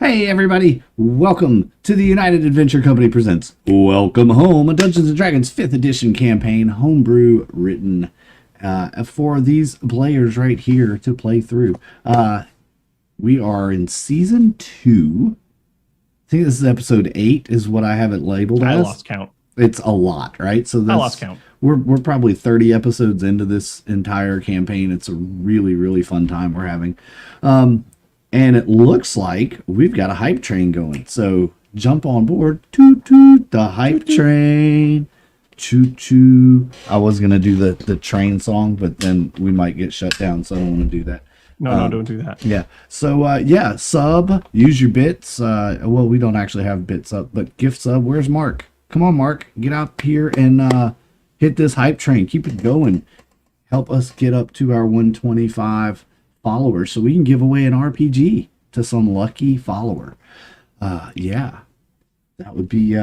Hey everybody, welcome to the United Adventure Company presents Welcome Home, a Dungeons & Dragons 5th edition campaign, homebrew written for these players right here to play through. We are in Season 2. I think this is Episode 8 is what I have it labeled as. I lost count. It's a lot, right? So I lost count. We're probably 30 episodes into this entire campaign. It's a really, really fun time we're having. And it looks like we've got a hype train going. So jump on board. Toot toot the hype train. Choo choo. I was going to do the train song, but then we might get shut down. So I don't want to do that. No, don't do that. Yeah. So, sub. Use your bits. Well, we don't actually have bits up, but gift sub. Where's Mark? Come on, Mark. Get out here and hit this hype train. Keep it going. Help us get up to our 125 followers so we can give away an RPG to some lucky follower. Yeah, that would be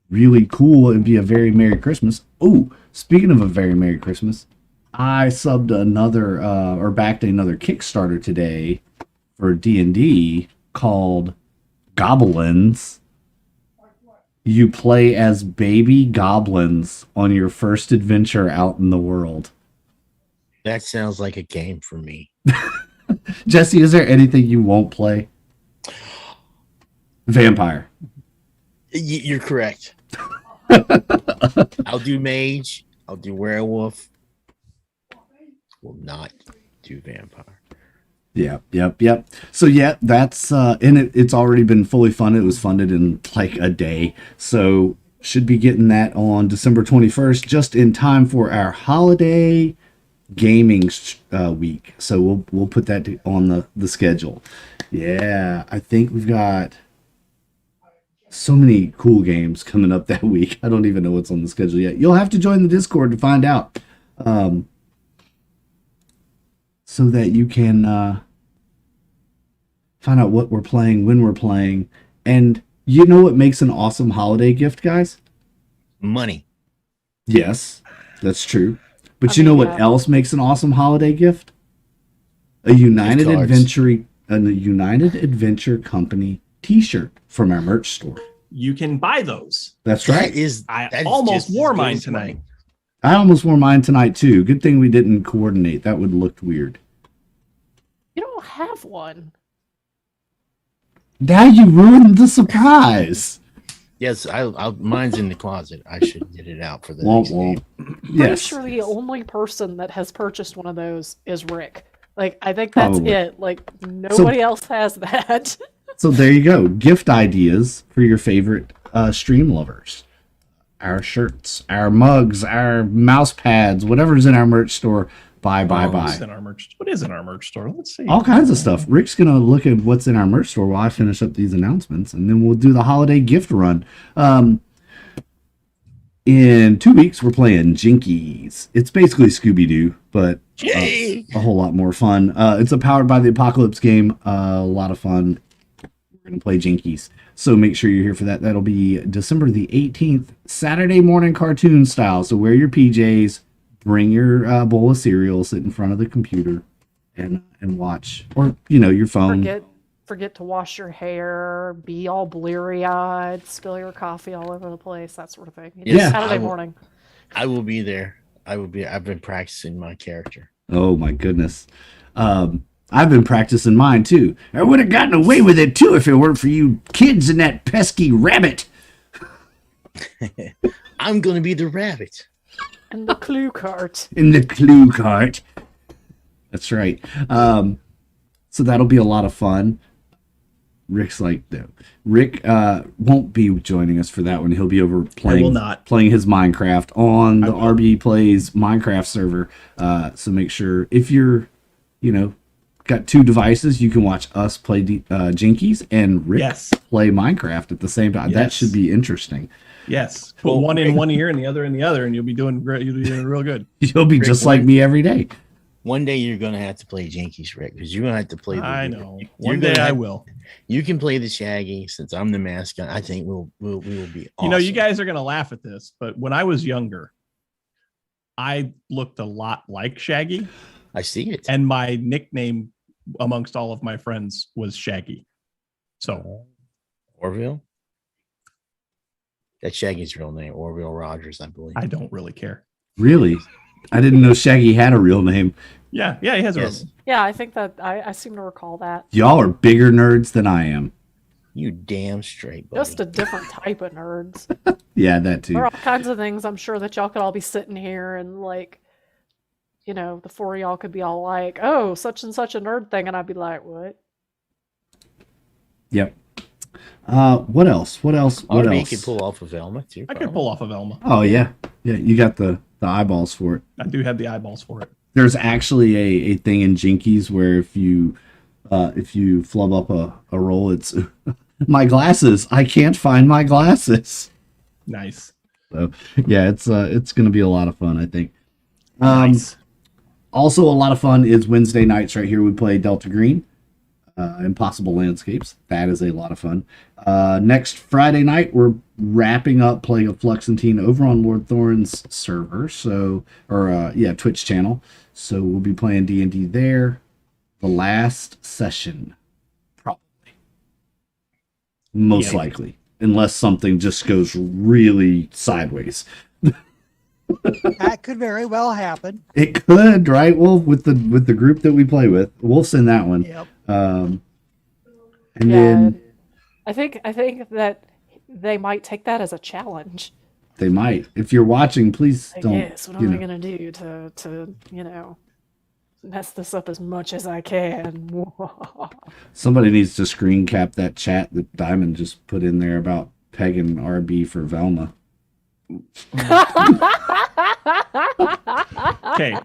really cool. It'd be a very Merry Christmas. Oh, speaking of a very Merry Christmas, I subbed another or backed another Kickstarter today for D&D called Goblins. You play as baby goblins on your first adventure out in the world. That sounds like a game for me. Jesse, is there anything you won't play? Vampire. You're correct. I'll do mage. I'll do werewolf. Will not do vampire. Yep. So yeah, that's and it's already been fully funded. It was funded in like a day. So should be getting that on December 21st, just in time for our holiday gaming week. So we'll put that on the schedule. Yeah, I think we've got so many cool games coming up that week. I don't even know what's on the schedule yet. You'll have to join the Discord to find out, so that you can find out what we're playing, when we're playing. And you know what makes an awesome holiday gift, guys? Money. Yes, that's true. But you know what else makes an awesome holiday gift? A United Adventure Company T-shirt from our merch store. You can buy those. That's right. I almost wore mine tonight. I almost wore mine tonight too. Good thing we didn't coordinate. That would look weird. You don't have one. Now you ruined the surprise. Yes, mine's in the closet. I should get it out for the next game. Yes. I'm sure the only person that has purchased one of those is Rick. Like, I think that's it. Like, nobody else has that. So there you go. Gift ideas for your favorite stream lovers. Our shirts, our mugs, our mouse pads, whatever's in our merch store. Buy. What is in our merch store? Let's see. All kinds of stuff. Rick's going to look at what's in our merch store while I finish up these announcements, and then we'll do the holiday gift run. In 2 weeks, we're playing Jinkies. It's basically Scooby-Doo, but a whole lot more fun. It's a Powered by the Apocalypse game. A lot of fun. We're going to play Jinkies. So make sure you're here for that. That'll be December the 18th, Saturday morning cartoon style. So wear your PJs. Bring your bowl of cereal, sit in front of the computer, and watch, or your phone. Forget to wash your hair, be all bleary-eyed, spill your coffee all over the place, that sort of thing. Yeah, Saturday morning. I will be there. I've been practicing my character. Oh my goodness, I've been practicing mine too. I would have gotten away with it too if it weren't for you kids and that pesky rabbit. I'm gonna be the rabbit. In the clue cart. That's right. So that'll be a lot of fun. Rick's like, no. Rick won't be joining us for that one. He'll be over playing his Minecraft on the RB Plays Minecraft server. So make sure if you're, got two devices, you can watch us play Jinkies and Rick play Minecraft at the same time. That should be interesting. Yes. Put one in one ear and the other in the other, and you'll be doing great. You'll be doing real good. You'll be just like me every day. One day you're gonna have to play Jinkies, Rick, because you're gonna have to play. I know. One day I will. You can play the Shaggy since I'm the mascot. I think we will be awesome. You guys are gonna laugh at this, but when I was younger, I looked a lot like Shaggy. I see it. And my nickname amongst all of my friends was Shaggy. So Orville. That's Shaggy's real name, Orville Rogers, I believe. I don't really care. Really? I didn't know Shaggy had a real name. Yeah, he has a real Yes. name. Yeah, I think that I seem to recall that. Y'all are bigger nerds than I am. You damn straight, buddy. Just a different type of nerds. Yeah, that too. There are all kinds of things I'm sure that y'all could all be sitting here and like, the four of y'all could be all like, oh, such and such a nerd thing, and I'd be like, what? Yep. What else? What else? What RB else? could pull off of Velma too. I could pull off of Elma. Oh yeah, yeah. You got the eyeballs for it. I do have the eyeballs for it. There's actually a thing in Jinkies where if you flub up a roll, it's my glasses. I can't find my glasses. Nice. So yeah, it's gonna be a lot of fun, I think. Nice. Also, a lot of fun is Wednesday nights right here. We play Delta Green, Impossible Landscapes. That is a lot of fun. Next Friday night, we're wrapping up playing a Fluxentine over on Lord Thorn's server. Twitch channel. So we'll be playing D&D there. The last session, probably. Most Yeah. likely. Unless something just goes really sideways. That could very well happen. It could, right? Well, with the group that we play with, we'll send that one. Yep. And Yeah, then I think that they might take that as a challenge. they might. If you're watching, please I don't. guess what am I gonna do to mess this up as much as I can? Somebody needs to screen cap that chat that Diamond just put in there about pegging RB for Velma. Okay.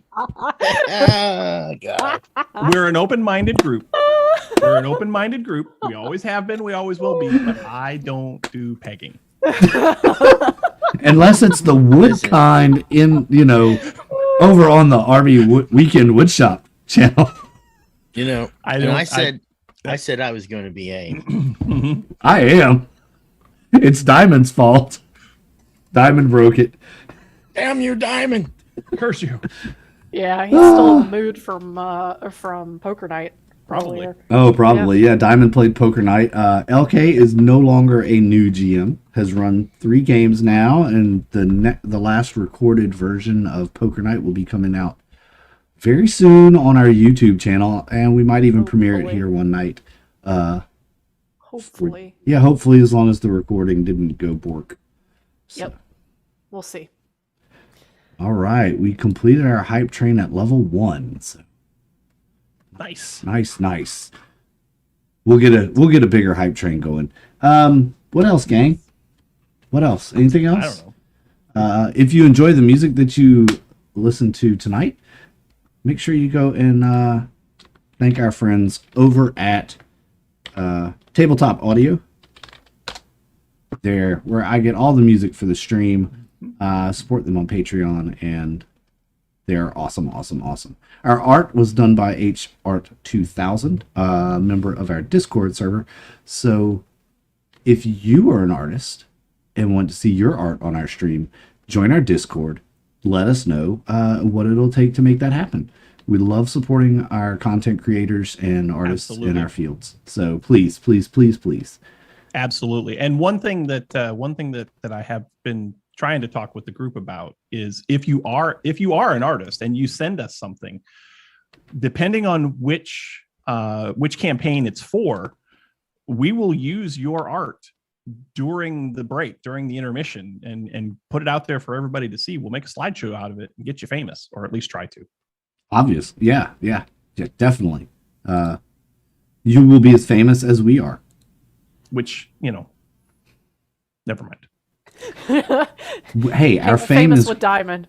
Ah, God. We're an open-minded group. We always have been. We always will be. But I don't do pegging. Unless it's the wood kind in, over on the RB Weekend Woodshop channel. I said I was going to be a. I am. It's Diamond's fault. Diamond broke it. Damn you, Diamond! Curse you. Yeah, he's still in the mood from Poker Night. Probably. earlier. Oh, probably. Yeah, Diamond played Poker Night. LK is no longer a new GM. Has run 3 games now, and the last recorded version of Poker Night will be coming out very soon on our YouTube channel, and we might even premiere it Hopefully. here one night. Hopefully. Yeah, hopefully, as long as the recording didn't go bork. So, Yep. We'll see. all right, we completed our hype train at level 1. So Nice. nice. We'll get a bigger hype train going. What else, gang? What else? Anything else? I don't know. If you enjoy the music that you listen to tonight, make sure you go and thank our friends over at Tabletop Audio. There, where I get all the music for the stream. Support them on Patreon, and they're awesome. Our art was done by HArt2000, a member of our Discord server. So if you are an artist and want to see your art on our stream, join our Discord. Let us know what it'll take to make that happen. We love supporting our content creators and artists in Absolutely. our fields. So please. Absolutely. And one thing that I have been trying to talk with the group about is if you are an artist and you send us something, depending on which campaign it's for, we will use your art during the break, during the intermission, and put it out there for everybody to see. We'll make a slideshow out of it and get you famous, or at least try to. Obvious. Yeah, definitely. You will be as famous as we are. Which, never mind. Hey, our fame famous is... with Diamond.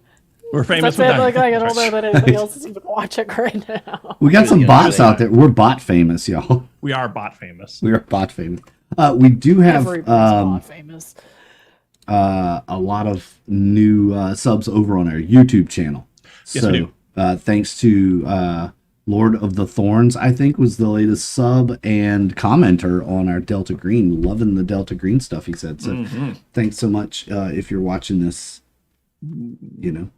We're famous That's with it. Like, Diamond. I don't know that anybody else is even watching right now. We got some Yeah, bots really out there. We're bot famous, y'all. We are bot famous. We are bot famous. We do have Everybody's not famous. a lot of new subs over on our YouTube channel. Yes, we do. Thanks to Lord of the Thorns, I think, was the latest sub and commenter on our Delta Green. Loving the Delta Green stuff, he said. So thanks so much. If you're watching this,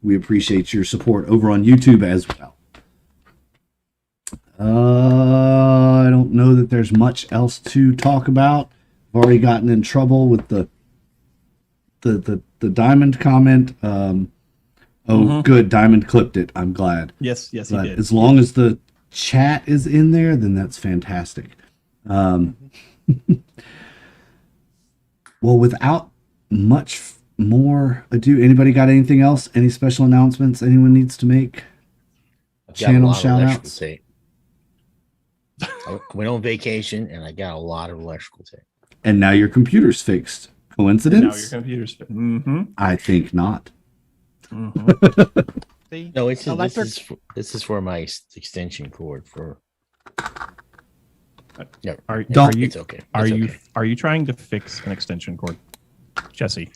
we appreciate your support over on YouTube as well. I don't know that there's much else to talk about. I've already gotten in trouble with the diamond comment. Good, diamond clipped it. I'm glad. Yes, he But did. as long as the chat is in there, then that's fantastic. Well, without much more ado, anybody got anything else? Any special announcements anyone needs to make? I've got a Channel lot of electrical shout-outs? tape. I went on vacation and I got a lot of electrical tape. And now your computer's fixed. And now your Coincidence? computer's. Mm-hmm. I think not. Mm-hmm. See? No, it's Electric- this is for my extension cord for. No, Are Don't- you it's okay. are It's you okay. are you trying to fix an extension cord, Jesse?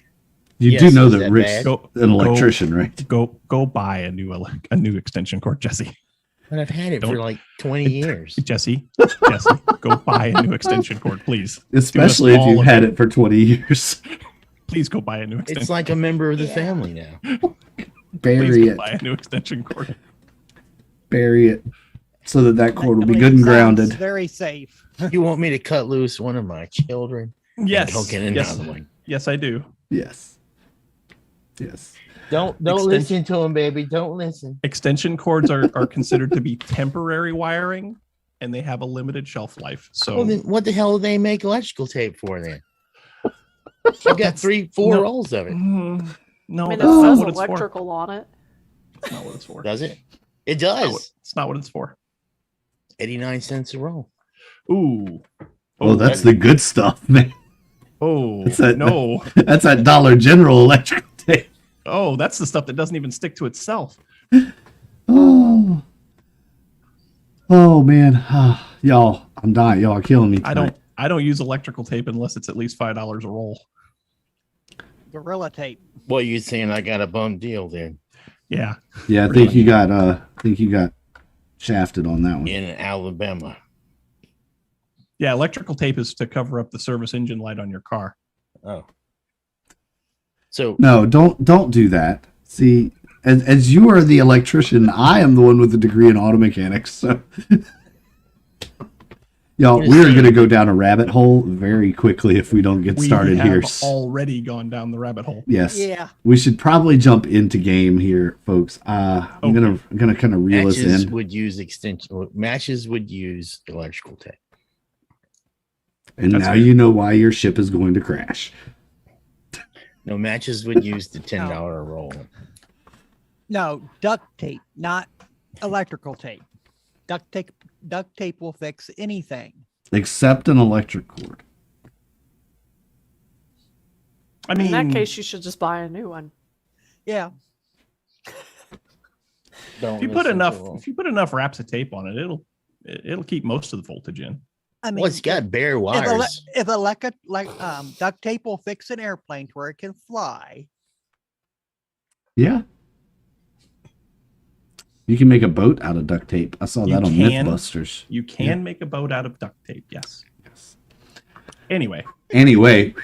You Yes, do know is that that Rick's bad? Go an electrician, right? go buy a new extension cord, Jesse. But I've had it for Don't- like 20 years. Jesse, go buy a new extension cord, please. Especially if all you've of had it. it for 20 years. Please go buy a new extension. It's like a member of the Yeah. family now. Please Bury go it. buy a new extension cord. Bury it. So that cord will be Like, good and sounds grounded. Very safe. You want me to cut loose one of my children? Yes, Go get yes, another one. yes, I do. Yes. Yes. Don't Extension- listen to him, baby. Don't listen. Extension cords are considered to be temporary wiring, and they have a limited shelf life. So Well, then what the hell do they make electrical tape for then? I've got 3-4 No. rolls of it. No, I mean, it that's not says what it's for. electrical on it. That's not what it's for. Does it? It It's not does. what- It's not what it's for. 89 cents a roll. Ooh. Oh, that's the good stuff, man. Oh It's that- no. That's that Dollar General electric tape. Oh, that's the stuff that doesn't even stick to itself. Oh. Oh, man. Y'all, I'm dying. Y'all are killing me. Tonight. I don't use electrical tape unless it's at least $5 a roll. Gorilla tape. Well, you saying I got a bum deal then Yeah. Yeah, I think you got shafted on that one. in Alabama. Yeah, electrical tape is to cover up the service engine light on your car. Oh. So No, don't do that. See, as you are the electrician, I am the one with the degree in auto mechanics. So, y'all, we are going to go down a rabbit hole very quickly if we don't get started we have here. already gone down the rabbit hole. Yes, Yeah. we should probably jump into game here, folks. I'm gonna kind of reel us matches in. would use extension. Matches would use electrical tape. And That's now fair. you know why your ship is going to crash. No, matches would use the $10 a roll. No, duct tape, not electrical tape. Duct tape will fix anything. Except an electric cord. I mean, In that case, you should just buy a new one. Yeah. Don't if you put listen enough to 'em. if you put enough wraps of tape on it, it'll keep most of the voltage in. I mean, Well, it's got bare if, wires. duct tape will fix an airplane to where it can fly. Yeah. You can make a boat out of duct tape. I saw You that on can. Mythbusters. You can make a boat out of duct tape, yes. Yes. Anyway, Anyway,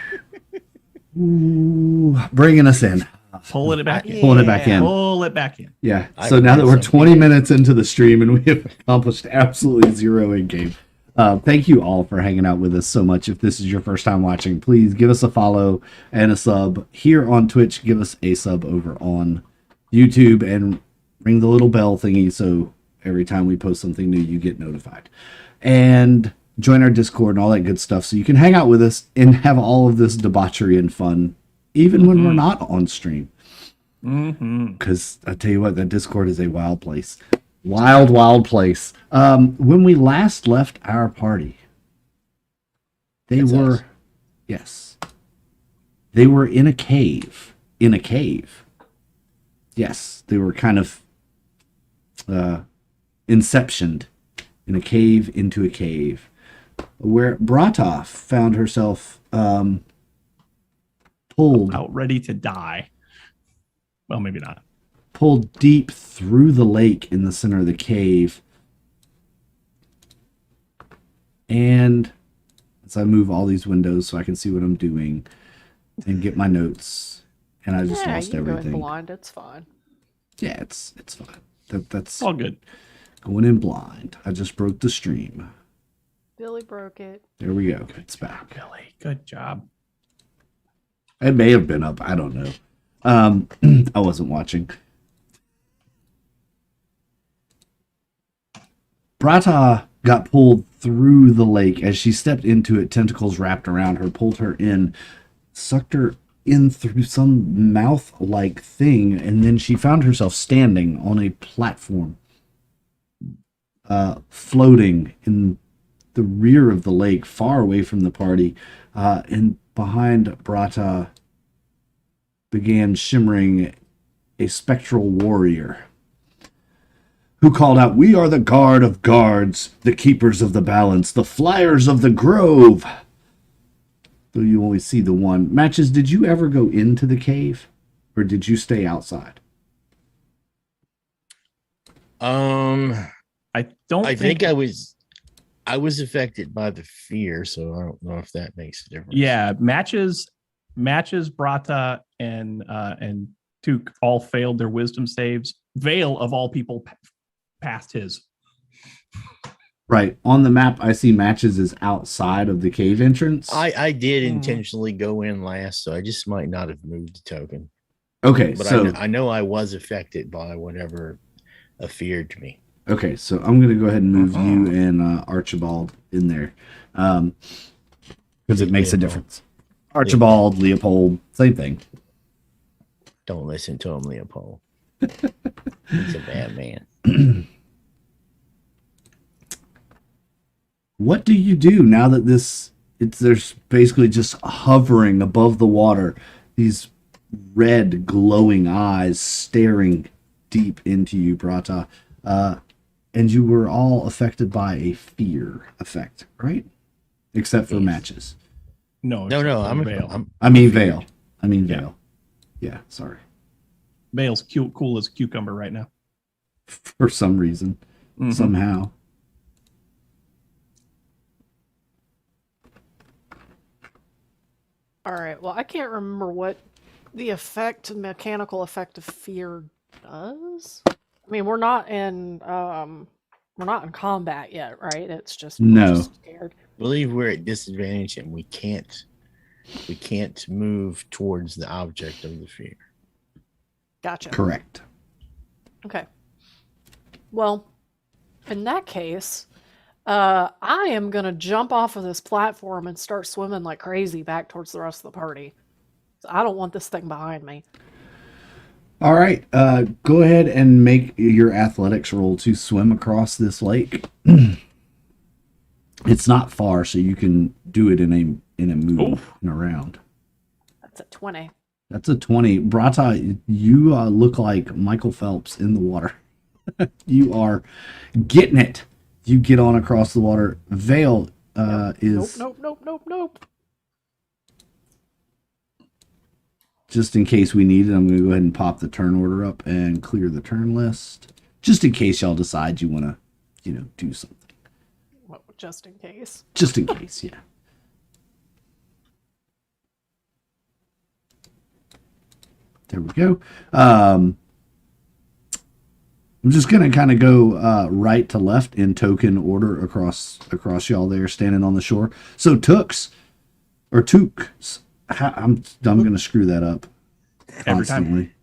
ooh, bringing us in. pulling it back in. Pulling it back Yeah. in. Pull it back in. Yeah. I So now that we're found 20 minutes into the stream and we have accomplished absolutely zero in game. Thank you all for hanging out with us so much. If this is your first time watching, please give us a follow and a sub here on Twitch. Give us a sub over on YouTube and ring the little bell thingy so every time we post something new, you get notified. And join our Discord and all that good stuff so you can hang out with us and have all of this debauchery and fun, even when we're not on stream. Mm-hmm. Because I tell you what, that Discord is a wild place. Wild place. When we last left our party, they That's were, us. yes, they were in a cave. In a cave. Yes, they were kind of inceptioned in a cave into a cave, where Bratov found herself pulled About ready to die. Well, maybe not. pulled deep through the lake in the center of the cave. And as I move all these windows so I can see what I'm doing and get my notes, and I just Yeah, lost you can go in everything. blind. It's fine. Yeah, it's fine. That's All good. Going in blind. I just broke the stream. Billy broke it. There we go. It's back. Billy, good job. It may have been up. I don't know. I wasn't watching. Brata got pulled through the lake. As she stepped into it, tentacles wrapped around her, pulled her in, sucked her in through some mouth-like thing, and then she found herself standing on a platform, floating in the rear of the lake, far away from the party, and behind Brata began shimmering a spectral warrior who called out, "We are the guard of guards, the keepers of the balance, the flyers of the grove." Though you only see the one. Matches, did you ever go into the cave, or did you stay outside? I don't I think I was affected by the fear, so I don't know if that makes a difference. Yeah, matches, Brata, and Took all failed their wisdom saves. Vale of all people passed his. Right. On the map, I see Matches is outside of the cave entrance. I did intentionally go in last, so I just might not have moved the token. Okay, But so I know I was affected by whatever feared me. okay, so I'm gonna go ahead and move you and Archibald in there, because it makes a difference. Archibald, Leopold, same thing. Don't listen to him, Leopold. He's a bad man. What do you do now that there's basically just hovering above the water, these red glowing eyes staring deep into you, Brata, and you were all affected by a fear effect, right? Except for Matches. No, I'm Vale. I mean Vale. Yeah. Vale. Yeah, sorry. Vale's cool as a cucumber right now. For some reason, somehow. All right. Well, I can't remember what the mechanical effect of fear does. I mean, we're not in combat yet, right? It's just we're No. just scared. I believe we're at disadvantage and we can't move towards the object of the fear. Gotcha. Correct. Okay. Well, in that case, I am gonna jump off of this platform and start swimming like crazy back towards the rest of the party. So I don't want this thing behind me. All right. Go ahead and make your athletics roll to swim across this lake. It's not far, so you can do it in a move and around. That's a 20. That's a 20. Brata, you look like Michael Phelps in the water. You are getting it. You get on across the water. Vale is... Nope. Just in case we need it, I'm going to go ahead and pop the turn order up and clear the turn list. Just in case y'all decide you want to, do something. Well, just in case. Just in case, yeah. There we go. I'm just going to kind of go right to left in token order across y'all there standing on the shore. So Tooks, I'm going to screw that up Every time. constantly.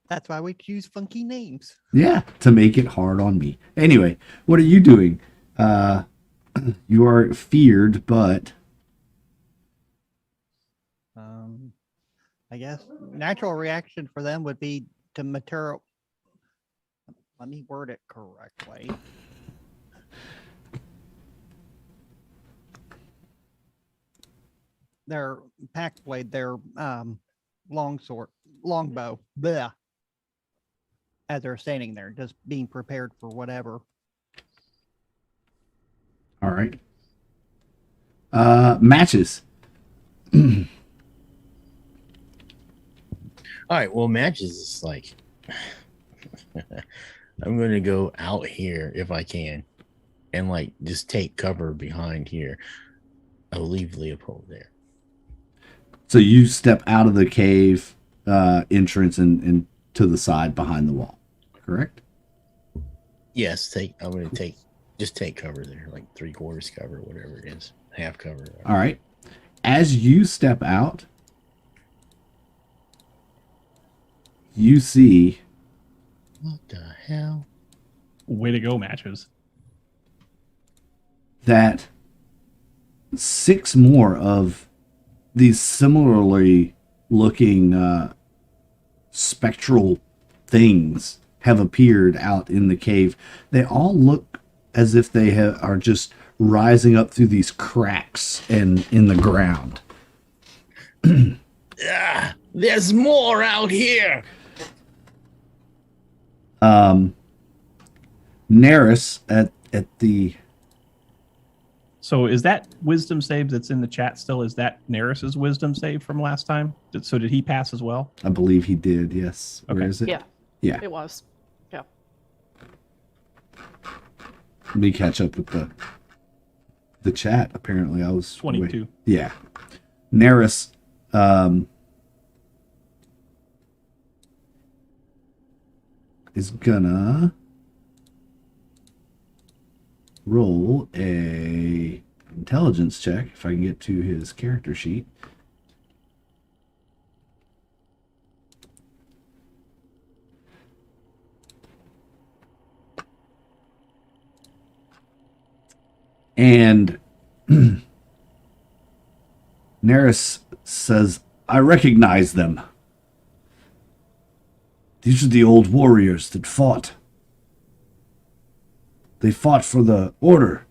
That's why we choose funky names. Yeah, to make it hard on me. Anyway, what are you doing? You are feared, but I guess natural reaction for them would be to material. Let me word it correctly. Their pack blade, their longbow, bleh, as they're standing there, just being prepared for whatever. all right. Matches. All right, well, Matches is like, I'm going to go out here if I can and like just take cover behind here. I'll leave Leopold there. So you step out of the cave entrance and to the side behind the wall. correct? Yes, I'm gonna take cover there, like 3/4 cover, whatever it is, half cover. All right. As you step out, you see What the hell? Way to go, Matches. that 6 more of these similarly looking spectral things have appeared out in the cave. They all look as if they are just rising up through these cracks and in the ground. Ah, there's more out here. Neris at the So is that wisdom save that's in the chat still? Is that Neris's wisdom save from last time? So did he pass as well? I believe he did, yes. Where Okay. is it? Yeah, Yeah. it was. Yeah. Let me catch up with the chat. Apparently I was 22. Yeah. Neris is gonna roll a intelligence check if I can get to his character sheet. And Neris says, I recognize them. These are the old warriors that fought. They fought for the order.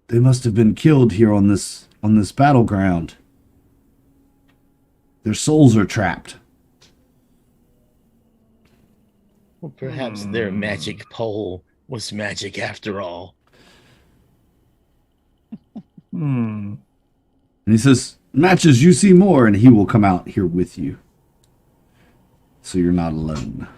They must have been killed here on this battleground. Their souls are trapped. Well, perhaps their magic pole was magic after all. Hmm. And he says, Matches, you see more, and he will come out here with you. So you're not alone.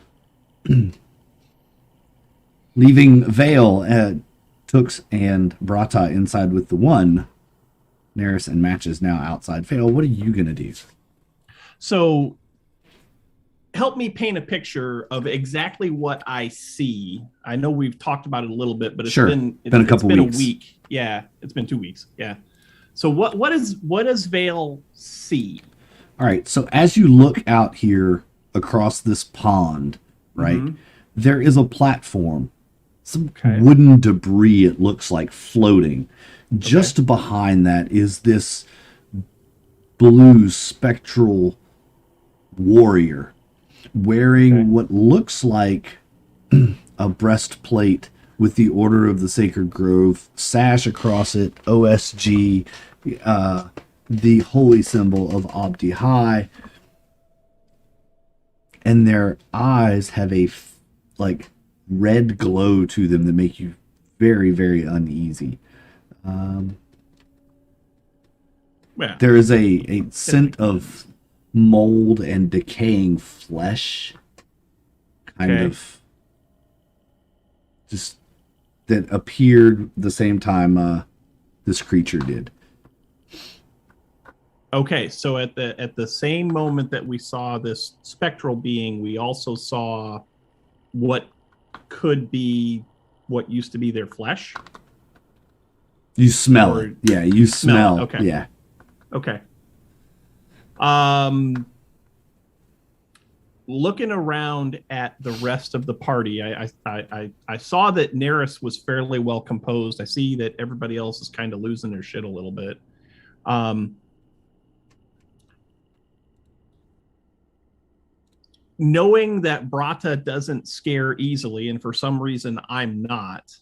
Leaving Vale, Tux, and Brata inside with the one, Neris and Matches now outside. Vale, what are you going to do? So help me paint a picture of exactly what I see. I know we've talked about it a little bit, but it's Sure. been Been a couple it's been weeks. a week. Yeah, it's been 2 weeks. Yeah. So what does Vale see? All right, so as you look out here across this pond, right, Mhm. there is a platform, some Okay. wooden debris, it looks like, floating. Just behind that is this blue spectral warrior wearing Okay. what looks like a breastplate with the Order of the Sacred Grove sash across it, OSG, the holy symbol of Abdi High, and their eyes have a like red glow to them that make you very, very uneasy. Yeah. There is a scent of mold and decaying flesh, kind Okay. of just that appeared the same time this creature did. Okay, so at the same moment that we saw this spectral being, we also saw what could be what used to be their flesh. You smell Or it. Yeah, you smell smell. it, okay. Yeah. Okay. Looking around at the rest of the party, I saw that Neris was fairly well composed. I see that everybody else is kind of losing their shit a little bit. Knowing that Brata doesn't scare easily, and for some reason I'm not,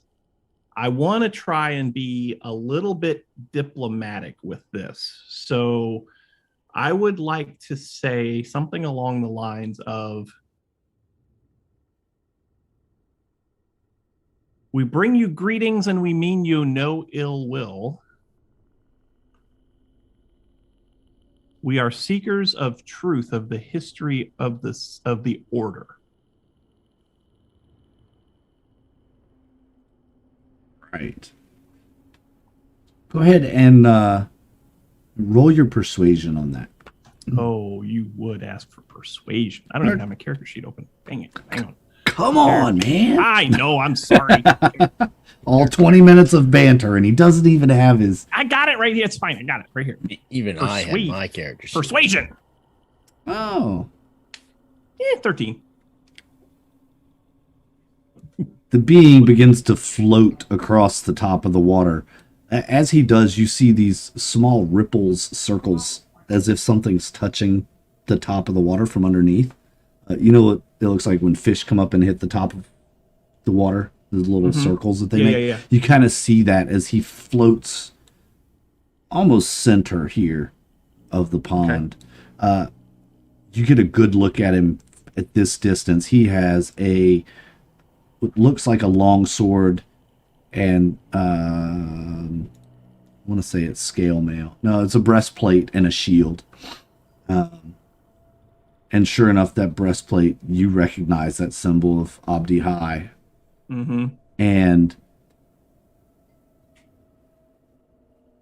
I want to try and be a little bit diplomatic with this. So I would like to say something along the lines of, we bring you greetings and we mean you no ill will. We are seekers of truth of the history of the order. Right. Go ahead and roll your persuasion on that. Oh, you would ask for persuasion. I don't even have my character sheet open. Dang it. Hang on. Come on, man. I know. I'm sorry. All 20 minutes of banter, and he doesn't even have his. I got it right here. It's fine. I got it right here. Even I had Persuade. my character sheet. Persuasion. Oh. 13. The being begins to float across the top of the water. As he does, you see these small ripples, circles, as if something's touching the top of the water from underneath. You know what it looks like when fish come up and hit the top of the water? Those little circles that they make. Yeah. You kind of see that as he floats almost center here of the pond. You get a good look at him at this distance. He has what looks like a long sword and I want to say it's scale mail. No, it's a breastplate and a shield. And sure enough, that breastplate, you recognize that symbol of Abdi High. Mm-hmm. And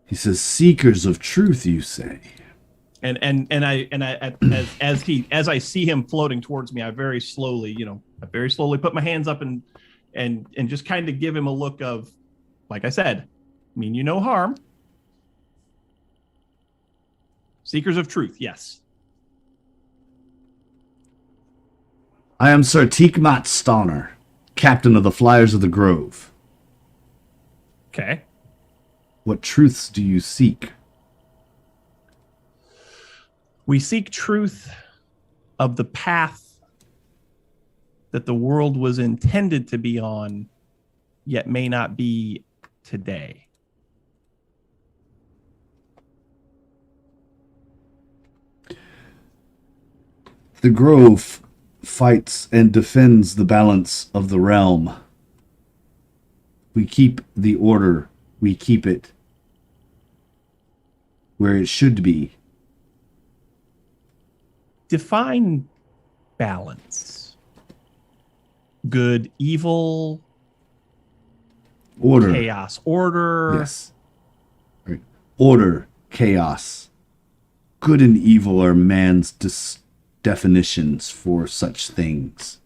he says, "Seekers of truth, you say." And as I see him floating towards me, I very slowly put my hands up and just kind of give him a look of, like I said, mean you no harm. Seekers of truth, yes. "I am Sir Tikmat Stoner, captain of the Flyers of the Grove. Okay. What truths do you seek?" We seek truth of the path that the world was intended to be on, yet may not be today. The Grove fights and defends the balance of the realm. We keep the order. We keep it where it should be. Define balance. Good, evil, Order. chaos, order. Yes. Right. Order, chaos. Good and evil are man's definitions for such things.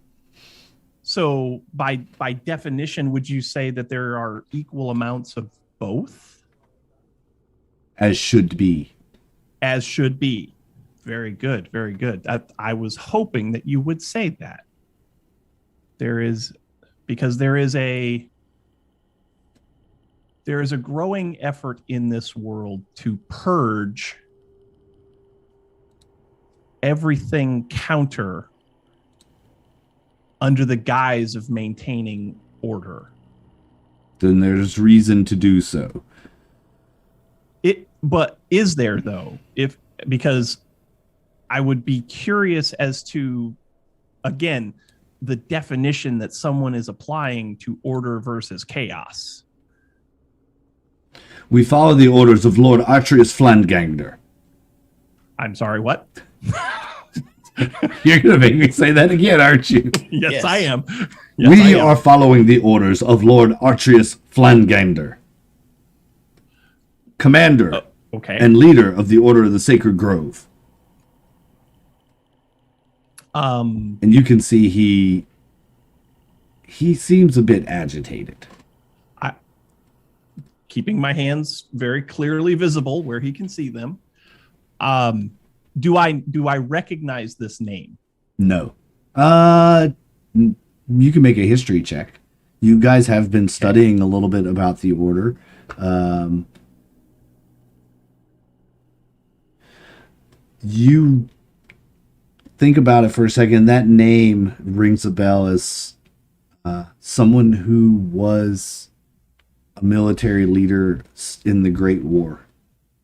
So by definition, would you say that there are equal amounts of both? As should be. As should be. Very good, very good. I was hoping that you would say that. There is a growing effort in this world to purge everything counter under the guise of maintaining order. Then there's reason to do so. But is there though? Because I would be curious as to, again, the definition that someone is applying to order versus chaos. We follow the orders of Lord Artrius Flandganger. I'm sorry, what? You're going to make me say that again, aren't you? Yes, Yes. I am. Yes, I We am. are following the orders of Lord Artrius Flandganger, commander Okay. and leader of the Order of the Sacred Grove. And you can see he seems a bit agitated. Keeping my hands very clearly visible where he can see them. Do I recognize this name? No. You can make a history check. You guys have been studying a little bit about the order. You think about it for a second. That name rings a bell as someone who was a military leader in the Great War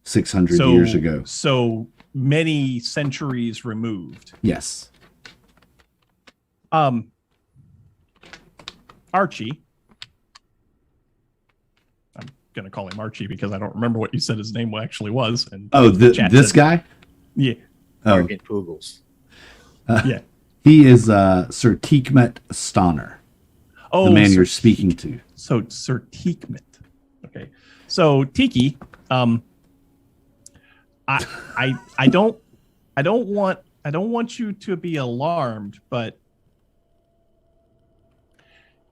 600 years ago. So many centuries removed. Yes. Archie. I'm gonna call him Archie because I don't remember what you said his name actually was. And Oh, chat this said- guy? Yeah. Oh, Target Poogles. Yeah. he is Sir Tikmet Stoner, Oh, the man Sir you're speaking to. So Sir Tikmet. Okay. So Tiki, I I don't want you to be alarmed, but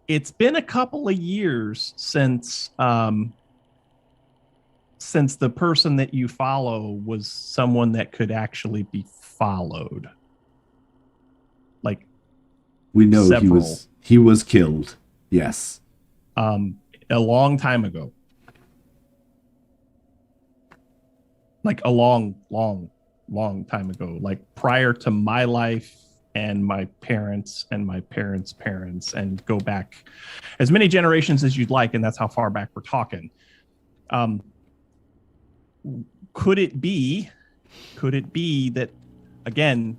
it's been a couple of years since the person that you follow was someone that could actually be followed. Like, We know several. he was killed. Yes. A long time ago. Like a long time ago. Like prior to my life and my parents' parents, and go back as many generations as you'd like, and that's how far back we're talking. Could it be that, again,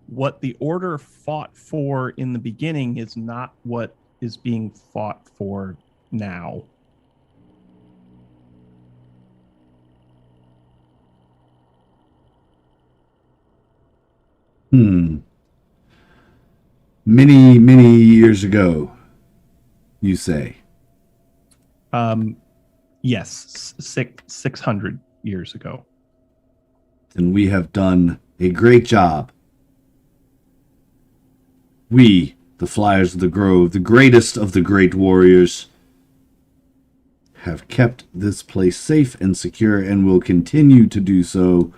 what the Order fought for in the beginning is not what is being fought for now? Many, many years ago, you say? Yes, 600 years ago. And we have done a great job. We, the Flyers of the Grove, the greatest of the great warriors, have kept this place safe and secure and will continue to do so.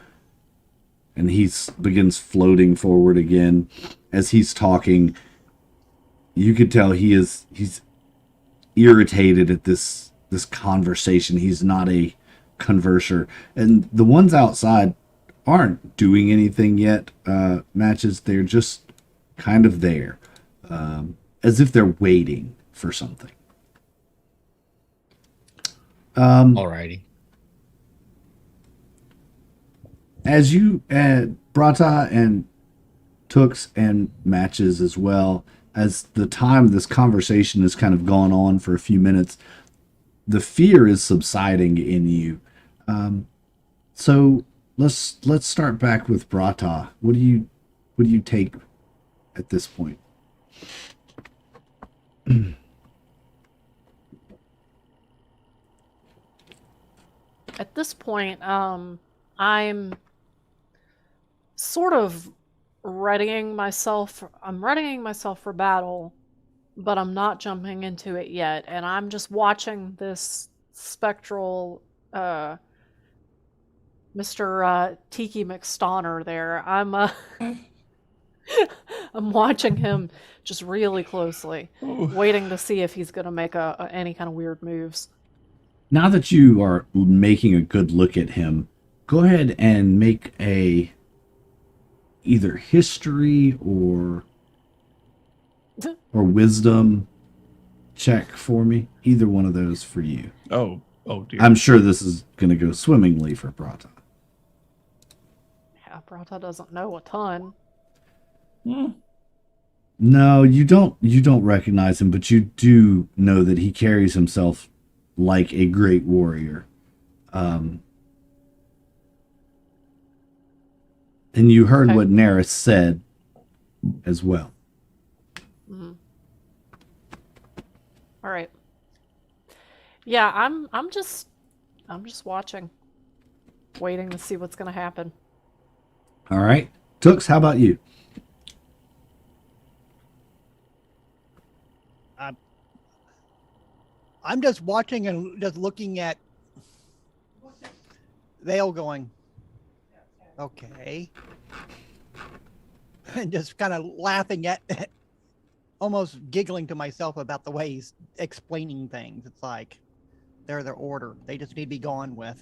And he begins floating forward again. As he's talking, you could tell he's irritated at this conversation. He's not a converser. And the ones outside aren't doing anything yet. Matches, they're just kind of there. As if they're waiting for something. Alrighty. As you, Brata and Tooks and Matches as well, as the time this conversation has kind of gone on for a few minutes, the fear is subsiding in you. So let's start back with Brata. What do you take at this point? At this point, I'm sort of readying myself. I'm readying myself for battle, but I'm not jumping into it yet. And I'm just watching this spectral Mr. Tiki McStonner there. I'm I'm watching him just really closely, waiting to see if he's going to make any kind of weird moves. Now that you are making a good look at him, go ahead and make a either history or wisdom check for me. Either one of those for you. Oh dear. I'm sure this is going to go swimmingly for Brata. Yeah, Brata doesn't know a ton. No, you don't recognize him, but you do know that he carries himself like a great warrior. And you heard Okay. what Neris said as well. Mm-hmm. All right. Yeah, I'm just watching, waiting to see what's going to happen. All right. Tooks, how about you? I'm just watching and just looking at Vale going, okay. And just kind of laughing at almost giggling to myself about the way he's explaining things. It's like they're their order. They just need to be gone with.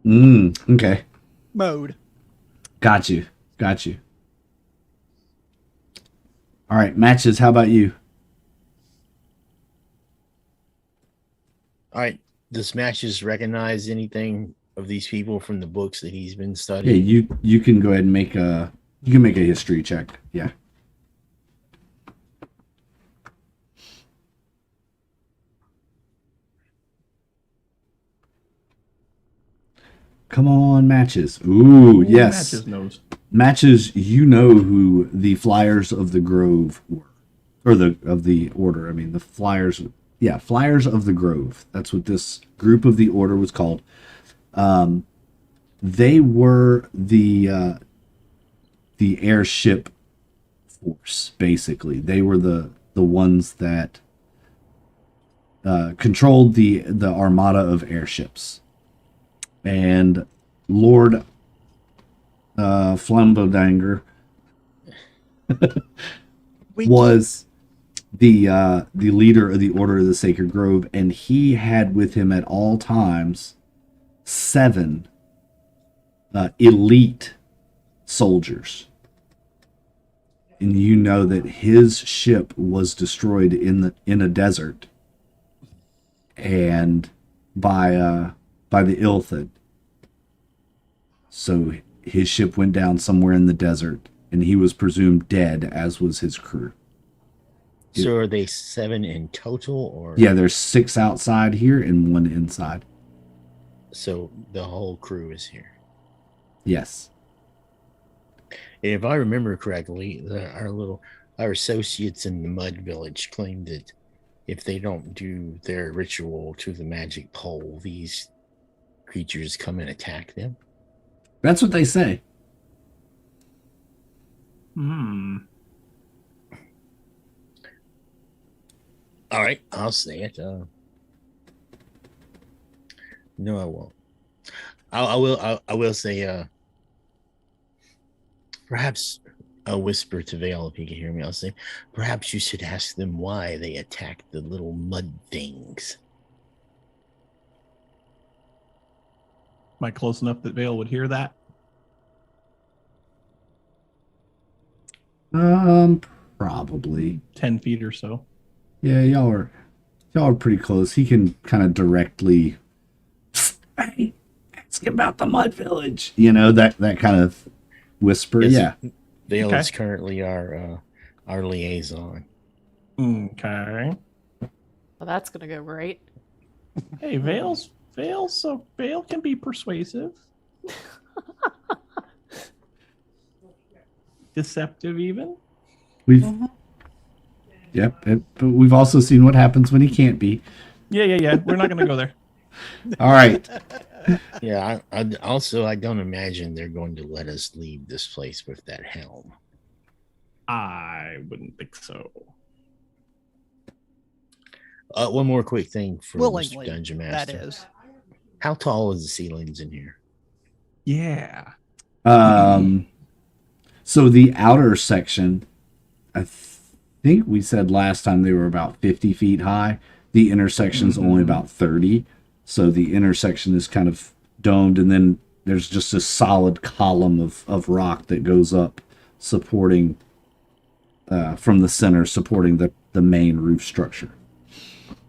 Okay. Mode. Got you. All right, Matches, how about you? All right. Does Matches recognize anything of these people from the books that he's been Yeah, studying? you can go ahead and make a history check. Yeah. Come on, Matches. Ooh, yes. Matches knows. Matches, you know who the Flyers of the Grove were. Or of the Order. I mean, the Flyers. Yeah, Flyers of the Grove. That's what this group of the Order was called. They were the the airship force. Basically, they were the ones that controlled the armada of airships, and Lord Flambodanger was the leader of the Order of the Sacred Grove, and he had with him at all times 7 elite soldiers. And you know that his ship was destroyed in a desert, and by the Ilthid. So his ship went down somewhere in the desert, and he was presumed dead, as was his crew. So are they 7 in total, or Yeah, there's 6 outside here and 1 inside. so the whole crew is here? Yes. If I remember correctly, our associates in the Mud Village claim that if they don't do their ritual to the magic pole, these creatures come and attack them. That's what they say. All right, I'll say it. No, I won't. I will say. Perhaps I'll whisper to Vale if he can hear me. I'll say, perhaps you should ask them why they attacked the little mud things. Am I close enough that Vale would hear that? Probably. 10 feet or so. Yeah, y'all are pretty close. He can kind of directly, hey, ask about the Mud Village. You know, that kind of whisper. Yes, Yeah. Vale Okay. is currently our liaison. Okay. Well, that's gonna go great. Hey, so Vale can be persuasive. Deceptive even. We've but we've also seen what happens when he can't be. Yeah. We're not gonna go there. All right. Yeah, I don't imagine they're going to let us leave this place with that helm. I wouldn't think so. One more quick thing for Mr. Willingly, Dungeon that Master. is. How tall is the ceilings in here? Yeah. So the outer section, I think we said last time they were about 50 feet high. The intersection's only about 30. So the intersection is kind of domed, and then there's just a solid column of rock that goes up, supporting from the center, supporting the main roof structure.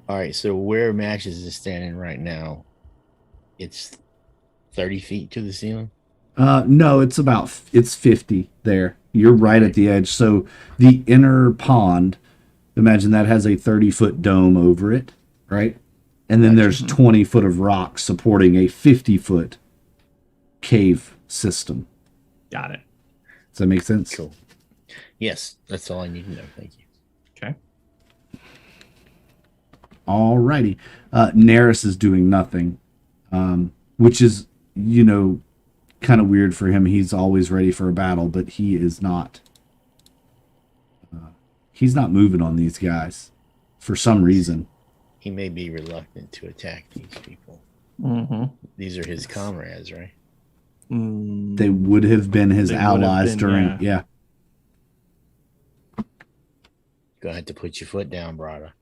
All right, so where Matches is standing right now, it's 30 feet to the ceiling? No, it's 50 there. You're right at the edge. So the inner pond, imagine that has a 30-foot dome over it, right? And then there's 20 foot of rock supporting a 50-foot cave system. Got it. Does that make sense? Cool. Yes, that's all I need to know. Thank you. Okay. Alrighty. Neris is doing nothing, which is, kind of weird for him. He's always ready for a battle, but he is not. He's not moving on these guys for some reason. He may be reluctant to attack these people. Mm-hmm. These are his comrades, right? They would have been his They would have allies been, during. yeah. Gonna have to put your foot down, brother.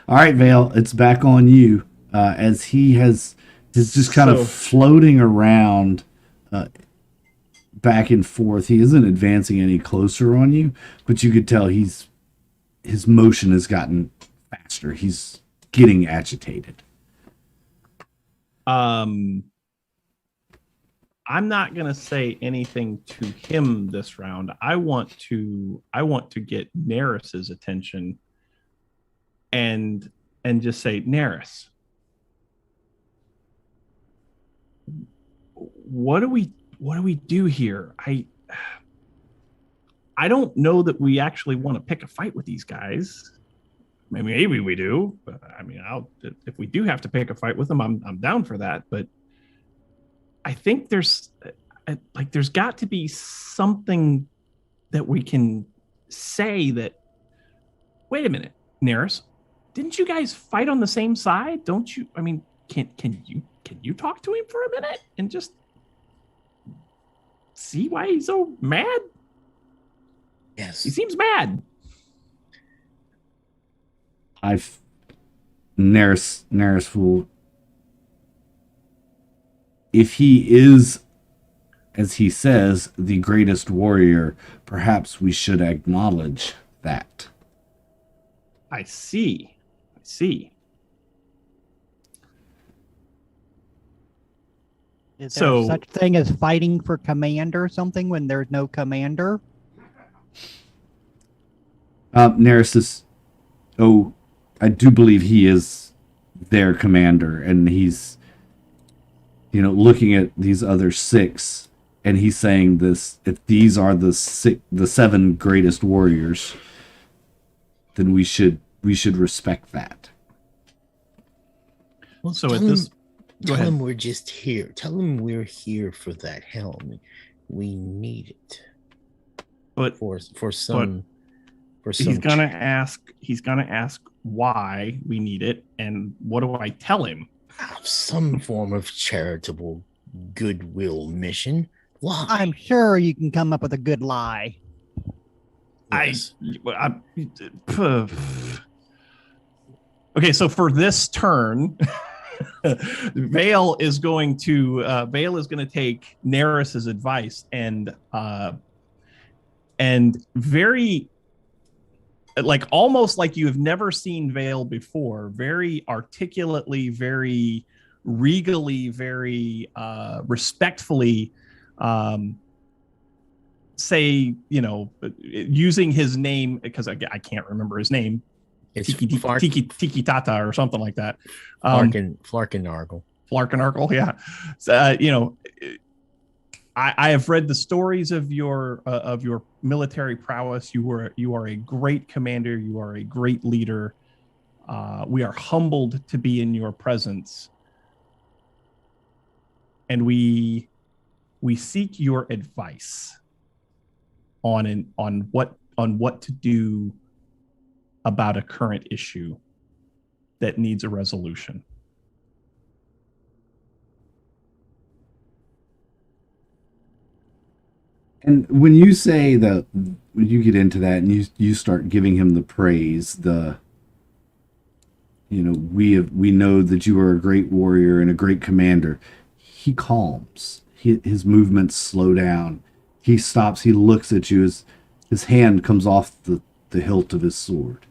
All right, Vale, it's back on you. As he is just kind So- of floating around back and forth. He isn't advancing any closer on you, but you could tell his motion has gotten faster. He's getting agitated. I'm not gonna say anything to him this round. I want to get Neris's attention and just say, Neris, what do we do here? I don't know that we actually want to pick a fight with these guys. Maybe we do, but I mean, if we do have to pick a fight with them, I'm down for that. But I think there's like there's got to be something that we can say that, wait a minute, Neris, didn't you guys fight on the same side? Don't you? I mean, can you talk to him for a minute and just see why he's so mad? Yes. He seems mad. Neris fool. If he is, as he says, the greatest warrior, perhaps we should acknowledge that. I see. Is there So- such thing as fighting for command or something when there's no commander? Neris is, I do believe he is their commander, and he's, looking at these other 6, and he's saying this: if these are the 7 greatest warriors, then we should respect that. Well, So tell at this, him, go tell ahead. him we're just here. Tell him we're here for that helm. We need it But for some. he's gonna ask why we need it, and what do I tell him? Some form of charitable goodwill mission. Why? I'm sure you can come up with a good lie. Yes. Okay, so for this turn, Vale is going to take Neris's advice and very, like, almost like you have never seen Vale before, very articulately, very regally, very respectfully say, using his name, because I can't remember his name, It's Tiki Tata or something like that. Flarkenargle. Flarkenargle, yeah. So, I have read the stories of your military prowess. You are a great commander. You are a great leader. We are humbled to be in your presence, and we seek your advice on what to do about a current issue that needs a resolution. And when you say that, when you get into that and you start giving him the praise, we know that you are a great warrior and a great commander, he calms. His movements slow down. He stops. He looks at you as his hand comes off the hilt of his sword.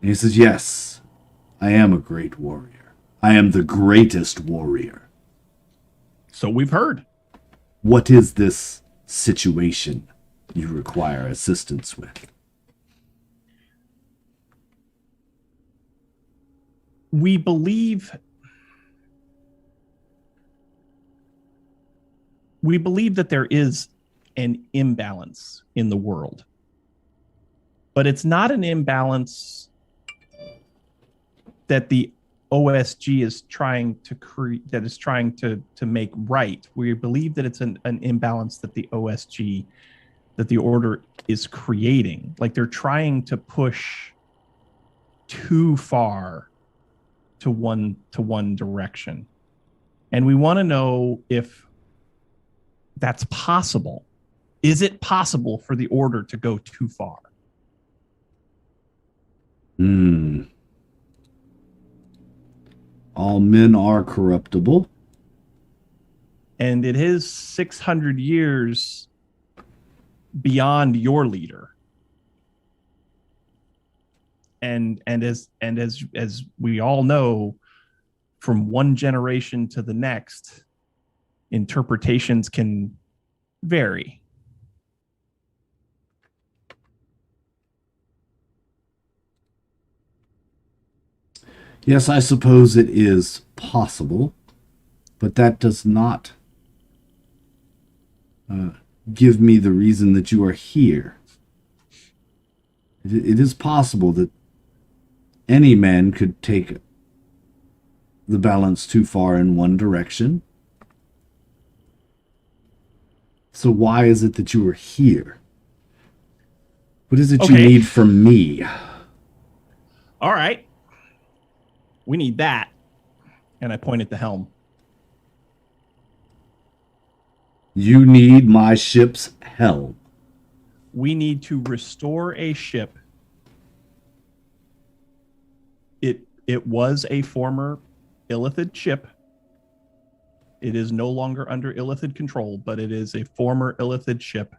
And he says, "Yes, I am a great warrior. I am the greatest warrior. So we've heard. What is this situation you require assistance with?" We believe that there is an imbalance in the world, but it's not an imbalance that the OSG is trying to create, that is trying to make right. We believe that it's an imbalance that the OSG, that the order is creating. Like they're trying to push too far to one direction. And we want to know if that's possible. Is it possible for the order to go too far? All men are corruptible. And it is 600 years beyond your leader. And as we all know, from one generation to the next, interpretations can vary. Yes, I suppose it is possible, but that does not give me the reason that you are here. It is possible that any man could take the balance too far in one direction, So why is it that you are here? What is it you Okay. need from me? All right. We need that. And I point at the helm. You need my ship's helm. We need to restore a ship. It was a former Illithid ship. It is no longer under Illithid control, but it is a former Illithid ship.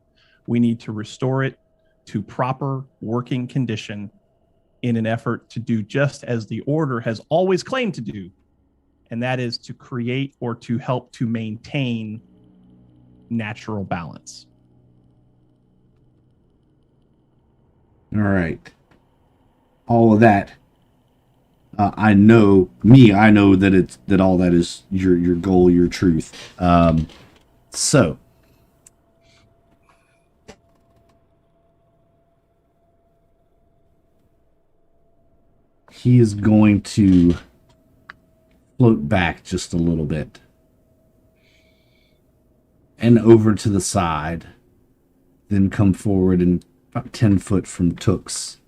We need to restore it to proper working condition in an effort to do just as the Order has always claimed to do, and that is to create or to help to maintain natural balance. All right. All of that. I know that all that is your goal, your truth. So he is going to float back just a little bit and over to the side, then come forward and about 10 foot from Tooks,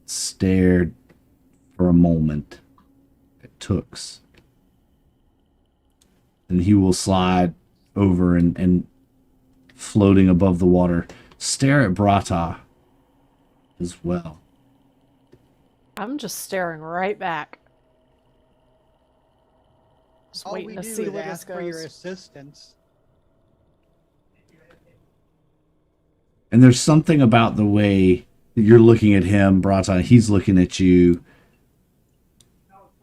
stared for a moment at Tooks. And he will slide over and floating above the water, stare at Brata as well. I'm just staring right back. Just All we waiting to do see is where this ask for your goes. assistance. And there's something about the way you're looking at him, Brata, he's looking at you.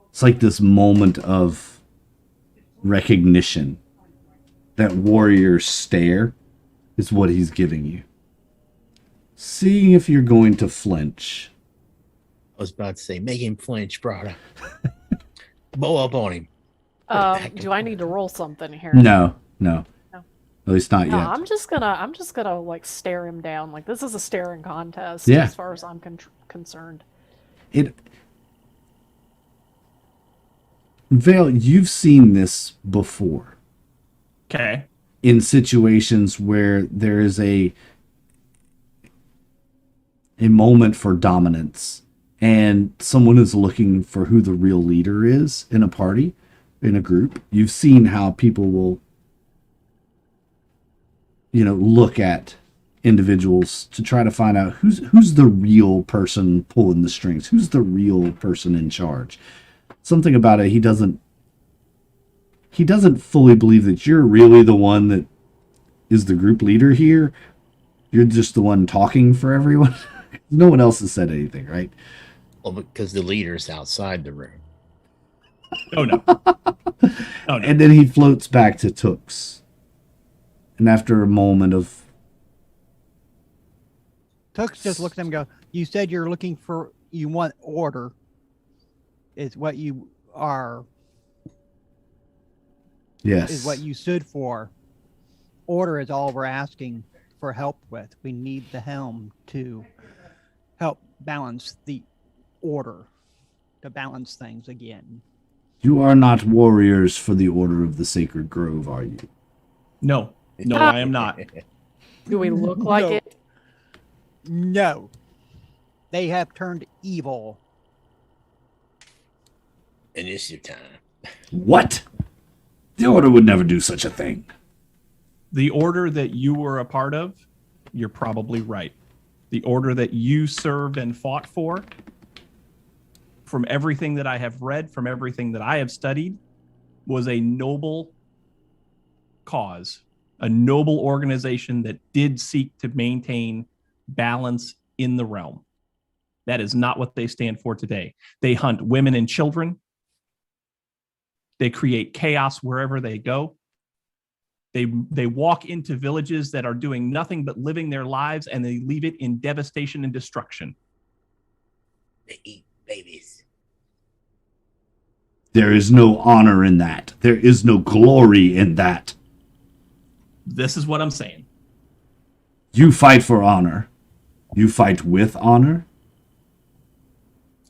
It's like this moment of recognition. That warrior stare is what he's giving you. Seeing if you're going to flinch. I was about to say, make him flinch, brother. Bow up on him. Do I need to roll something here? No. No. At least not No, yet. I'm just gonna like stare him down. Like this is a staring contest, Yeah. as far as I'm concerned. Vale, you've seen this before. Okay. In situations where there is a moment for dominance and someone is looking for who the real leader is in a party, in a group. You've seen how people will look at individuals to try to find out who's the real person pulling the strings, who's the real person in charge. Something about it, he doesn't fully believe that you're really the one that is the group leader here. You're just the one talking for everyone. No one else has said anything, right? Well, because the leader's outside the room. Oh no. Oh no. And then he floats back to Tooks. And after a moment of... Tux just looks at him and goes, you said you want order. Is what you are. Yes. Is what you stood for. Order is all we're asking for help with. We need the helm to help balance the order, to balance things again. You are not warriors for the Order of the Sacred Grove, are you? No, I am not. Do we look like No. it? No. They have turned evil. Initiative time. What? The Order would never do such a thing. The Order that you were a part of, you're probably right. The Order that you served and fought for, from everything that I have read, from everything that I have studied, was a noble cause, a noble organization that did seek to maintain balance in the realm. That is not what they stand for today. They hunt women and children. They create chaos wherever they go. They walk into villages that are doing nothing but living their lives, and they leave it in devastation and destruction. They eat babies. There is no honor in that. There is no glory in that. This is what I'm saying. You fight for honor. You fight with honor.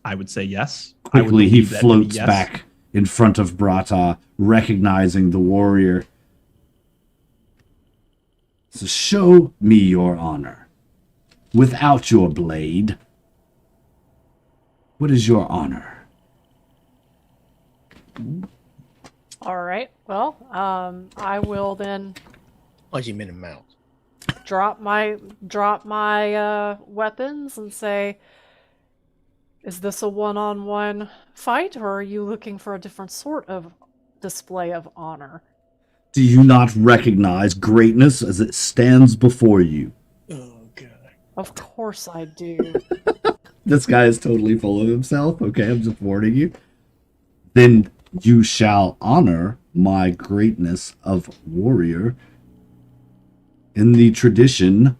I would say yes. I would Quickly, he believe that to be floats yes. back in front of Brata, recognizing the warrior. So show me your honor. Without your blade, what is your honor? All right. Well, I will then Punch him in the mouth. drop my weapons and say, "Is this a one-on-one fight, or are you looking for a different sort of display of honor?" Do you not recognize greatness as it stands before you? Oh god. Of course I do. This guy is totally full of himself. Okay, I'm just warning you. Then you shall honor my greatness of warrior in the tradition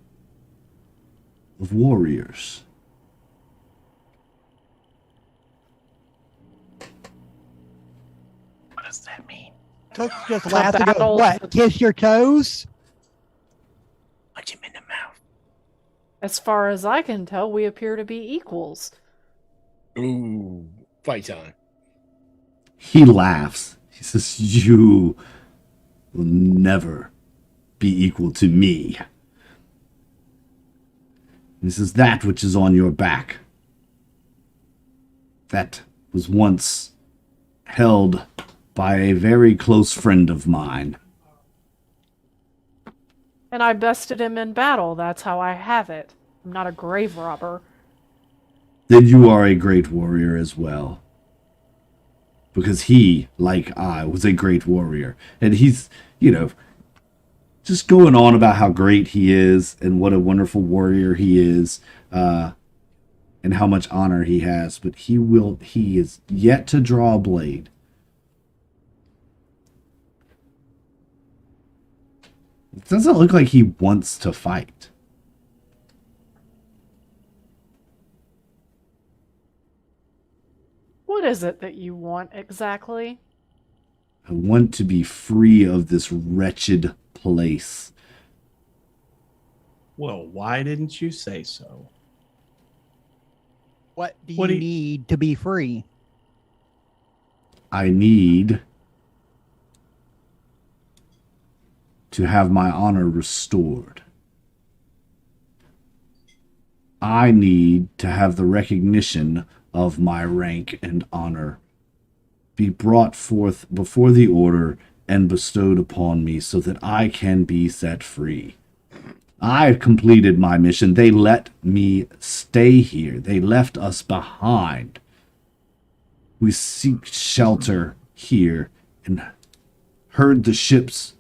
of warriors. What does that mean? Took just The laughed and goes, battle- what? Kiss your toes? Punch him in the mouth. As far as I can tell, we appear to be equals. Ooh, fight time. He laughs. He says, "You will never be equal to me." He says, "That which is on your back, that was once held by a very close friend of mine. And I bested him in battle. That's how I have it. I'm not a grave robber. Then you are a great warrior as well. Because he, like I, was a great warrior." And he's, just going on about how great he is and what a wonderful warrior he is, and how much honor he has. But he is yet to draw a blade. It doesn't look like he wants to fight. What is it that you want exactly? I want to be free of this wretched place. Well, why didn't you say so? What do What you do you- need to be free? I need to have my honor restored. I need to have the recognition of my rank and honor be brought forth before the order and bestowed upon me so that I can be set free. I've completed my mission. They let me stay here. They left us behind. We seek shelter here and heard the ships.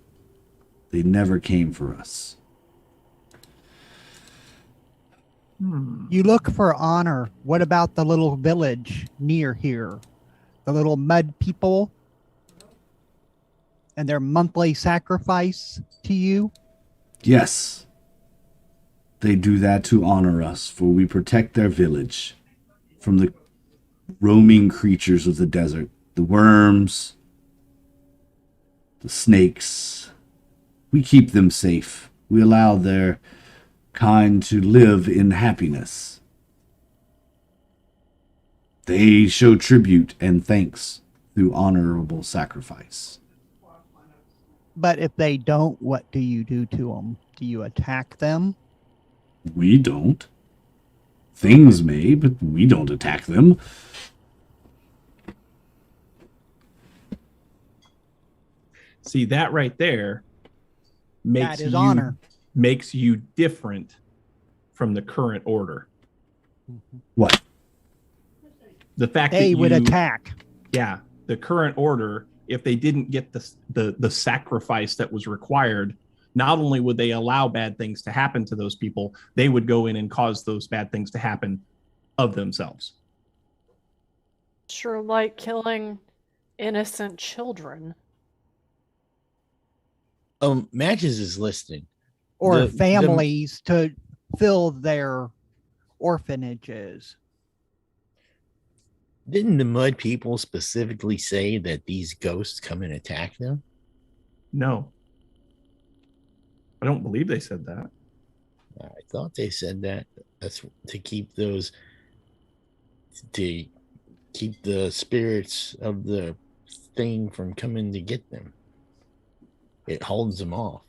They never came for us. You look for honor. What about the little village near here? The little mud people and their monthly sacrifice to you? Yes, they do that to honor us, for we protect their village from the roaming creatures of the desert, the worms, the snakes. We keep them safe. We allow their kind to live in happiness. They show tribute and thanks through honorable sacrifice. But if they don't, what do you do to them? Do you attack them? We don't. Things may, but we don't attack them. See, that right there makes That is you honor. makes you different from the current order. What? The fact They that would you, attack. yeah, the current order, if they didn't get the sacrifice that was required, not only would they allow bad things to happen to those people, they would go in and cause those bad things to happen of themselves. Sure, like killing innocent children. Matches is listening. Or The- families to fill their orphanages. Didn't the mud people specifically say that these ghosts come and attack them? No, I don't believe they said that. I thought they said that. That's to keep those, to keep the spirits of the thing from coming to get them. It holds them off.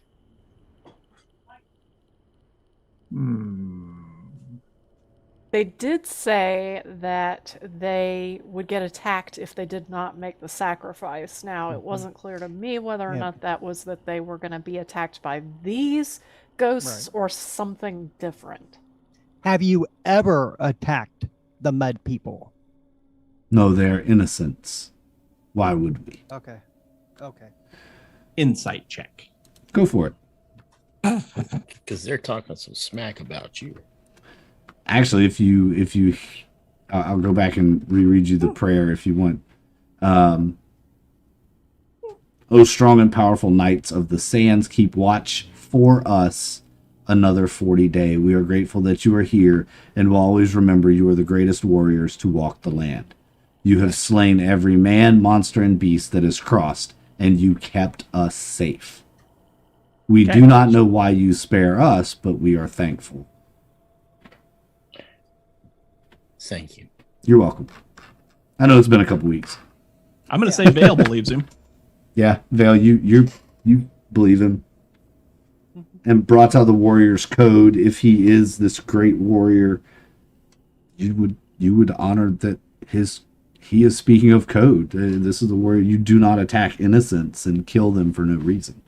They did say that they would get attacked if they did not make the sacrifice. Now, it wasn't clear to me whether or Yeah. not that was that they were going to be attacked by these ghosts or something different. Have you ever attacked the mud people? No, they're innocents. Why would we? Okay. Okay. Insight check. Go for it. Because they're talking some smack about you. Actually, if you, I'll go back and reread you the prayer if you want. O strong and powerful knights of the sands, keep watch for us another 40 day. We are grateful that you are here and will always remember you are the greatest warriors to walk the land. You have slain every man, monster, and beast that has crossed, and you kept us safe. We Okay. do not know why you spare us, but we are thankful. Thank you. You're welcome. I know it's been a couple weeks. I'm going to say Vale believes him. Yeah, Vale, you believe him. And brought out the warrior's code. If he is this great warrior, you would honor that he is speaking of code. This is the warrior. You do not attack innocents and kill them for no reason.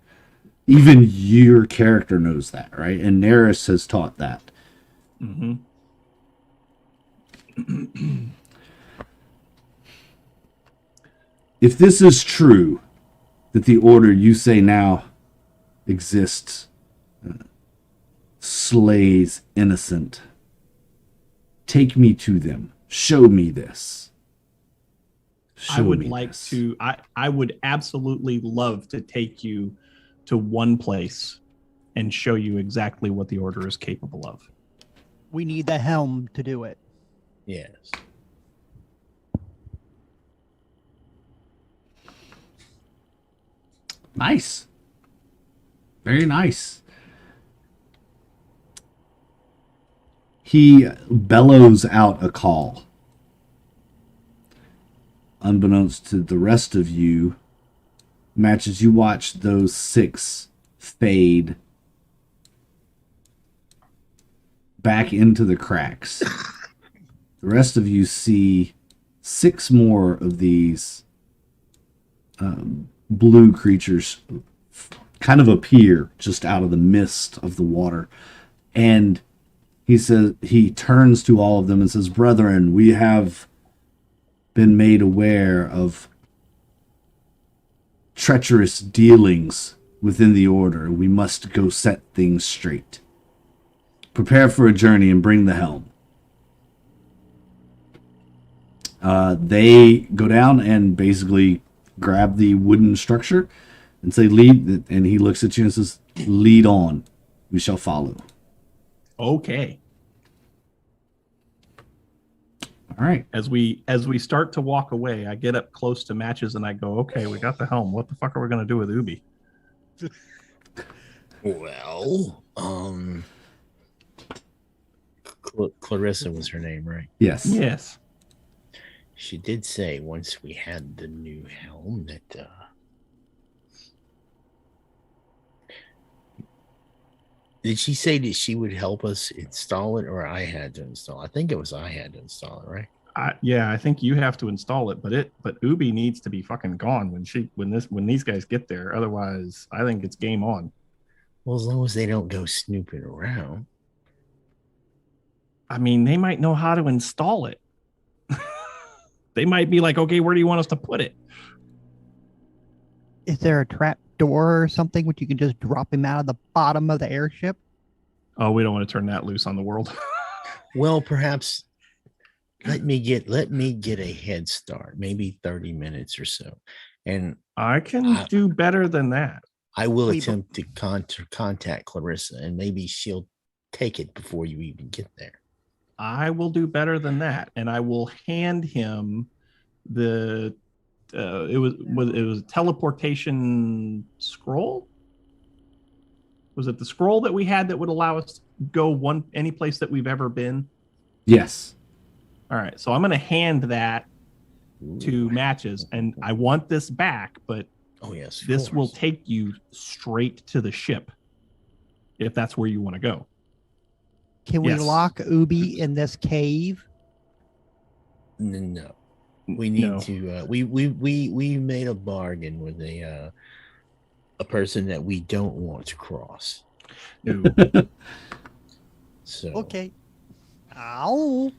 Even your character knows that, right? And Neris has taught that. Mm-hmm. If this is true, that the order you say now exists, slays innocent, take me to them. Show me this. I would like to. I would absolutely love to take you to one place and show you exactly what the order is capable of. We need the helm to do it. Yes. Nice. Very nice. He bellows out a call. Unbeknownst to the rest of you, Matches, you watch those 6 fade back into the cracks. The rest of you see 6 more of these blue creatures kind of appear just out of the mist of the water. And he turns to all of them and says, "Brethren, we have been made aware of treacherous dealings within the order. We must go set things straight. Prepare for a journey and bring the helm." They go down and basically grab the wooden structure and say, "Lead." And he looks at you and says, "Lead on. We shall follow." Okay. All right. As we start to walk away, I get up close to Matches and I go, "Okay, we got the helm. What the fuck are we gonna do with Ubi?" Well, Clarissa was her name, right? Yes. Yes. She did say once we had the new helm that did she say that she would help us install it, or I had to install it? I think it was I had to install it, right? Yeah, I think you have to install it, but Ubi needs to be fucking gone when these guys get there. Otherwise, I think it's game on. Well, as long as they don't go snooping around. I mean, they might know how to install it. They might be like, "Okay, where do you want us to put it?" Is there a trap door or something which you can just drop him out of the bottom of the airship? Oh, we don't want to turn that loose on the world. Well, perhaps let me get a head start, maybe 30 minutes or so. And I can do better than that. I will attempt to contact Clarissa, and maybe she'll take it before you even get there. I will do better than that, and I will hand him the it was a teleportation scroll. Was it the scroll that we had that would allow us to go any place that we've ever been? Yes. All right, so I'm going to hand that to Matches, and I want this back, but oh yes, this will take you straight to the ship if that's where you want to go. Can we Yes. lock Ubi in this cave? No, we need No. to. We made a bargain with a person that we don't want to cross. No. So Okay. Ow.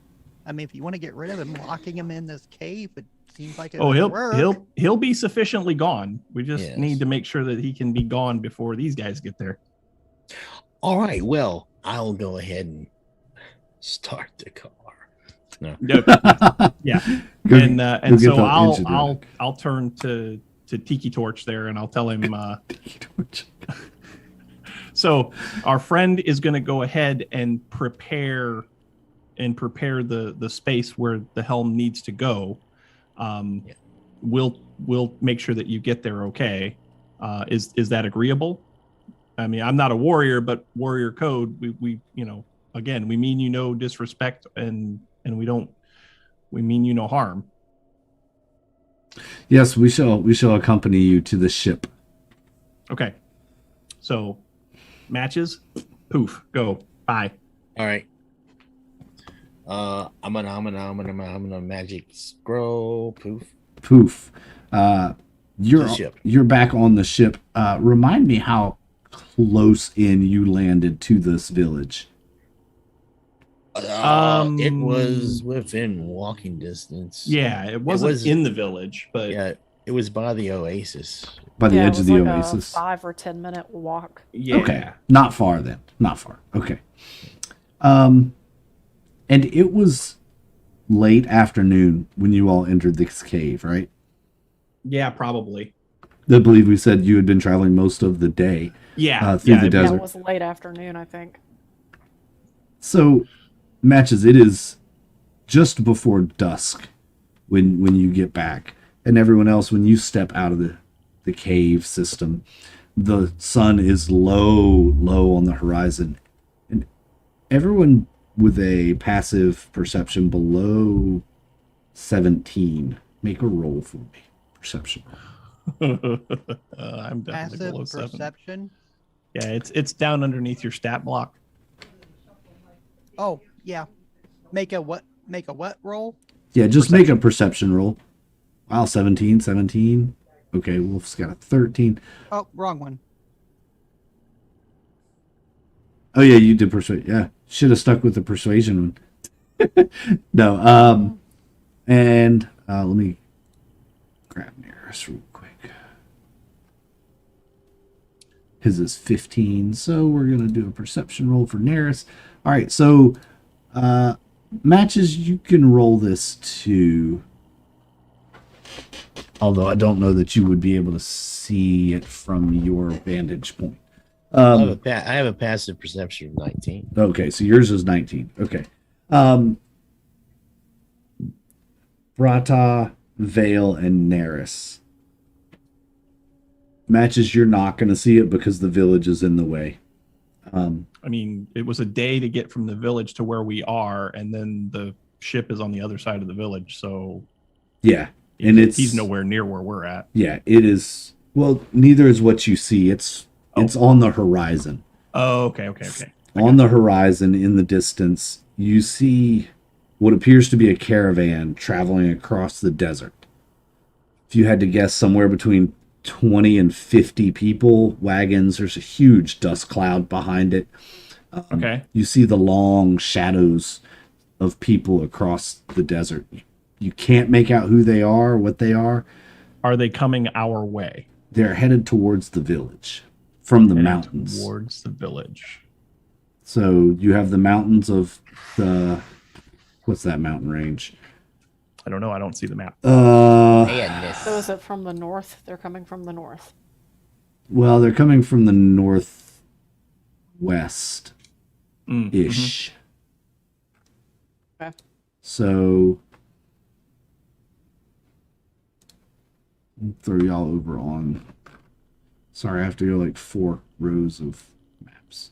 I mean, if you want to get rid of him, locking him in this cave, it seems like it Oh, would work. he'll be sufficiently gone. We just Yes. need to make sure that he can be gone before these guys get there. all right. Well, I'll go ahead and start the car. No. Yep. Yeah. Go- and go and get so the I'll engine running. I'll turn to Tiki Torch there, and I'll tell him. So our friend is going to go ahead and prepare the space where the helm needs to go. Yeah. We'll make sure that you get there okay. Is that agreeable? I mean, I'm not a warrior, but warrior code. We again, we mean you no disrespect, and we mean you no harm. Yes, we shall accompany you to the ship. Okay. So matches, poof, go. Bye. All right. I'm gonna magic scroll poof. Poof. The You're ship. you're back on the ship. Remind me how close in you landed to this village. It was within walking distance. Yeah, it wasn't was- in the village, but Yeah, it was by the Oasis. By the Yeah, it edge of was the like oasis. a 5 or 10 minute walk. yeah. Okay. Not far then. Not far. Okay. And it was late afternoon when you all entered this cave, right? Yeah, probably. I believe we said you had been traveling most of the day. Yeah, Through the it- desert. Yeah, it was late afternoon, I think. So, matches, it is just before dusk when you get back. And everyone else, when you step out of the cave system, the sun is low on the horizon. And everyone with a passive perception below 17, make a roll for me. Perception roll. I'm definitely Passive below 7. perception. Yeah, it's down underneath your stat block. Oh, yeah. Make a what roll? Yeah, just make a perception roll. Wow, 17. Okay, Wolf's got a 13. Oh, wrong one. Oh yeah, you did persuade. Yeah, should have stuck with the persuasion one. No, and let me grab Nearest real quick. His is 15, so we're gonna do a perception roll for Nearest. All right, so matches, you can roll this too. Although I don't know that you would be able to see it from your vantage point. I have a passive perception of 19. Okay, so yours is 19. Okay. Brata, Vale, and Neris. Matches, you're not going to see it because the village is in the way. I mean, it was a day to get from the village to where we are, and then the ship is on the other side of the village, so Yeah, and he's nowhere near where we're at. Yeah, it is. Well, neither is what you see. It's on the horizon. Oh, okay. On the horizon, in the distance, you see what appears to be a caravan traveling across the desert. If you had to guess, somewhere between 20 and 50 people, wagons. There's a huge dust cloud behind it. Okay. You see the long shadows of people across the desert. You can't make out who they are, what they are. Are they coming our way? They're headed towards the village from the Headed mountains. towards the village. So you have the mountains of the... What's that mountain range? I don't know. I don't see the map. Madness. So is it from the north? They're coming from the north. Well, they're coming from the northwest-ish. Okay. So I'll throw y'all over on... Sorry, I have to go like 4 rows of maps.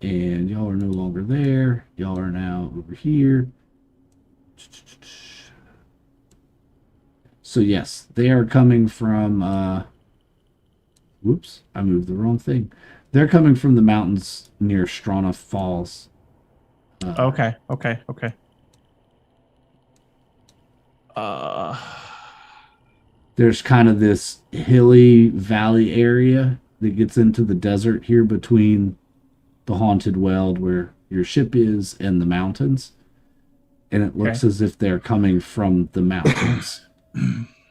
And y'all are no longer there. Y'all are now over here. So yes, they are coming from Whoops, I moved the wrong thing. They're coming from the mountains near Strana Falls. Okay. Uh, There's kind of this hilly valley area that gets into the desert here between the haunted weld where your ship is and the mountains. And it looks Okay. as if they're coming from the mountains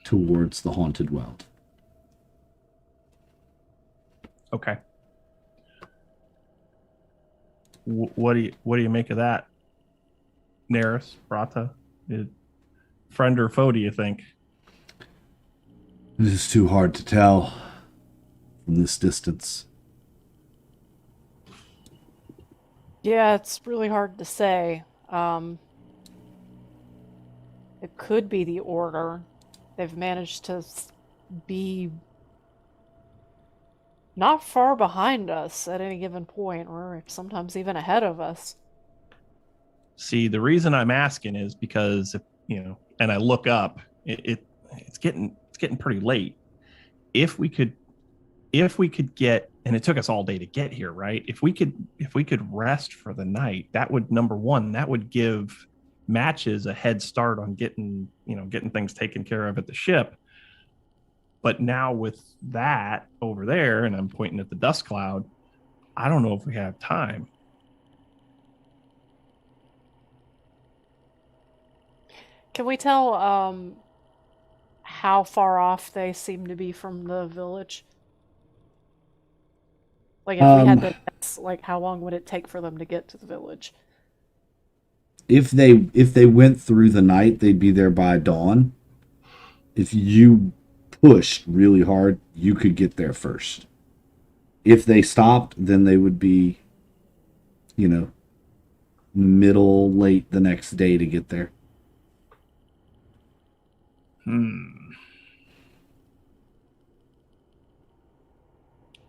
towards the haunted weld. okay. What do you make of that, Neris, Brata? Friend or foe, do you think? It is too hard to tell from this distance. Yeah, it's really hard to say. It could be the Order. They've managed to be not far behind us at any given point, or sometimes even ahead of us. See, the reason I'm asking is because and I look up, it's getting pretty late. If we could get, and it took us all day to get here, right? If we could rest for the night, that would, number one, that would give Matches a head start on getting things taken care of at the ship. But now with that over there, and I'm pointing at the dust cloud, I don't know if we have time. Can we tell how far off they seem to be from the village? Like if we had to guess, like how long would it take for them to get to the village? If they went through the night, they'd be there by dawn. If you pushed really hard, you could get there first. If they stopped, then they would be, middle, late the next day to get there.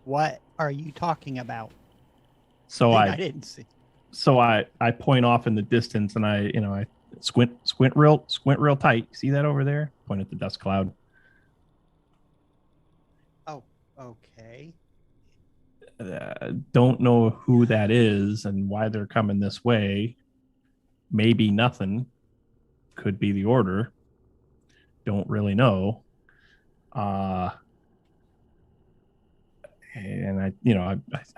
What are you talking about? So I didn't see. So I point off in the distance, and I squint real tight. See that over there? Point at the dust cloud. Oh, okay. Don't know who that is and why they're coming this way. Maybe nothing. Could be the Order. Don't really know. And I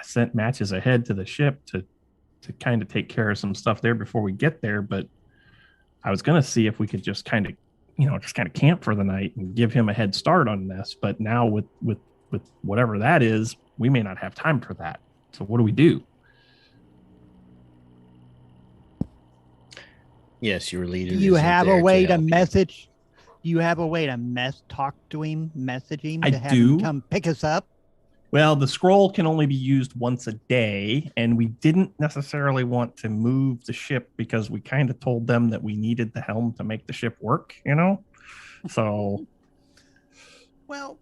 sent Matches ahead to the ship to kind of take care of some stuff there before we get there. But I was going to see if we could just kind of camp for the night and give him a head start on this. But now with whatever that is, we may not have time for that. So what do we do? Yes, your leader. Do you isn't have a there way to help you. message? Do you have a way to talk to him, message him I to have do. him come pick us up? Well, the scroll can only be used once a day, and we didn't necessarily want to move the ship because we kind of told them that we needed the helm to make the ship work, So, Well,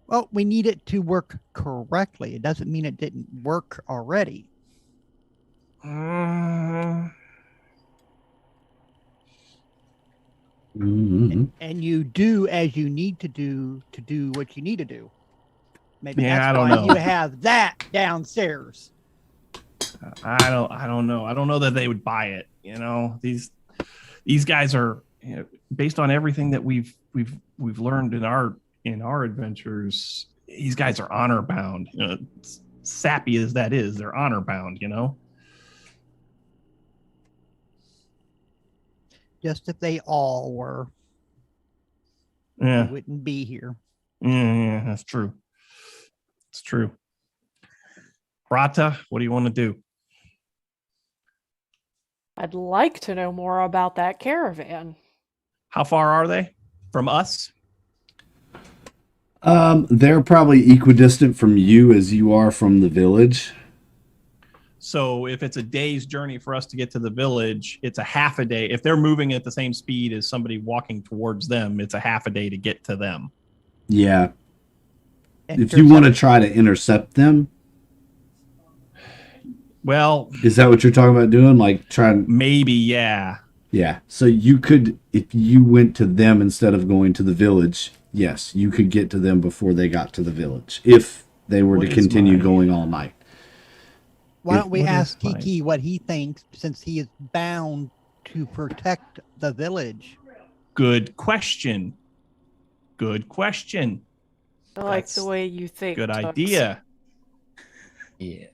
well, we need it to work correctly. It doesn't mean it didn't work already. Mm-hmm. And you do as you need to do what you need to do. Maybe Yeah, that's I don't why know. you have that downstairs. I don't know. I don't know that they would buy it. These guys are, based on everything that we've learned in our adventures. These guys are honor bound. Sappy as that is, they're honor bound. Just if they all were, Yeah, we wouldn't be here. yeah, that's true. It's true. Rata, what do you want to do? I'd like to know more about that caravan. How far are they from us? They're probably equidistant from you as you are from the village. So if it's a day's journey for us to get to the village, it's a half a day. If they're moving at the same speed as somebody walking towards them, it's a half a day to get to them. Yeah. If you want to try to intercept them, Well, is that what you're talking about doing? Like trying? maybe, yeah. Yeah. So you could, if you went to them instead of going to the village, yes, you could get to them before they got to the village if they were What to is continue my- going all night. Why don't we What ask is my- Tiki what he thinks, since he is bound to protect the village? Good question. Good question. I like That's the way you think. Good Tux. idea. Yes.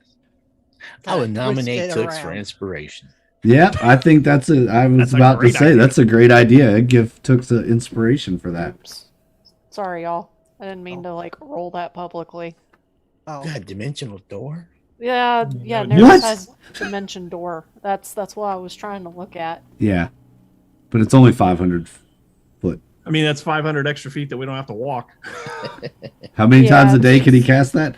I Kinda would twist nominate it Tooks for around. inspiration. Yeah, I think that's it. I was That's a about to great say idea. that's a great idea. Give took the inspiration for that. Oops. Sorry, y'all. I didn't mean to like roll that publicly. Oh, God, dimensional door? Yeah, What? Neris has dimension door. That's what I was trying to look at. Yeah, but it's only 500 foot. I mean, that's 500 extra feet that we don't have to walk. How many Yeah, times a day can he it's- cast that?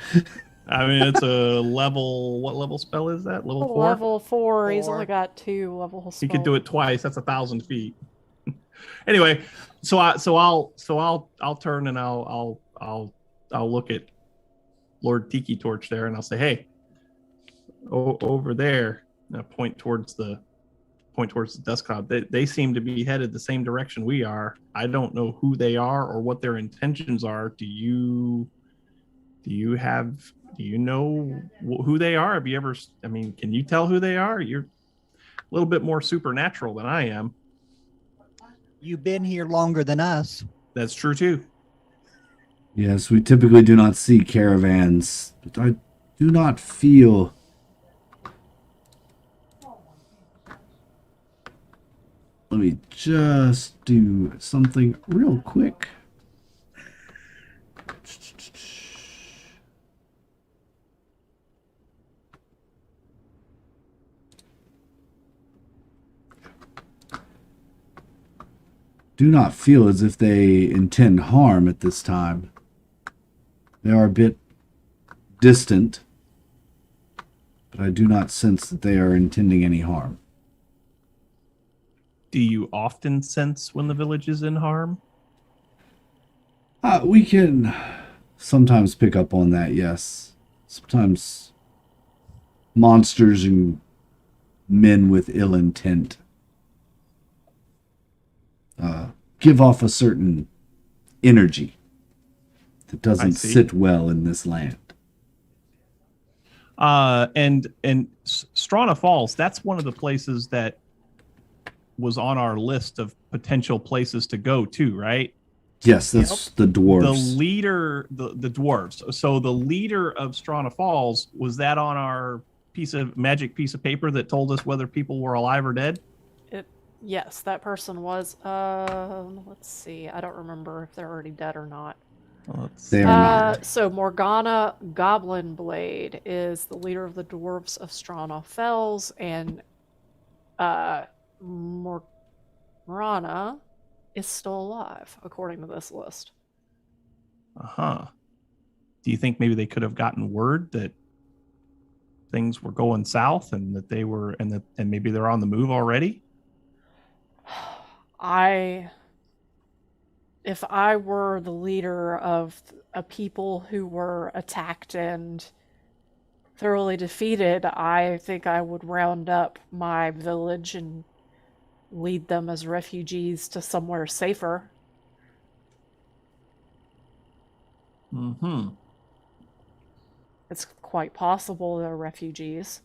I mean, it's a level. What level spell is that? Level 4. Level 4. He's Four. only got 2 level spells. He could do it twice. That's 1,000 feet. Anyway, I'll turn and I'll look at Lord Tiki Torch there, and I'll say, "Hey, over there," and I point towards the dust cloud. They seem to be headed the same direction we are. I don't know who they are or what their intentions are. Do you know who they are? Have you ever? I mean, can you tell who they are? You're a little bit more supernatural than I am. you've been here longer than us. That's true too. Yes, we typically do not see caravans, but I do not feel. Let me just do something real quick. Do not feel as if they intend harm at this time. They are a bit distant, but I do not sense that they are intending any harm. Do you often sense when the village is in harm? We can sometimes pick up on that, yes. Sometimes monsters and men with ill intent give off a certain energy that doesn't see. sit well in this land. And Strana Falls, that's one of the places that was on our list of potential places to go to, right? Yes, that's the dwarves. The leader, the dwarves. So the leader of Strana Falls, was that on our magic piece of paper that told us whether people were alive or dead? Yes, that person was. Let's see. I don't remember if they're already dead or not. They are not. So Morgana Goblin Blade is the leader of the dwarves of Strana Fells, and Morana is still alive, according to this list. Uh-huh. Do you think maybe they could have gotten word that things were going south and that they were and maybe they're on the move already? If I were the leader of a people who were attacked and thoroughly defeated, I think I would round up my village and lead them as refugees to somewhere safer. Mm-hmm. It's quite possible they're refugees.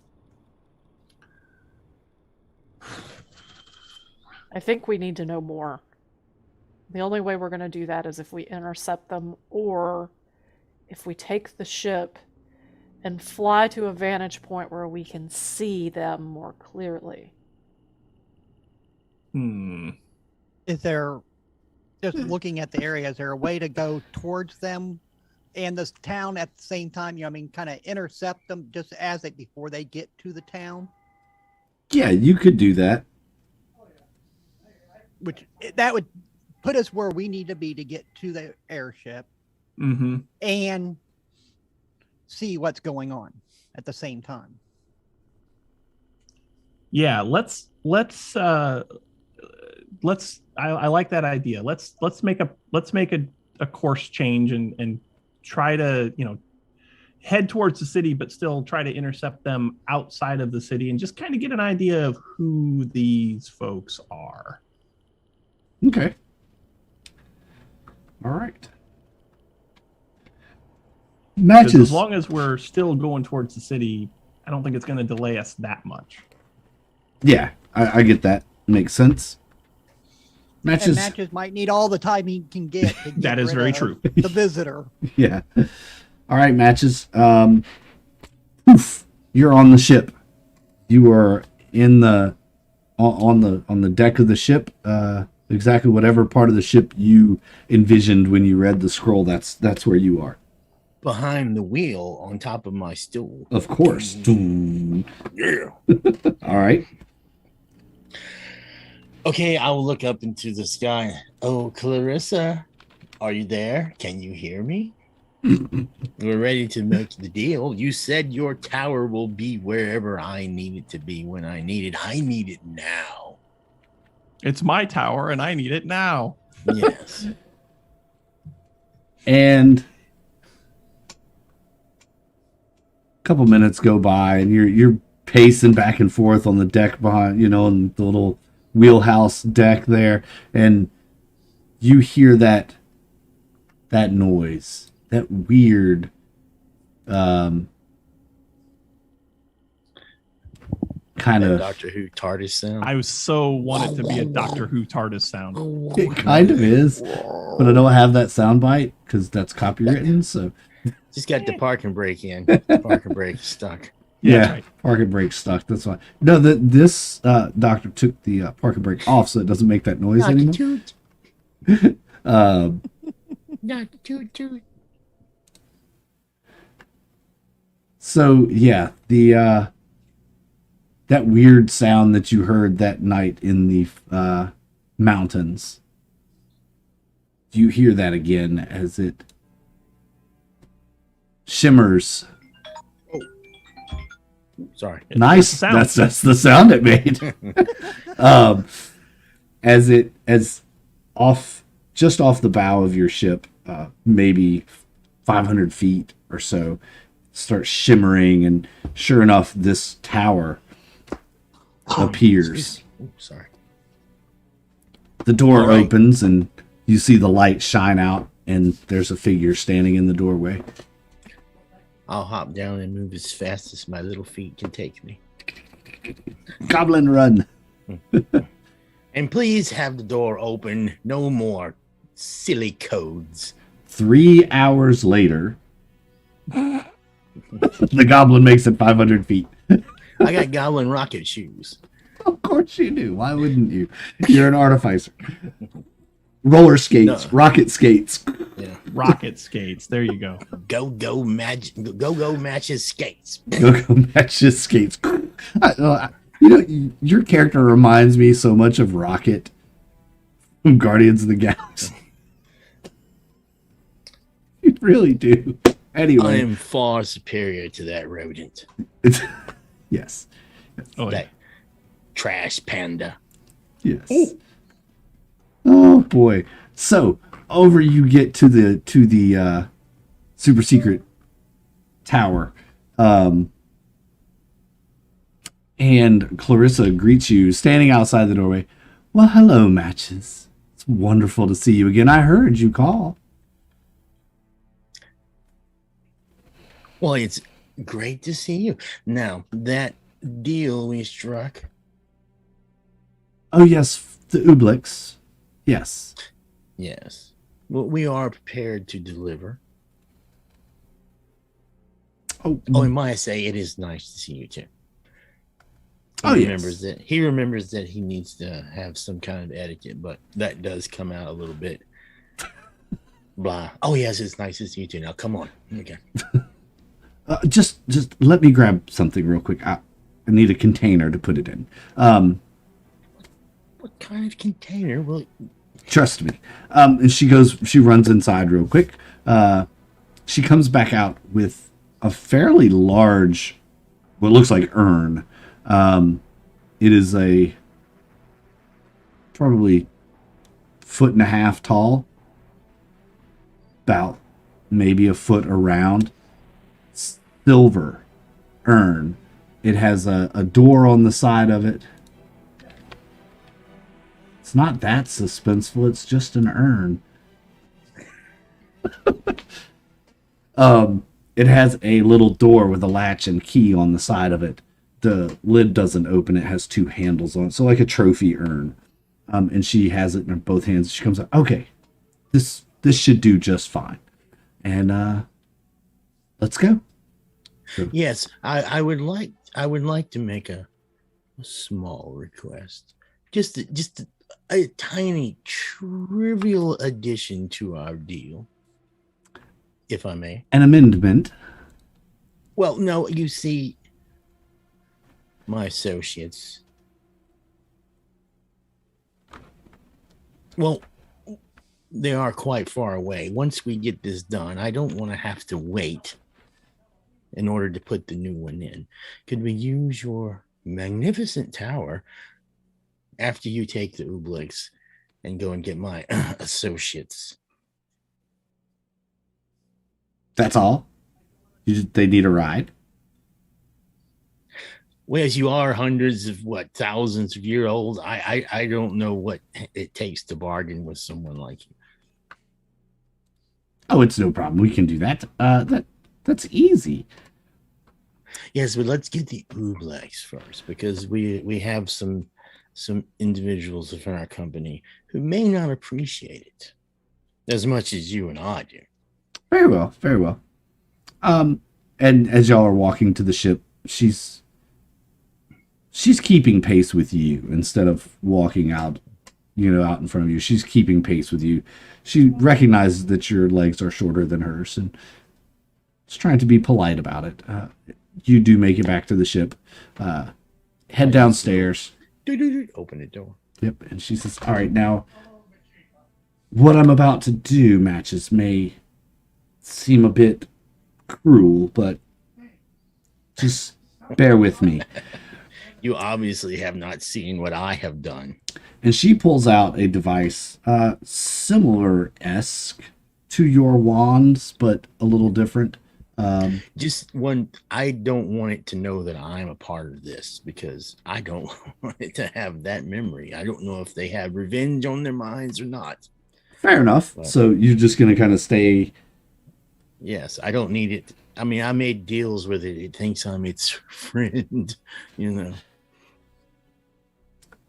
I think we need to know more. The only way we're going to do that is if we intercept them, or if we take the ship and fly to a vantage point where we can see them more clearly. Is there, just looking at the area, is there a way to go towards them and this town at the same time? Kind of intercept them just before they get to the town? Yeah, you could do that. That would put us where we need to be to get to the airship and see what's going on at the same time. Yeah, I like that idea. Let's make a course change and try to, head towards the city, but still try to intercept them outside of the city and just kind of get an idea of who these folks are. Okay. All right. 'Cause Matches. as long as we're still going towards the city, I don't think it's going to delay us that much. Yeah, I get that. Makes sense. And Matches. Matches might need all the time he can get. To get That is rid very of true. The visitor. Yeah. All right, Matches. Oof, you're on the ship. You are in the on the deck of the ship. Exactly whatever part of the ship you envisioned when you read the scroll. That's where you are. Behind the wheel on top of my stool. Of course. Yeah. All right. Okay, I will look up into the sky. Oh, Clarissa, are you there? Can you hear me? We're ready to make the deal. You said your tower will be wherever I need it to be when I need it. I need it now. It's my tower, and I need it now. Yes. And a couple minutes go by, and you're pacing back and forth on the deck behind, on the little wheelhouse deck there, and you hear that noise, that weird, kind That of. Doctor Who TARDIS sound. I so want it to be a Doctor Who TARDIS sound. It kind of is, but I don't have that sound bite because that's copywritten. So Just got the parking brake in. Parking brake stuck. Yeah, that's right. parking brake stuck. That's why. No, this doctor took the parking brake off, so it doesn't make that noise anymore. Toot. Um, Not toot toot. So yeah, the that weird sound that you heard that night in the mountains. You hear that again as it shimmers. Sorry. Nice. It's the sound. That's the sound it made. as just off the bow of your ship, maybe 500 feet or so, starts shimmering, and sure enough, this tower appears. Oh, sorry. The door All right. opens, and you see the light shine out, and there's a figure standing in the doorway. I'll hop down and move as fast as my little feet can take me. Goblin run. And please have the door open. No more silly codes. 3 hours later, the goblin makes it 500 feet. I got goblin rocket shoes. Of course you do. Why wouldn't you? You're an artificer. Roller skates, No. rocket skates. Yeah. Rocket skates. There you go. Go matches skates. Go match his skates. Your character reminds me so much of Rocket from Guardians of the Galaxy. You really do. I Anyway, am far superior to that rodent. it's yes, Oh, That trash panda. yes. Oh boy. So over you get to the super secret tower. And Clarissa greets you, standing outside the doorway. Well, hello, Matches. It's wonderful to see you again. I heard you call. Well, it's great to see you. Now, that deal we struck. Oh, yes, the Ooblex. Yes. Yes. Well, we are prepared to deliver. Oh, Oh, and might I say, it is nice to see you too. Oh, He yes. remembers that he needs to have some kind of etiquette, but that does come out a little bit blah. Oh yes, it's nice to see you too. Now come on. Okay. just let me grab something real quick. I need a container to put it in. What kind of container will Trust me. And she runs inside real quick. She comes back out with a fairly large, what looks like urn. It is a probably 1.5 feet tall, about maybe a foot around. It's silver urn. It has a door on the side of it. It's not that suspenseful. It's just an urn. It has a little door with a latch and key on the side of it. The lid doesn't open. It has two handles on it. So like a trophy urn. And she has it in both hands. She comes out, okay, this should do just fine. And let's go. So, Yes, I would like to make a small request. Just a tiny trivial addition to our deal, if I may. an amendment. Well, no, you see, my associates. Well, they are quite far away. Once we get this done, I don't want to have to wait in order to put the new one in. Could we use your magnificent tower after you take the Ooblex and go and get my associates? That's all. They need a ride. Well, as you are hundreds of thousands of years old, I don't know what it takes to bargain with someone like you. Oh, it's no problem. We can do that. That's easy. Yes, but let's get the Ooblex first, because we have some individuals within our company who may not appreciate it as much as you and I do. Very well, very well. And as y'all are walking to the ship, she's keeping pace with you instead of walking out, out in front of you. She's keeping pace with you. She recognizes that your legs are shorter than hers and is trying to be polite about it. You do make it back to the ship. Head downstairs. Open the door. Yep. And she says, all right, now what I'm about to do, Matches, may seem a bit cruel, but just bear with me. You obviously have not seen what I have done. And she pulls out a device similar-esque to your wands, but a little different. Just one, I don't want it to know that I'm a part of this, because I don't want it to have that memory. I don't know if they have revenge on their minds or not. Fair enough. But, so you're just going to kind of stay... Yes, I don't need it. I mean, I made deals with it. It thinks I'm its friend,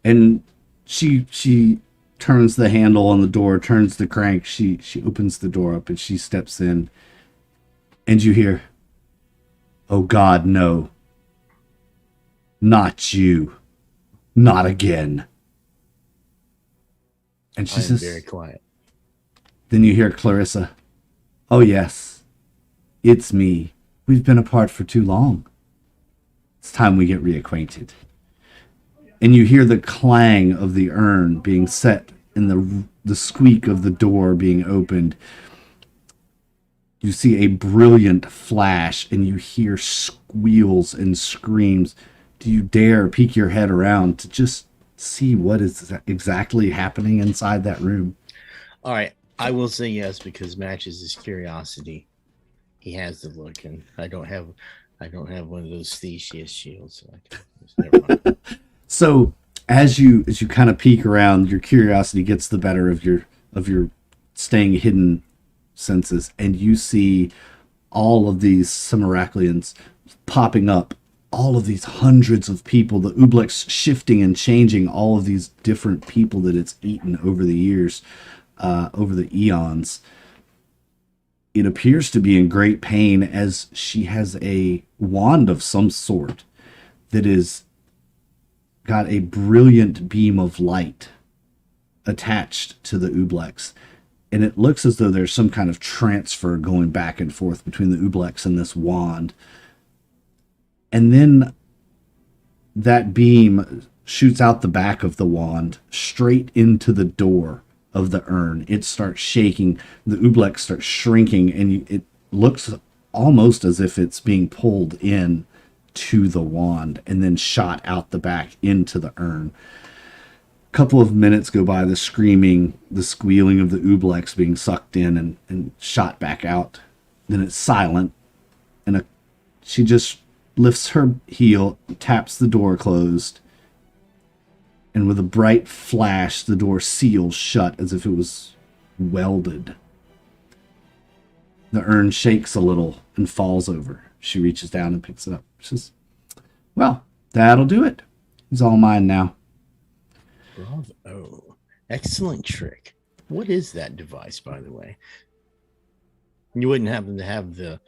And she turns the handle on the door, turns the crank. She opens the door up and she steps in. And you hear, "Oh God, no. Not you. Not again." And she I'm says, very quiet. Then you hear Clarissa, "Oh yes. It's me. We've been apart for too long. It's time we get reacquainted." And you hear the clang of the urn being set and the squeak of the door being opened. You see a brilliant flash and you hear squeals and screams. Do you dare peek your head around to just see what is exactly happening inside that room? All right, I will say yes, because matches his curiosity. He has the look, and I don't have one of those Theseus shields. So never mind. So as you kind of peek around, your curiosity gets the better of your staying hidden senses, and you see all of these Cimmeriaclians popping up, all of these hundreds of people, the Ooblex shifting and changing, all of these different people that it's eaten over the years, over the eons. It appears to be in great pain, as she has a wand of some sort that is got a brilliant beam of light attached to the Ooblex. And it looks as though there's some kind of transfer going back and forth between the Ooblex and this wand. And then that beam shoots out the back of the wand straight into the door of the urn. It starts shaking. The Ooblex starts shrinking, and it looks almost as if it's being pulled in to the wand and then shot out the back into the urn. A couple of minutes go by, the screaming, the squealing of the Ooblex being sucked in and shot back out. Then it's silent, and she just lifts her heel, taps the door closed, and with a bright flash, the door seals shut as if it was welded. The urn shakes a little and falls over. She reaches down and picks it up. She says, well, that'll do it. He's all mine now. Bravo. Excellent trick. What is that device, by the way? You wouldn't happen to have the,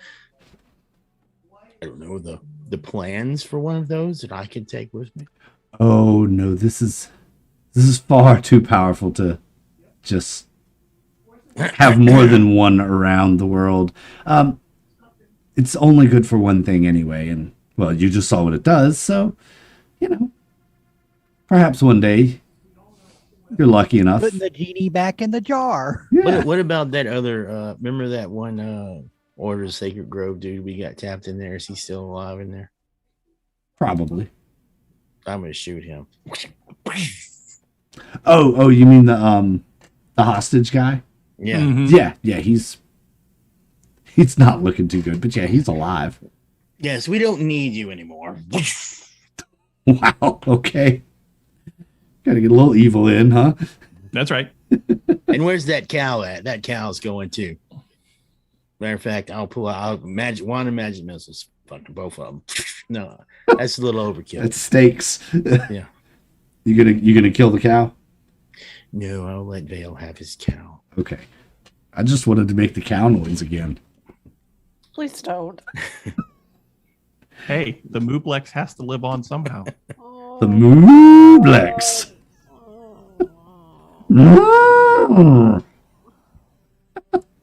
I don't know, the plans for one of those that I could take with me? Oh no, this is far too powerful to just have more than one around the world. It's only good for one thing anyway, and well, you just saw what it does, so perhaps one day you're lucky enough. Putting the genie back in the jar. Yeah. What about that other? Remember that one Order of Sacred Grove dude we got tapped in there? Is he still alive in there? Probably. I'm gonna shoot him. Oh, you mean the hostage guy? Yeah. Mhm. Yeah, he's not looking too good, but yeah, he's alive. Yes, we don't need you anymore. Wow, okay. Gotta get a little evil in, huh? That's right. And where's that cow at? That cow's going too. Matter of fact, I'll pull out magic missiles. Fucking both of them. No, that's a little overkill. It's stakes. Yeah. You gonna kill the cow? No, I'll let Vale have his cow. Okay. I just wanted to make the cow noise again. Please don't. Hey, the Mooblex has to live on somehow. The Mooblex.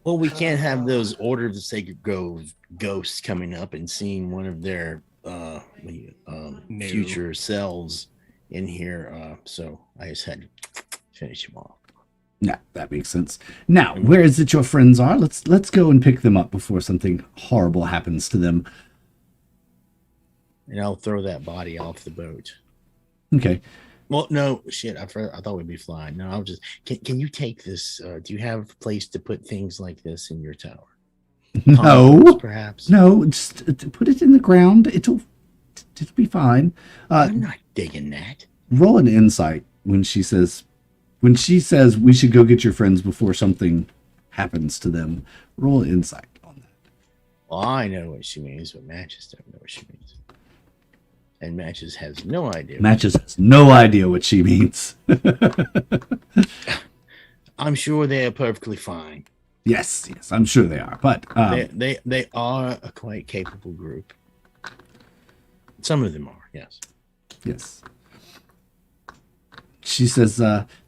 Well, we can't have those Order of the Sacred Grove ghosts coming up and seeing one of their future selves in here. So I just had to finish them off. Yeah, that makes sense. Now, where is it your friends are? Let's go and pick them up before something horrible happens to them. And I'll throw that body off the boat. Okay. Well, no, shit. I thought we'd be flying. No, I'll just. Can you take this? Do you have a place to put things like this in your tower? No. Condoms, perhaps. No, just put it in the ground. It'll be fine. I'm not digging that. Roll an insight when she says we should go get your friends before something happens to them. Roll an insight on that. Well, I know what she means, but Matches don't know what she means. And Matches has no idea. Matches has no idea what she means. I'm sure they are perfectly fine. Yes, I'm sure they are. But They are a quite capable group. Some of them are, yes. yes. She says,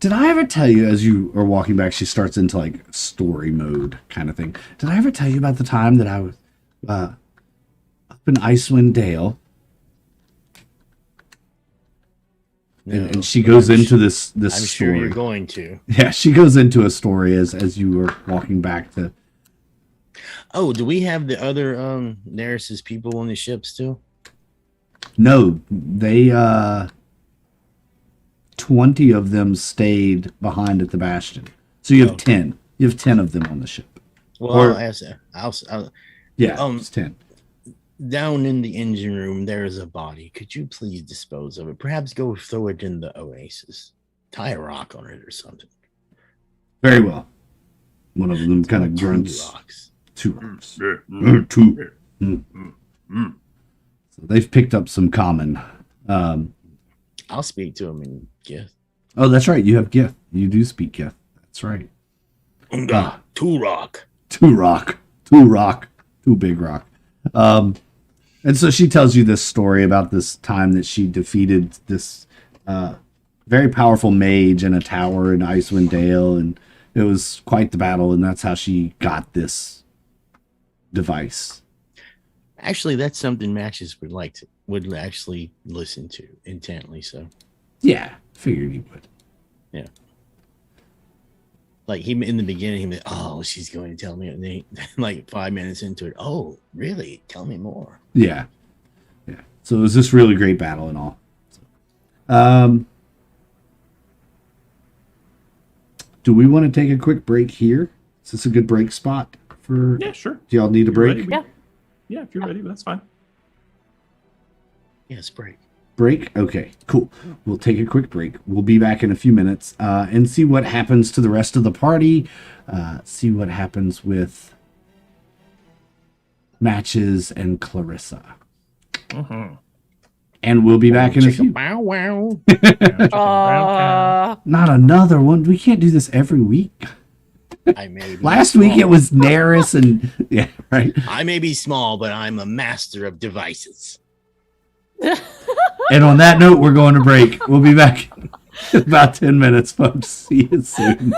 did I ever tell you, as you are walking back, she starts into like story mode kind of thing. Did I ever tell you about the time that I was up in Icewind Dale? No, And she goes into this I'm story. sure you're going to. Yeah, she goes into a story as you were walking back to. Oh, do we have the other Neris's people on the ships too? No, they 20 of them stayed behind at the Bastion. So you have 10. You have 10 of them on the ship. Well, Or- I'll Yeah, Um, it's 10. down in the engine room, there is a body. Could you please dispose of it? Perhaps go throw it in the Oasis. Tie a rock on it or something. Very well. One of them kind of Two grunts. rocks. 2 rocks. Two. So they've picked up some common. I'll speak to him in gift. Oh, that's right. You have gift. You do speak gift. That's right. Ah. 2 rock. 2 rock. 2 rock. 2 big rock. And so she tells you this story about this time that she defeated this very powerful mage in a tower in Icewind Dale, and it was quite the battle, and that's how she got this device. Actually, that's something Matches would actually listen to intently. So, Yeah, figured you would. like he in the beginning, he oh, she's going to tell me, and then like 5 minutes into it, oh, really? Tell me more. Yeah. So it was this really great battle and all. Do we want to take a quick break here? Is this a good break spot for? Yeah, sure. Do y'all need a If you're break? ready, Yeah. Yeah, if you're ready, that's fine. Yes, break. Break? Okay, cool. We'll take a quick break. We'll be back in a few minutes and see what happens to the rest of the party. See what happens with Matches and Clarissa. Mhm. And we'll be back in a Chicka few. bow wow. Brown cow. Not another one. We can't do this every week. I may be Last week it small. was Neris and yeah, right. I may be small, but I'm a master of devices. And on that note, we're going to break. We'll be back in about 10 minutes, folks. See you soon.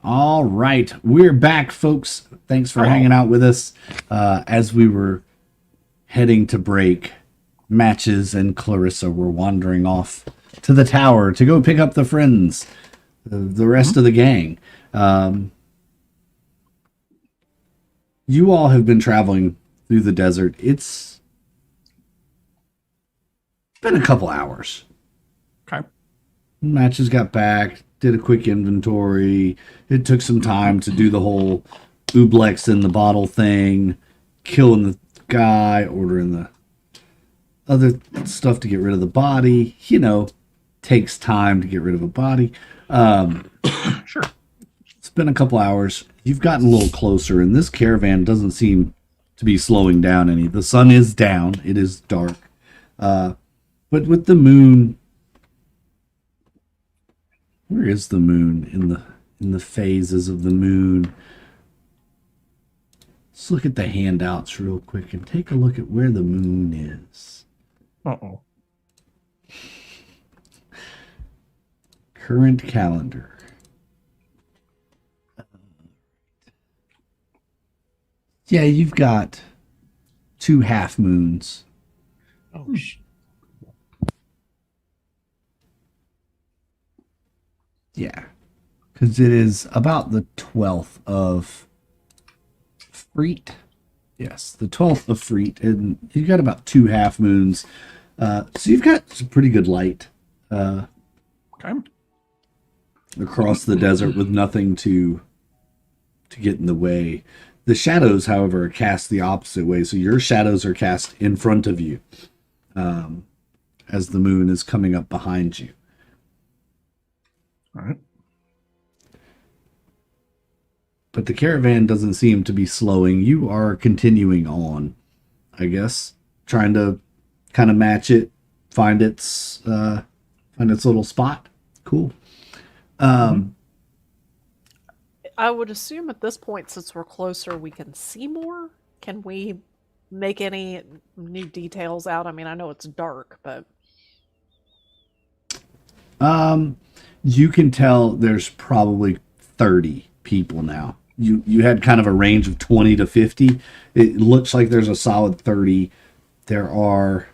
All right, we're back, folks. Thanks for hanging out with us as we were heading to break. Matches and Clarissa were wandering off to the tower to go pick up the friends, the rest of the gang. You all have been traveling through the desert. It's been a couple hours. Okay. Matches got back, did a quick inventory. It took some time to do the whole ooblex in the bottle thing, killing the guy, ordering the other stuff to get rid of the body. You know, takes time to get rid of a body. Sure. It's been a couple hours. You've gotten a little closer, and this caravan doesn't seem to be slowing down any. The sun is down. It is dark. But with the moon, where is the moon in the phases of the moon? Let's look at the handouts real quick and take a look at where the moon is. Uh-oh. Current calendar. Yeah, you've got 2 half moons. Oh, Yeah, because it is about the 12th of Freet. Yes, the 12th of Freet, and you've got about 2 half moons. So you've got some pretty good light Okay. across the desert with nothing to get in the way. The shadows, however, are cast the opposite way. So your shadows are cast in front of you as the moon is coming up behind you. All right. But the caravan doesn't seem to be slowing. You are continuing on, I guess, trying to kind of match it, find its little spot. Cool. I would assume at this point, since we're closer, we can see more. Can we make any new details out? I mean, I know it's dark, but You can tell there's probably 30 people now. You had kind of a range of 20 to 50. It looks like there's a solid 30. There are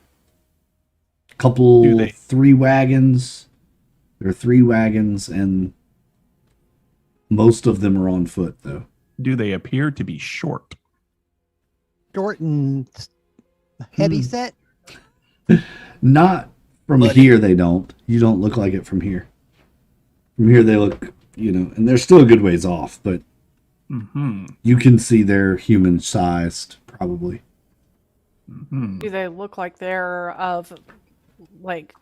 a couple, 3 wagons. There are 3 wagons, and most of them are on foot, though. Do they appear to be short? Short and heavy set. Not from here, they don't. You don't look like it from here. From here, they look, and they're still a good ways off, but you can see they're human-sized, probably. do they look like they're of, like,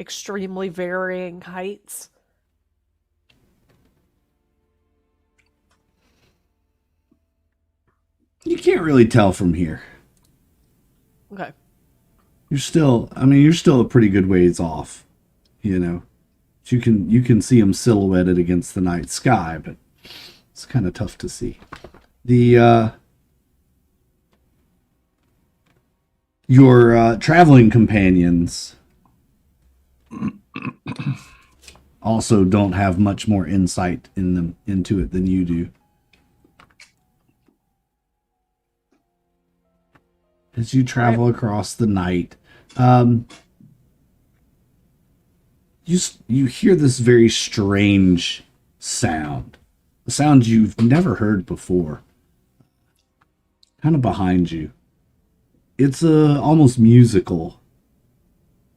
extremely varying heights? You can't really tell from here. Okay. You're still a pretty good ways off, You can see them silhouetted against the night sky, but it's kind of tough to see. Your traveling companions also don't have much more insight into it than you do. As you travel across the night, you hear this very strange sound, a sound you've never heard before, kind of behind you. It's almost musical,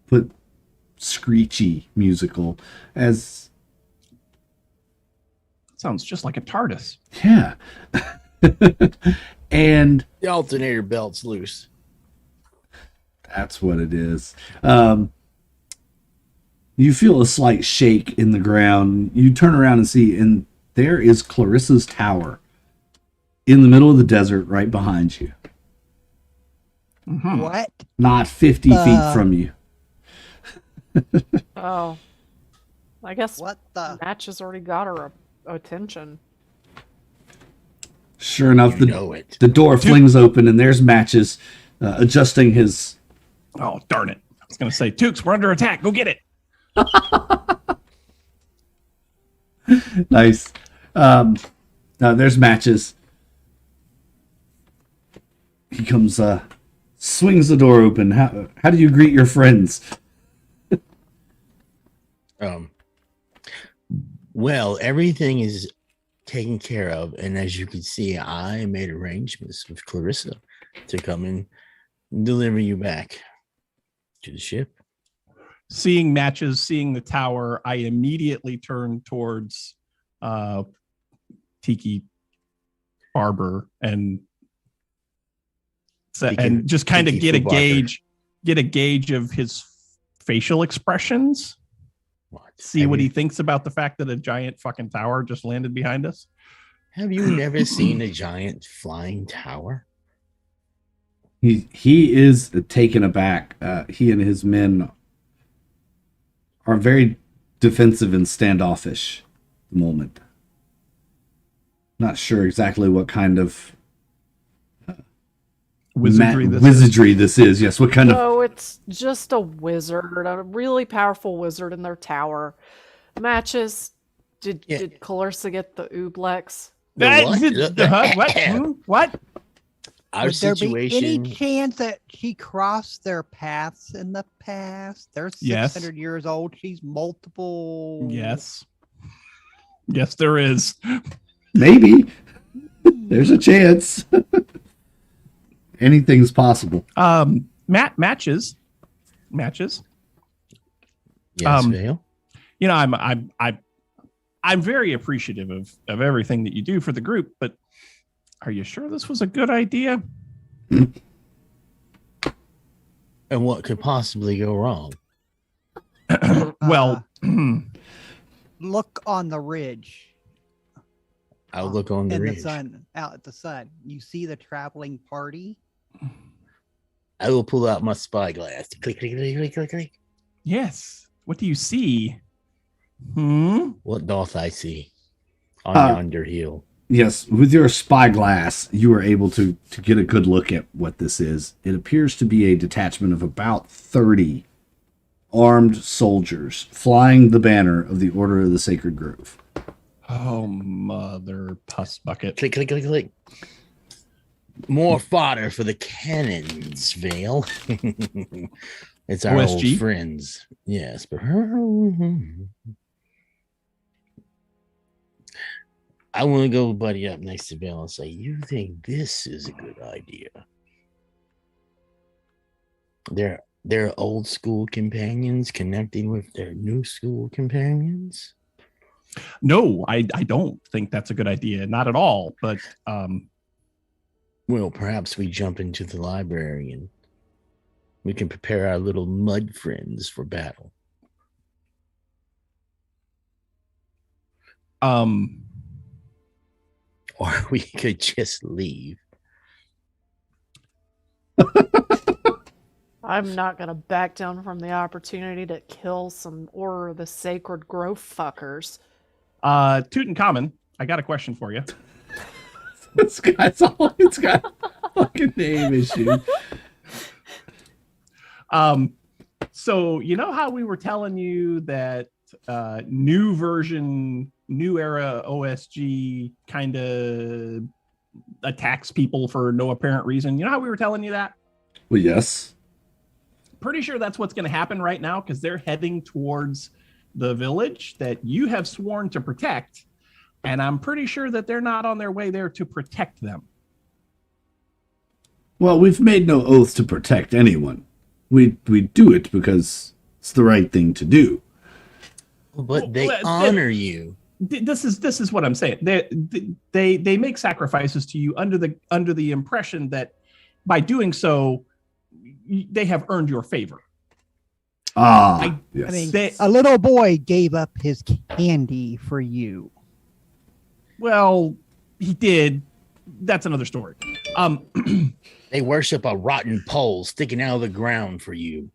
but screechy musical. As Sounds just like a TARDIS. yeah, and the alternator belt's loose. that's what it is. You feel a slight shake in the ground. You turn around and see, and there is Clarissa's tower in the middle of the desert right behind you. What? Not 50 feet from you. Oh. I guess What the? Match has already got her attention. Sure enough, You know it. the door flings open, and there's Matches adjusting his... Oh, darn it. I was going to say, Tukes, we're under attack. Go get it. Nice. Now there's Matches. He comes, swings the door open. How do you greet your friends? Well, everything is taken care of, and as you can see, I made arrangements with Clarissa to come and deliver you back to the ship. Seeing Matches, seeing the tower, I immediately turn towards Tiki Barber and just kind of get a gauge of his facial expressions. See what he thinks about the fact that a giant fucking tower just landed behind us. Have you never seen a giant flying tower? He is taken aback. He and his men are very defensive and standoffish at the moment. Not sure exactly what kind of wizardry this is. Yes, what kind of... Oh, it's just a wizard, a really powerful wizard in their tower. Matches. Did Clarissa get the ooblex? What? Our Would there situation. be any chance that she crossed their paths in the past? They're 600 years old. She's multiple. Yes, there is. Maybe. There's a chance. Anything's possible. Matches. Yes, Vale. You know, I'm very appreciative of everything that you do for the group, but are you sure this was a good idea? And what could possibly go wrong? Well, Look on the ridge. I'll look on the in ridge. the sun, out at the sun. You see the traveling party? I will pull out my spyglass. Click, click, click, click, click, click. yes. What do you see? What doth I see on yonder hill? Yes, with your spyglass, you are able to get a good look at what this is. It appears to be a detachment of about 30 armed soldiers flying the banner of the Order of the Sacred Grove. Oh, mother puss bucket. Click, click, click, click. More fodder for the cannons, Vale. It's our OSG? old friends. Yes, but I want to go buddy up next to Vale and say, you think this is a good idea? They're old school companions connecting with their new school companions. No, I don't think that's a good idea. Not at all. But Well, perhaps we jump into the library and we can prepare our little mud friends for battle. Or we could just leave. I'm not gonna back down from the opportunity to kill some Order of the Sacred Grove fuckers. Tutankhamun, I got a question for you. This guy's always got fucking name issues. So you know how we were telling you that new version, new era OSG kind of attacks people for no apparent reason? You know how we were telling you that? Well, yes. Pretty sure that's what's going to happen right now because they're heading towards the village that you have sworn to protect. And I'm pretty sure that they're not on their way there to protect them. Well, we've made no oath to protect anyone. We do it because it's the right thing to do. But they honor you. This is what I'm saying. They make sacrifices to you under the impression that by doing so, they have earned your favor. Yes. I mean, a little boy gave up his candy for you. Well, he did. That's another story. They worship a rotten pole sticking out of the ground for you.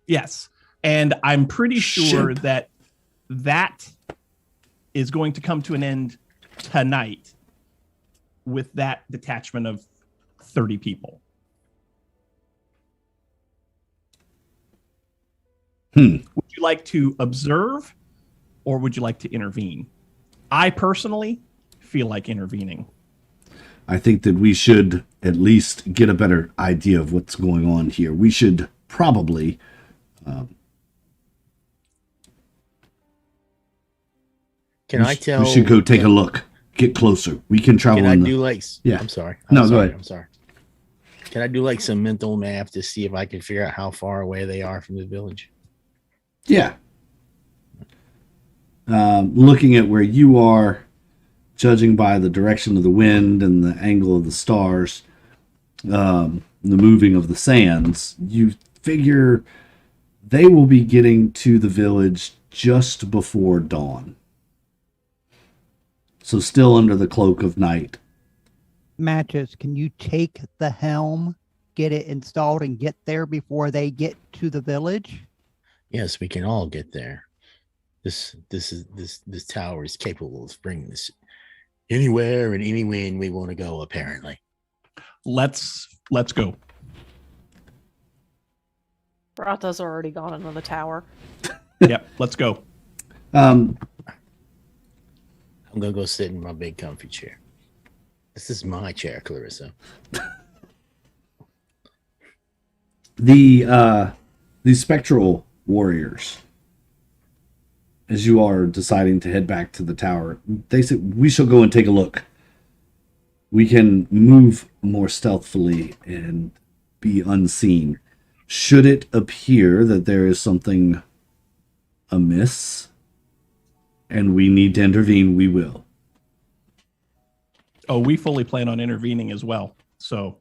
Yes. And I'm pretty sure that is going to come to an end tonight with that detachment of 30 people. Would you like to observe or would you like to intervene? I personally feel like intervening. I think that we should at least get a better idea of what's going on here. We should probably Can I tell? we should go take a look. Get closer. We can travel. Can I in the, do like? Yeah. I'm sorry. No, I'm go sorry. ahead. I'm sorry. Can I do like some mental math to see if I can figure out how far away they are from the village? Yeah. Looking at where you are, judging by the direction of the wind and the angle of the stars, the moving of the sands, you figure they will be getting to the village just before dawn. So still under the cloak of night. Matches, can you take the helm, get it installed, and get there before they get to the village? Yes, we can all get there. This tower is capable of bringing us anywhere and anywhere we want to go. Apparently, Let's go. Brata's already gone into the tower. Yep, let's go. I'm gonna go sit in my big comfy chair. This is my chair, Clarissa. The spectral warriors, as you are deciding to head back to the tower, they said, we shall go and take a look. We can move more stealthily and be unseen. Should it appear that there is something amiss and we need to intervene, we will. Oh, we fully plan on intervening as well. So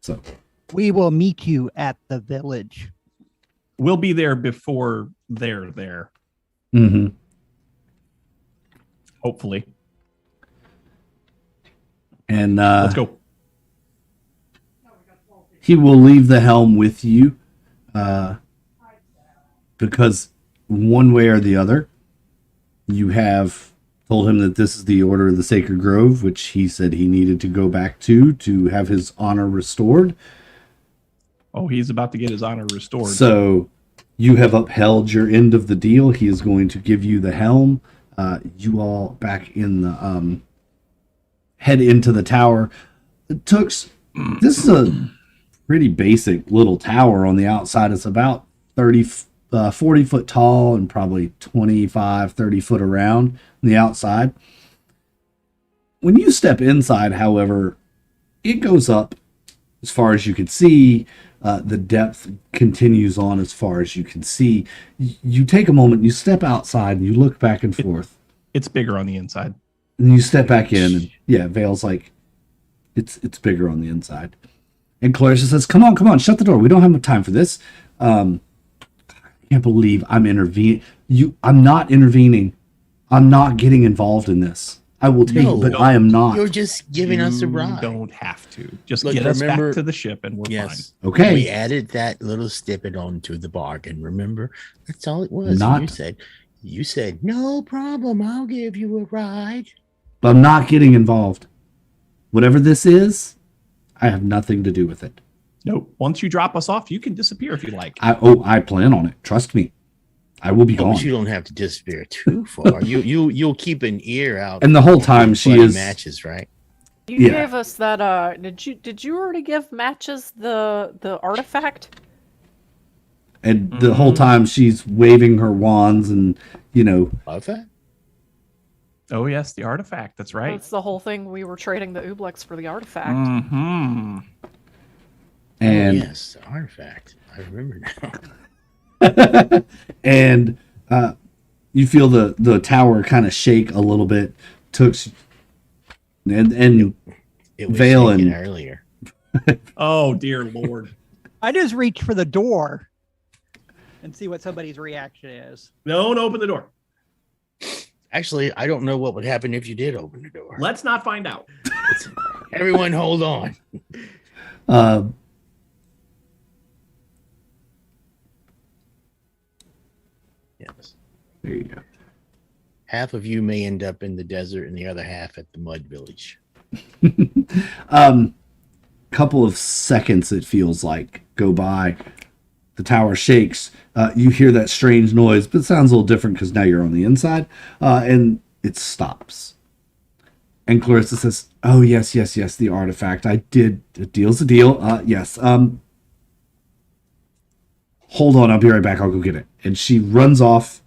We will meet you at the village. we'll be there before they're there, Mm-hmm. hopefully. And Let's go. he will leave the helm with you, because one way or the other, you have told him that this is the Order of the Sacred Grove, which he said he needed to go back to have his honor restored. Oh, he's about to get his honor restored. So you have upheld your end of the deal. He is going to give you the helm. You all back in the head into the tower. This is a pretty basic little tower on the outside. It's about 40 foot tall and probably 25, 30 foot around on the outside. When you step inside, however, it goes up as far as you can see. The depth continues on as far as you can see. You take a moment, you step outside, and you look back and forth. It's bigger on the inside. And you step back in, and yeah, Vale's like, it's bigger on the inside. And Clarissa says, come on, shut the door. We don't have time for this. I can't believe I'm intervening. I'm not intervening. I'm not getting involved in this. I will take it, but I am not. You're just giving us a You ride. don't have to. Just Look, get us remember- back to the ship and we're Yes. Okay. We added that little snippet onto the bargain. Remember, that's all it was. Not- You said no problem. I'll give you a ride. But I'm not getting involved. Whatever this is, I have nothing to do with it. Nope. Once you drop us off, you can disappear if you like. I plan on it. Trust me. I will be Oh, gone. but you don't have to disappear too far. You'll keep an ear out. And the whole time she Bloody is matches, right? You Yeah. gave us that. Did you already give Matches the artifact? and the whole time she's waving her wands and Love that. Oh, yes, the artifact. That's right. That's the whole thing. We were trading the Ublex for the artifact. Mm-hmm. and Yes, the artifact. I remember now. and you feel the tower kind of shake a little bit. Tooks and It was Vale shaking and- earlier. Oh, dear Lord. I just reach for the door and see what somebody's reaction is. Don't open the door. Actually, I don't know what would happen if you did open the door. Let's not find out. Everyone, hold on. Yes. there you go. Half of you may end up in the desert and the other half at the mud village. Couple of seconds, it feels like, go by. The tower shakes. You hear that strange noise, but it sounds a little different because now you're on the inside. And it stops. And Clarissa says, "Oh yes, yes, yes, the artifact. I did. A deal's a deal. Yes. Hold on, I'll be right back. I'll go get it." And she runs off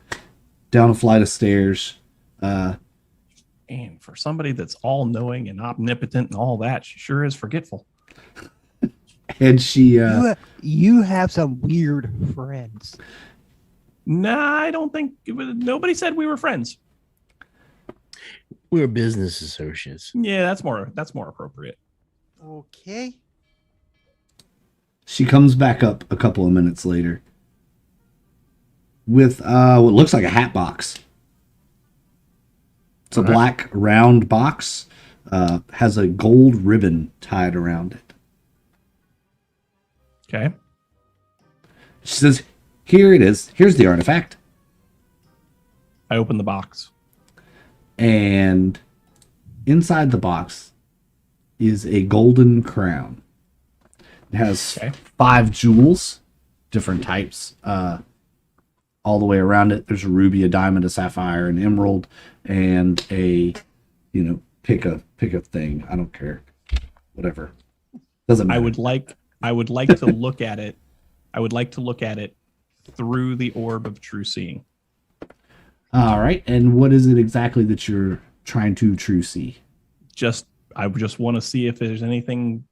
down a flight of stairs. And for somebody that's all knowing and omnipotent and all that, she sure is forgetful. And she, You have some weird friends. Nah, I don't think nobody said we were friends. We're business associates. Yeah, that's more appropriate. Okay. she comes back up a couple of minutes later with what looks like a hat box. It's a black round box, has a gold ribbon tied around it. Okay. She says, "Here it is. Here's the artifact." I open the box. And inside the box is a golden crown. It has 5 jewels, different types, all the way around it. There's a ruby, a diamond, a sapphire, an emerald, and a, pick a thing. I don't care, whatever. Doesn't matter. I would like to look at it. I would like to look at it through the orb of true seeing. All right, and what is it exactly that you're trying to true see? I just want to see if there's anything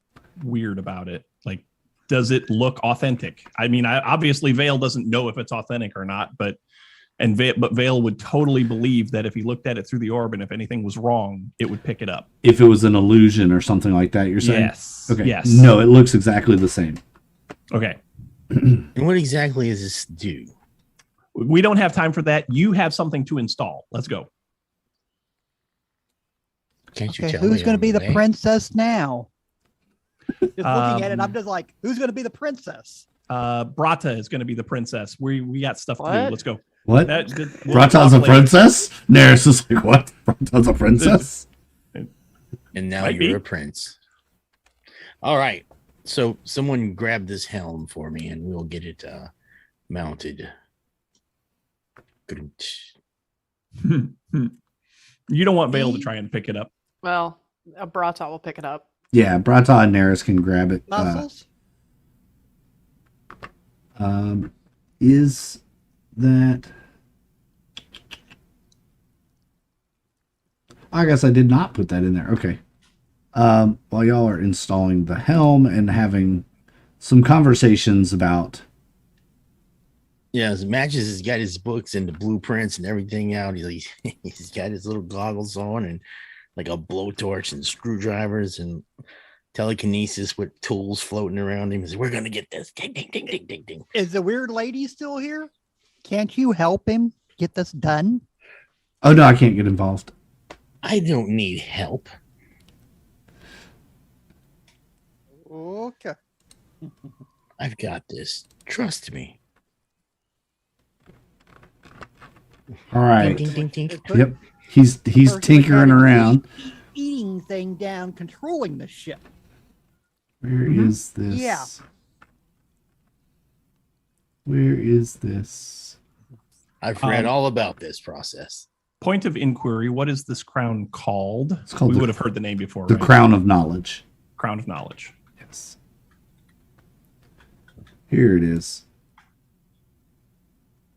weird about it. Like, does it look authentic? I mean, obviously Vale doesn't know if it's authentic or not, but Vale would totally believe that if he looked at it through the orb and if anything was wrong, it would pick it up. If it was an illusion or something like that, you're saying? Yes. Okay. Yes. No, it looks exactly the same. Okay. And what exactly does this do? We don't have time for that. You have something to install. Let's go. Can't you Okay, tell who's me going to be on the way? princess now? Just looking at it, Um, I'm just like, who's going to be the princess? Brata is going to be the princess. We got stuff to do. What? Let's go. What? We'll Brata's talk a later. princess? Neris is like, what? Brata's a princess? And now Might you're be. a prince. All right. So someone grab this helm for me and we'll get it mounted. You don't want Vale to try and pick it up. Well, a Brata will pick it up. Yeah, Brata and Neris can grab it. Muscles? Is that... I guess I did not put that in there. Okay. While y'all are installing the helm and having some conversations about... Yeah, his matches has got his books and the blueprints and everything out. He's got his little goggles on and like a blowtorch and screwdrivers and telekinesis with tools floating around him. He says, "We're gonna get this." Ding, ding, ding, ding, ding, ding. Is the weird lady still here? Can't you help him get this done? Oh, no, I can't get involved. I don't need help. Okay. I've got this. Trust me. All right. Ding, ding, ding, ding. Yep. He's First, we tinkering gotta around. keep eating thing down, controlling the ship. Where is this? Yeah. Where is this? I've read all about this process. Point of inquiry: what is this crown called? It's called we the- would have heard the name before. The right? Crown of Knowledge. Crown of Knowledge. Yes. Here it is.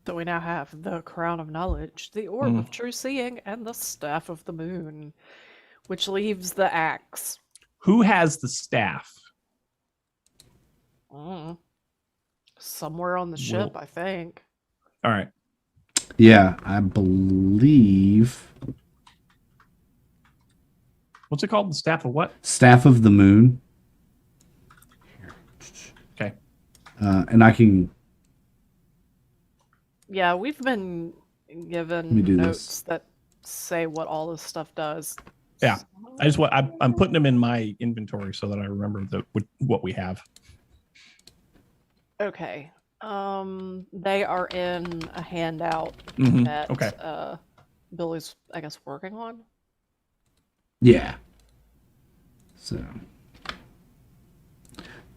So we now have the Crown of Knowledge, the Orb of True Seeing, and the Staff of the Moon, which leaves the axe. Who has the staff? Somewhere on the ship, I think. All right. Yeah, I believe. What's it called? The staff of what? Staff of the Moon. Okay. And I can. Yeah, we've been me given do notes this. that say what all this stuff does. Yeah. I'm putting them in my inventory so that I remember what we have. Okay. They are in a handout that Okay. Billy's, I guess, working on. Yeah. So.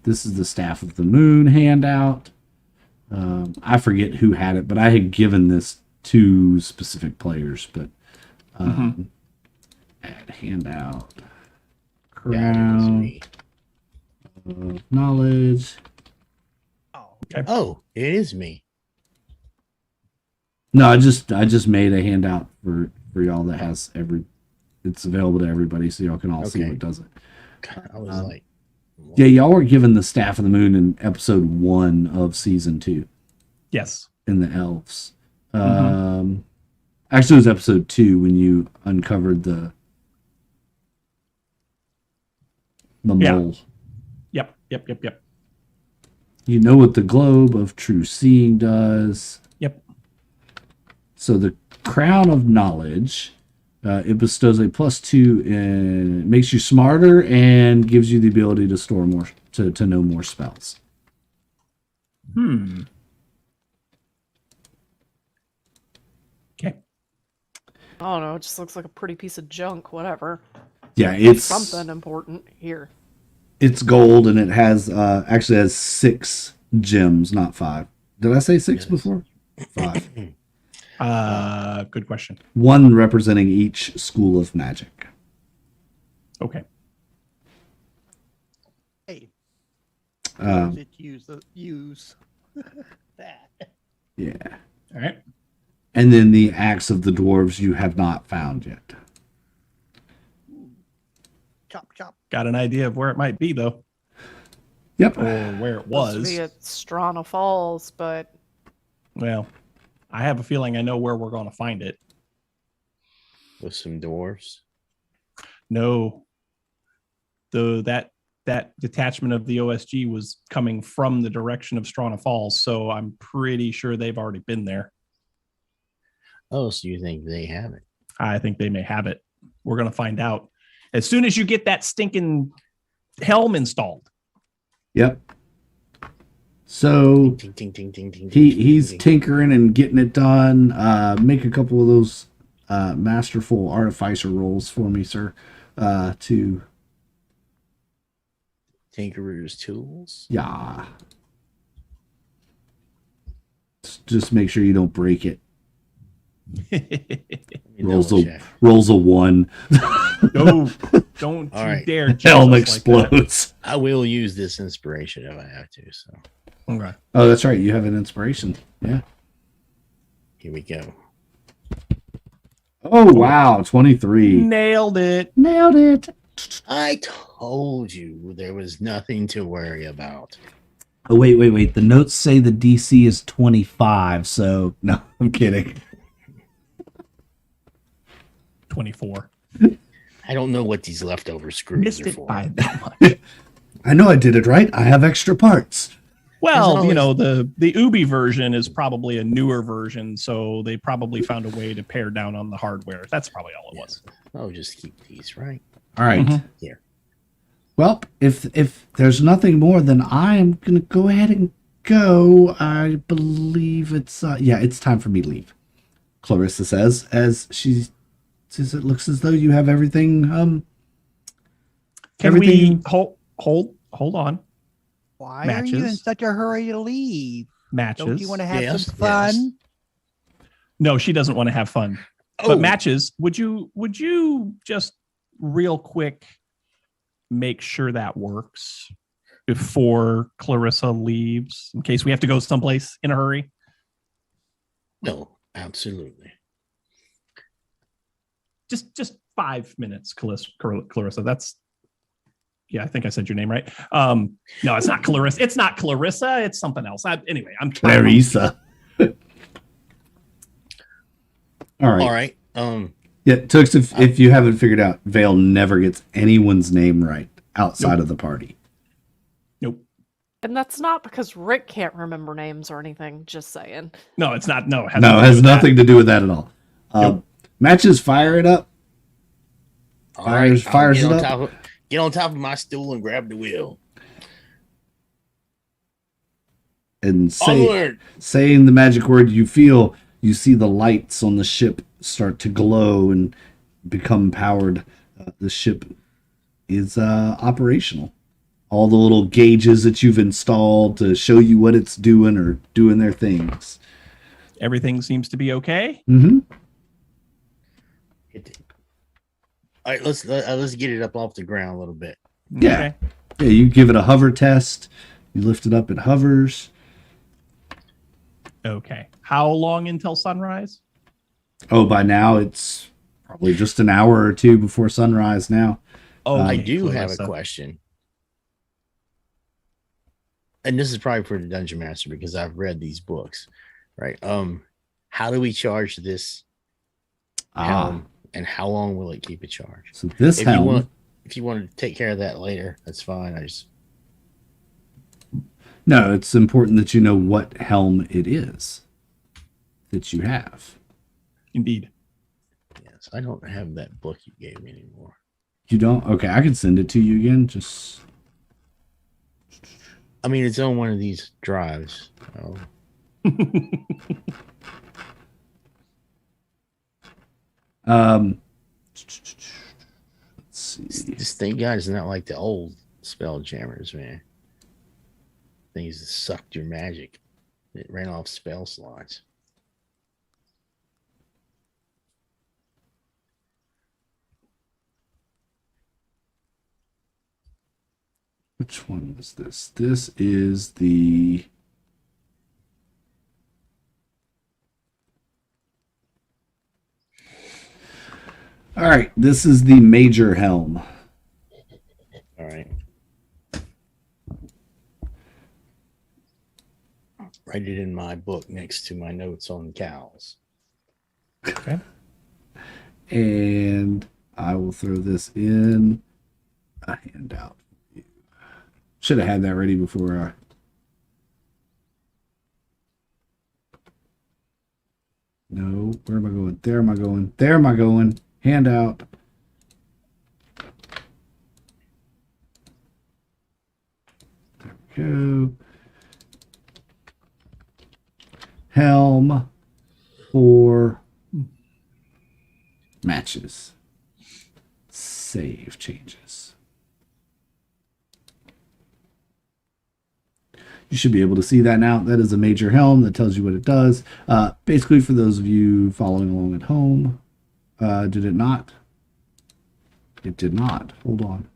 This is the Staff of the Moon handout. I forget who had it, but I had given this to specific players. But Add handout. Yeah, it is Crown me. of knowledge. Oh, Oh, it is me. No, I just made a handout for y'all that has it's available to everybody, so y'all can all see Okay. what does it. I was like, Yeah, y'all were given the Staff of the Moon in episode 1 of season 2 Yes. in the elves. Actually, it was episode 2 when you uncovered the Yeah. mole. Yep. You know what the globe of true seeing does. Yep. So the crown of knowledge, it bestows a +2 and it makes you smarter and gives you the ability to store more to know more spells. Okay. I don't know. It just looks like a pretty piece of junk. Whatever. Yeah, it's Something important here. It's gold and it has actually has 6 gems, not 5. Did I say 6 Yes. before? 5. Good question. 1 representing each school of magic. Okay. hey, Um, it use that. yeah. All right. And then the axe of the dwarves you have not found yet. Chop, chop. Got an idea of where it might be though, Yep. or where it Supposed to was. be at Strana Falls, but Well, I have a feeling I know where we're going to find it. with some dwarves. No, though that detachment of the OSG was coming from the direction of Strana Falls, so I'm pretty sure they've already been there. Oh, so you think they have it? I think they may have it. We're going to find out as soon as you get that stinking helm installed. Yep. So Ting, ting, ting, ting, ting, he's ting, ting. tinkering and getting it done. Make a couple of those masterful artificer rolls for me, sir. To Tinkerer's tools. yeah. Just make sure you don't break it. Let me Rolls double a check. rolls a 1. No, don't All you right. dare. judge Helm us like that. explodes. I will use this inspiration if I have to. So Okay. Oh, that's right. You have an inspiration. Yeah. here we go. Oh wow, 23. Nailed it. Nailed it. I told you there was nothing to worry about. Oh wait. The notes say the DC is 25. So no, I'm kidding. 24. I don't know what these leftover screws Missed are it for. by that much. I know I did it right. I have extra parts. Well, always- you know, the Ubi version is probably a newer version, so they probably found a way to pare down on the hardware. That's probably all it was. Oh, just keep these, right? All right. Mhm. Here. Well, if there's nothing more, then I'm gonna go ahead and go. I believe it's it's time for me to leave. Clarissa says as she says it looks as though you have everything. Can Everything- we hold on? Why are you in Matches. such a hurry to leave? Matches. Don't you want to have Yes, some fun? yes. No, she doesn't want to have fun. Oh, But matches, would you just real quick make sure that works before Clarissa leaves in case we have to go someplace in a hurry? no, absolutely. Just 5 minutes, Clarissa. That's I think I said your name right. No, it's not Clarissa. It's not Clarissa. It's something else. Anyway, I'm trying. Clarissa. All right. All right. Yeah, Tux, if you haven't figured out, Vale never gets anyone's name right outside of the party. Nope. and that's not because Rick can't remember names or anything. Just saying. No, it's not. No, it No, it has nothing to do with that at all. Nope. Matches, fire it up. All Fires- I'll fires get it on up. top of, get on top of my stool and grab the wheel. And Onward! saying the magic word, you see the lights on the ship start to glow and become powered. The ship is operational. All the little gauges that you've installed to show you what it's doing are doing their things. Everything seems to be okay. Mm-hmm. Hit it. All right, let's get it up off the ground a little bit. Yeah. Okay. Yeah, you give it a hover test. You lift it up, it hovers. Okay. How long until sunrise? Oh, by now it's probably just an hour or two before sunrise now. Okay, I do have a Clarissa. question, and this is probably for the dungeon master because I've read these books, right? How do we charge this helm, and how long will it keep a charge? So this If helm, you want to take care of that later, that's fine. no, it's important that you know what helm it is that you have. Indeed. Yes, I don't have that book you gave me anymore. You don't? Okay, I can send it to you again. Just I mean, it's on one of these drives. Oh, let's see. this thing, God, is not like the old spell jammers, man. Things that sucked your magic. It ran off spell slots. Which one was this? This is the All right, this is the major helm. All right. Write it in my book next to my notes on cows. Okay. And I will throw this in a handout. Should have had that ready before I. No, where am I going? There am I going? There am I going? Handout. There we go. Helm for matches. Save changes. You should be able to see that now. That is a major helm that tells you what it does. Basically, for those of you following along at home, did it not? It did not. Hold on.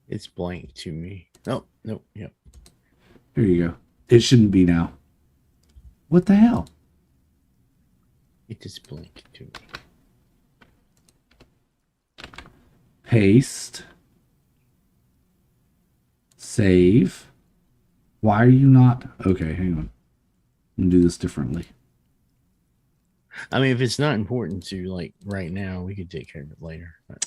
It's blank to me. Nope. Yep. Here you go. It shouldn't be now. What the hell? It is blank to me. Paste. Save. Why are you not? Okay, hang on. I'm gonna do this differently. I mean, if it's not important to like right now, we could take care of it later. But,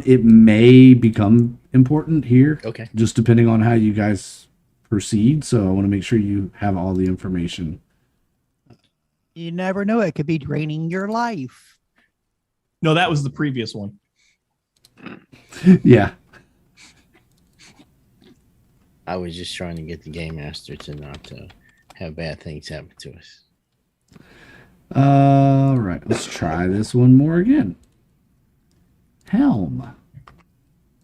It may become important here, okay. just depending on how you guys proceed. So I want to make sure you have all the information. You never know. It could be draining your life. No, that was the previous one. Yeah. I was just trying to get the game master to not have bad things happen to us. All right, let's try this one more again. Helm.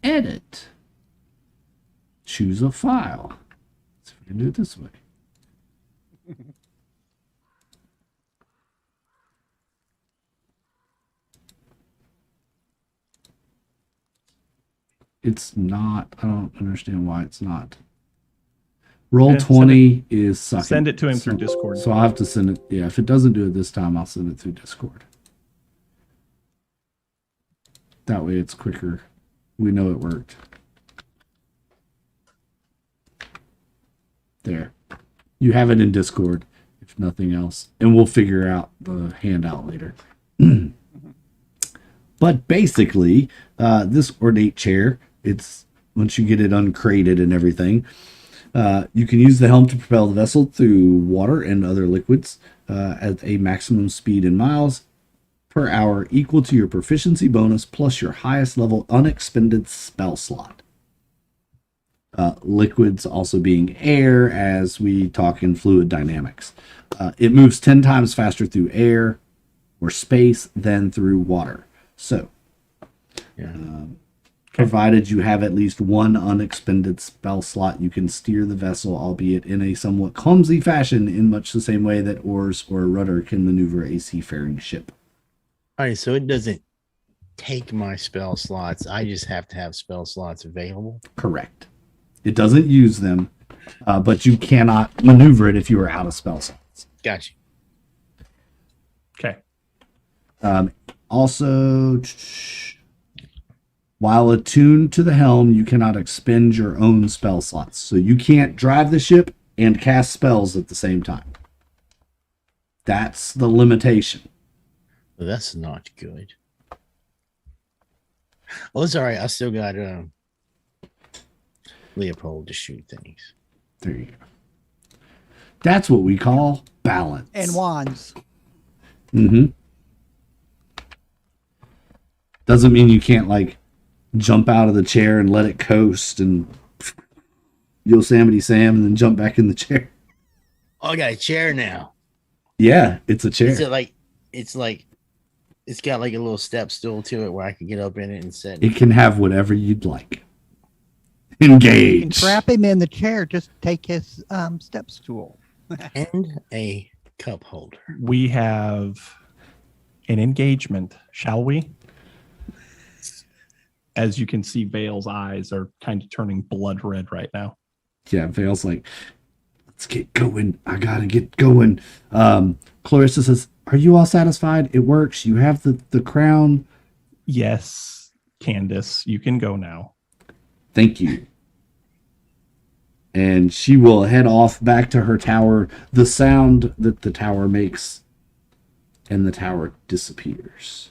Edit. Choose a file. Let's see if we can do it this way. It's not. I don't understand why it's not. Roll Okay, 20 is sucking. Send it to him So- through Discord. So I'll have to send it. Yeah, if it doesn't do it this time, I'll send it through Discord. That way it's quicker. We know it worked. There. You have it in Discord, if nothing else. And we'll figure out the handout later. But basically, this ornate chair, it's once you get it uncrated and everything, you can use the helm to propel the vessel through water and other liquids at a maximum speed in miles per hour equal to your proficiency bonus plus your highest level unexpended spell slot. Liquids also being air, as we talk in fluid dynamics. It moves 10 times faster through air or space than through water. So, Yeah. provided you have at least one unexpended spell slot, you can steer the vessel, albeit in a somewhat clumsy fashion, in much the same way that oars or a rudder can maneuver a seafaring ship. All right. So it doesn't take my spell slots. I just have to have spell slots available. Correct. It doesn't use them, but you cannot maneuver it if you are out of spell slots. Gotcha. Okay. Also, while attuned to the helm, you cannot expend your own spell slots. So you can't drive the ship and cast spells at the same time. That's the limitation. Well, that's not good. Well, it's all right. I still got Leopold to shoot things. There you go. That's what we call balance. And wands. Mm-hmm. Doesn't mean you can't, like, jump out of the chair and let it coast and Yosemite Sam and then jump back in the chair. Oh, I got a chair now. Yeah, it's a chair. Is it like it's got like a little step stool to it where I can get up in it and sit? It can have whatever you'd like. You can Engage. trap him in the chair. Just take his step stool. And a cup holder. We have an engagement, shall we? As you can see, Vale's eyes are kind of turning blood red right now. Yeah, Vale's like, let's get going. I gotta get going. Clarissa says, are you all satisfied? It works. You have the crown. Yes, Candace, you can go now. Thank you. And she will head off back to her tower. The sound that the tower makes, and the tower disappears.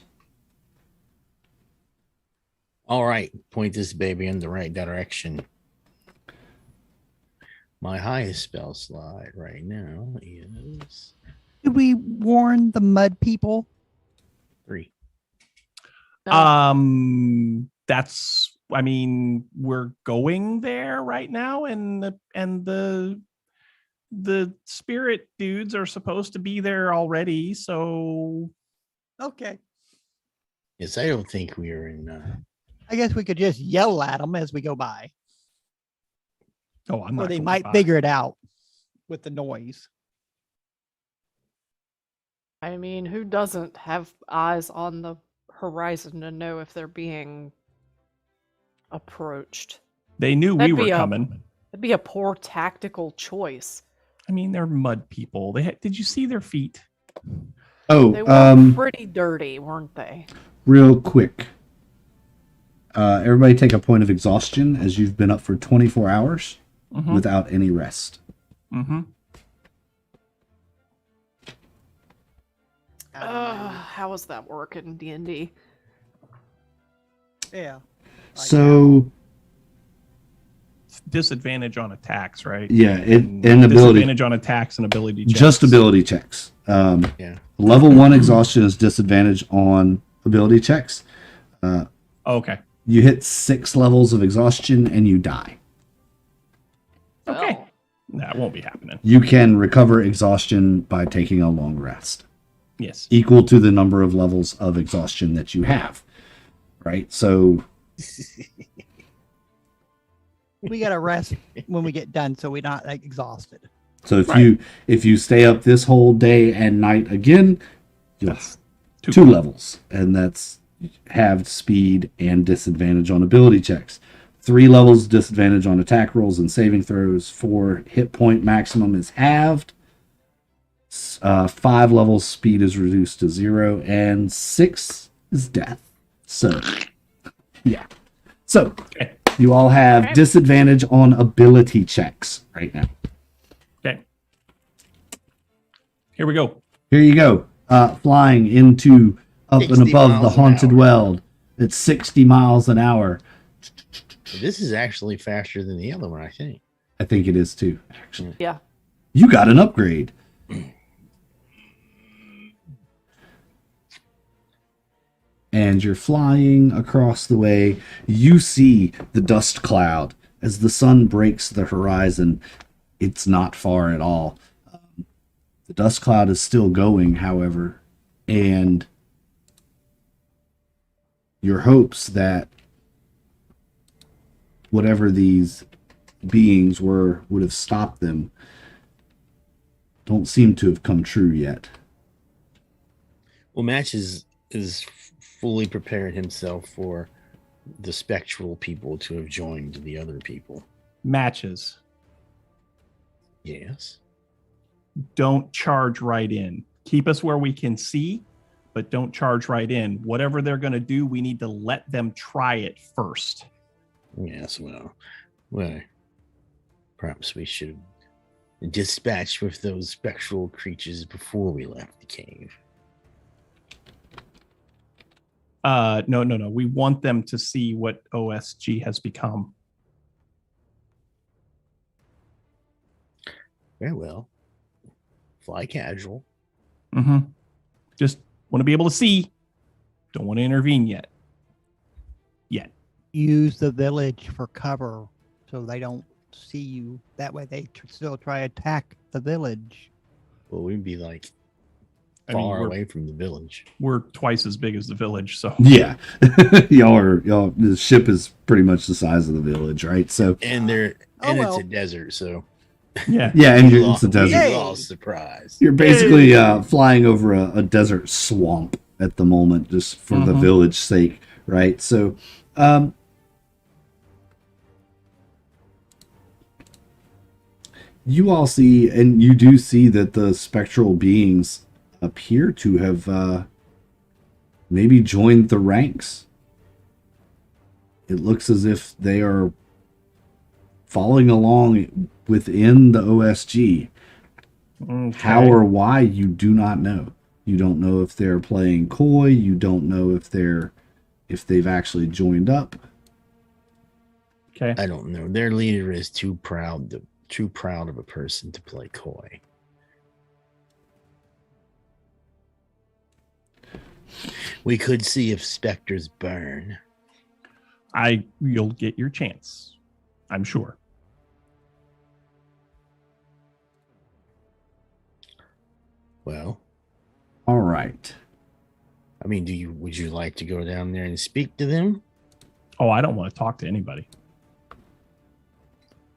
All right, point this baby in the right direction. My highest spell slot right now is Did we warn the mud people? 3. That's, I mean, we're going there right now, and the spirit dudes are supposed to be there already, so Okay. Yes, I don't think we are in. I guess we could just yell at them as we go by. I'm not Or they going might by. figure it out with the noise. I mean, who doesn't have eyes on the horizon to know if they're being approached? They knew we That'd were be coming. That'd be a poor tactical choice. I mean, they're mud people. Did you see their feet? Oh, They were pretty dirty, weren't they? real quick. Everybody take a point of exhaustion as you've been up for 24 hours Mm-hmm. without any rest. Mm-hmm. How does that work in D&D? Yeah. So, Disadvantage on attacks, right? yeah, And and ability. disadvantage on attacks and ability checks. Just ability checks. Yeah. Level 1 exhaustion is disadvantage on ability checks. Okay. You hit 6 levels of exhaustion and you die. Okay. Oh. That won't be happening. You can recover exhaustion by taking a long rest, Yes. equal to the number of levels of exhaustion that you have. Right? So, We got to rest when we get done so we're not like exhausted. Right. if you stay up this whole day and night again, you'll That's two levels, and that's halved speed and disadvantage on ability checks. 3 levels disadvantage on attack rolls and saving throws. 4 hit point maximum is halved. 5 levels speed is reduced to 0, and 6 is death. So, yeah. So, Okay. you all have disadvantage on ability checks right now. Okay. Here we go. Here you go. Flying into up and 60 above the miles an haunted hour. world at 60 miles an hour. This is actually faster than the other one, I think. I think it is too, actually. Yeah. You got an upgrade. And you're flying across the way. You see the dust cloud as the sun breaks the horizon. It's not far at all. The dust cloud is still going, however, and your hopes that whatever these beings were would have stopped them don't seem to have come true yet. Well, Match is fully prepared himself for the spectral people to have joined the other people. Matches. Yes. Don't charge right in. Keep us where we can see, but don't charge right in. Whatever they're going to do, we need to let them try it first. Yes, well, perhaps we should dispatch with those spectral creatures before we left the cave. No. We want them to see what OSG has become. Very well. Fly casual. Mm-hmm. Just want to be able to see. Don't want to intervene yet. Use the village for cover so they don't see you. That way they still try to attack the village. Well, we'd be like I mean, far away from the village. We're twice as big as the village, so Yeah. y'all the ship is pretty much the size of the village, right? So And it's well. a desert, so yeah. yeah, and we it's a lost, desert. we lost surprise. You're basically flying over a desert swamp at the moment, just for the village sake, right? So you all see, and you do see that the spectral beings appear to have maybe joined the ranks. It looks as if they are following along within the OSG. Okay. How or why, you do not know. You don't know if they're playing coy. You don't know if they've actually joined up. Okay. I don't know. Their leader is too proud of a person to play coy. We could see if specters burn. You'll get your chance, I'm sure. Well, All right. I mean, would you like to go down there and speak to them? Oh, I don't want to talk to anybody.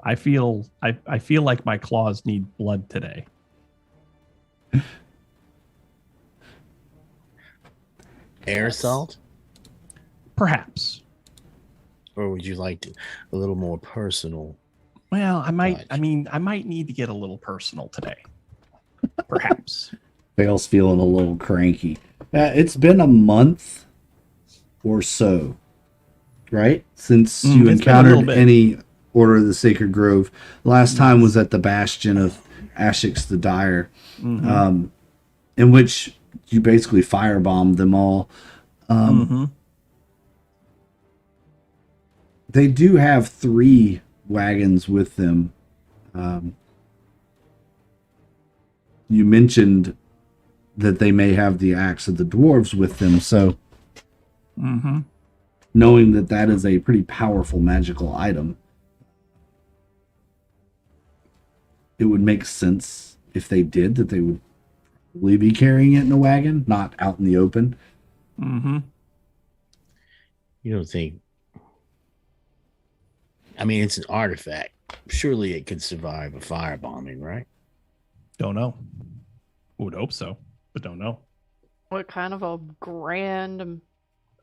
I feel like my claws need blood today. Air assault? Perhaps. Or would you like a little more personal? Well, I might. Touch. I mean, I might need to get a little personal today. Perhaps. Vale's feeling a little cranky. It's been a month or so, right? Since you it's been a little encountered bit. any Order of the Sacred Grove. Last time was at the Bastion of Ashix the Dire, in which you basically firebombed them all. They do have 3 wagons with them. You mentioned that they may have the axe of the dwarves with them, so knowing that that is a pretty powerful magical item, it would make sense if they did that they would probably be carrying it in a wagon, not out in the open. You don't think? I mean, it's an artifact. Surely it could survive a firebombing, right? Don't know. Would hope so, but don't know. What kind of a grand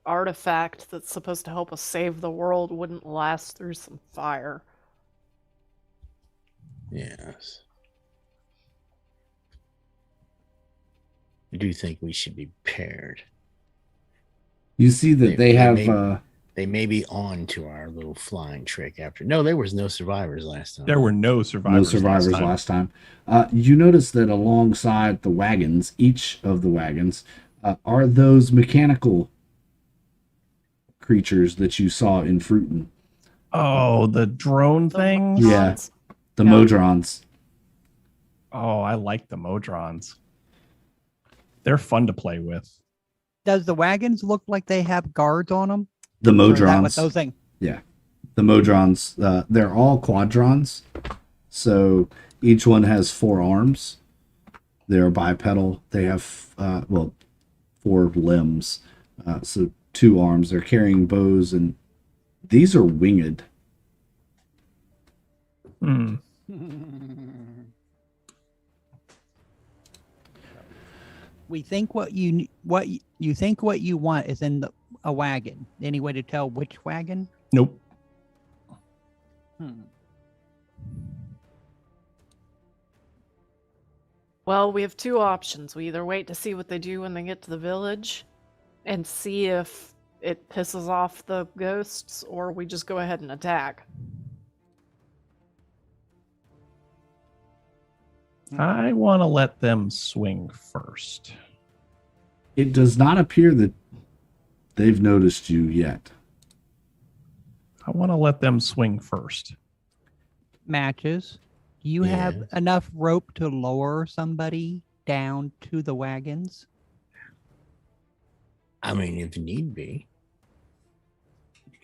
artifact that's supposed to help us save the world wouldn't last through some fire? Yes. I do think we should be prepared. You see that they have... They may be on to our little flying trick after. No, there was no survivors last time. There were no survivors. last time. You notice that alongside the wagons, each of the wagons, are those mechanical creatures that you saw in Fruiton. Oh, the drone things? Yeah. The Modrons. Oh, I like the Modrons. They're fun to play with. Does the wagons look like they have guards on them? The Or is that Modrons. what those things? Yeah. The Modrons, they're all quadrons. So each one has 4 arms. They're bipedal. They have, 4 limbs. So 2 arms. They're carrying bows, and these are winged. We think what you You think what you want is in a wagon. Any way to tell which wagon? Nope. Well, we have two options. We either wait to see what they do when they get to the village and see if it pisses off the ghosts, or we just go ahead and attack. I want to let them swing first. It does not appear that they've noticed you yet. I want to let them swing first. Matches. Do you have Yeah. enough rope to lower somebody down to the wagons? I mean, if need be,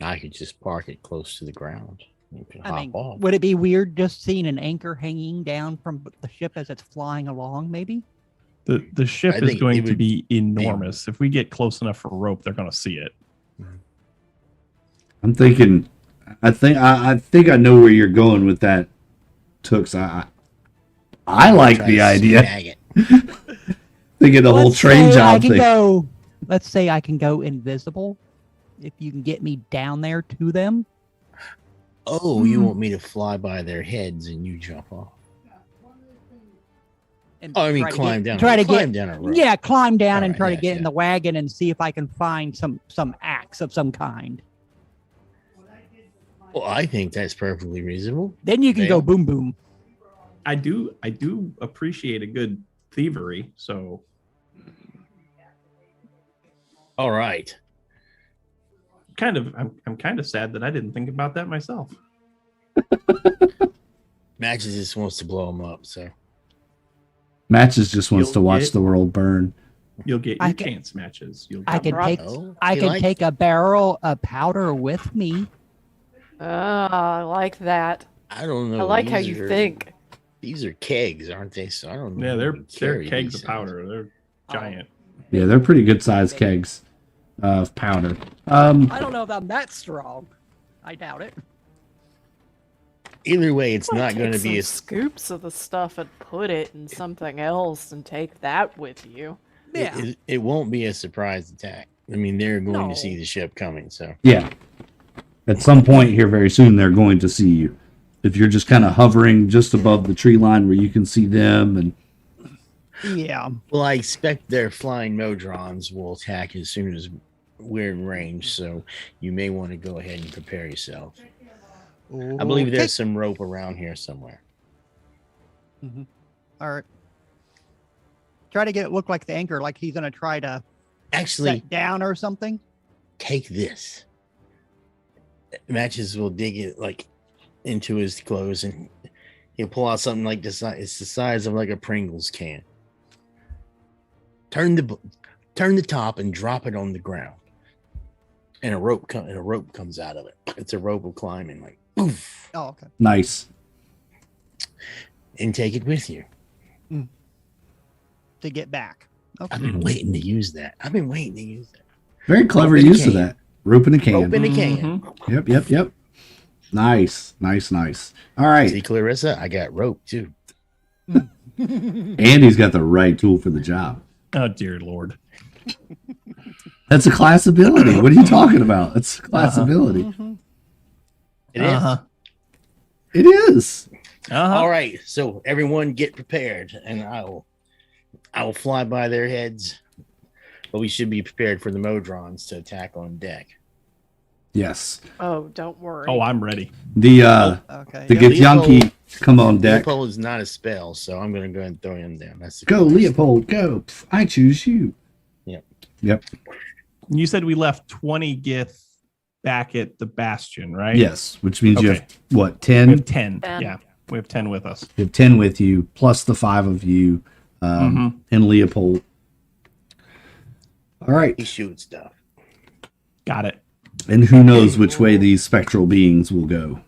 I could just park it close to the ground. You can hop off. Would it be weird just seeing an anchor hanging down from the ship as it's flying along, maybe? The ship I is think going it to would be enormous. If we get close enough for rope, they're going to see it. I'm thinking. I think I know where you're going with that, Tooks. I like Try the to idea. snag it. Thinking the whole Let's train say I job can thing. go. Let's say I can go invisible. If you can get me down there to them. Oh, you want me to fly by their heads and you jump off? And Oh, I mean, try to climb get, down. Try to climb get, down a rope. yeah, climb down and Alright, try yeah, to get in yeah. the wagon and see if I can find some axe of some kind. Well, I think that's perfectly reasonable. Then you can go Dale? boom boom. I do appreciate a good thievery. So All right. I'm kind of sad that I didn't think about that myself. Matches just wants to blow them up. So Matches just wants You'll to watch get- the world burn. You'll get I your can- chance matches. You'll I get can them. take Oh, I you can like- take a barrel of powder with me. I like that. I don't know. I like how these you are- think. These are kegs, aren't they? So I don't know. Yeah, if they're we can carry kegs these of things. powder. They're giant. Yeah, they're pretty good sized kegs of powder. I don't know if I'm that strong. I doubt it. Either way, it's I'll not going to take be some a. scoops of the stuff and put it in something else and take that with you. Yeah. It won't be a surprise attack. I mean, they're going to see No. the ship coming. So Yeah. At some point here very soon, they're going to see you. If you're just kind of hovering just above the tree line where you can see them, and Yeah. well, I expect their flying modrons will attack as soon as we're in range. So you may want to go ahead and prepare yourself. I believe Okay. there's some rope around here somewhere. All right. Try to get it look like the anchor, like he's gonna try to Actually, set down or something. take this. Matches will dig it like into his clothes and he'll pull out something like this. It's the size of like a Pringles can. Turn the top and drop it on the ground. And a rope comes out of it. It's a rope of climbing, like poof, Oh, okay. nice. and take it with you. To get back. Okay. I've been waiting to use that. Very clever Rope in a use of can. that. Rope in a can. Rope in a can. Mhm. Yep. Nice. All right. See, Clarissa, I got rope too. Andy's got the right tool for the job. Oh dear Lord. That's a class ability. What are you talking about? That's a class ability. It is. Uh-huh. It is. Uh-huh. All right, so everyone get prepared, and I will fly by their heads, but we should be prepared for the Modrons to attack on deck. Yes. Oh, don't worry. Oh, I'm ready. The Okay. the yep. Githyanki come on deck. Leopold is not a spell, so I'm going to go ahead and throw him down. That's the Go, coolest. Leopold, go. Pff, I choose you. Yep. Yep. You said we left 20 Gith back at the Bastion, right? Yes, which means you Okay. have what, We 10? have 10. 10. Yeah, we have 10 with us. You have 10 with you, plus the 5 of you and Leopold. All right. He shoots stuff. Got it. And who knows which way these spectral beings will go.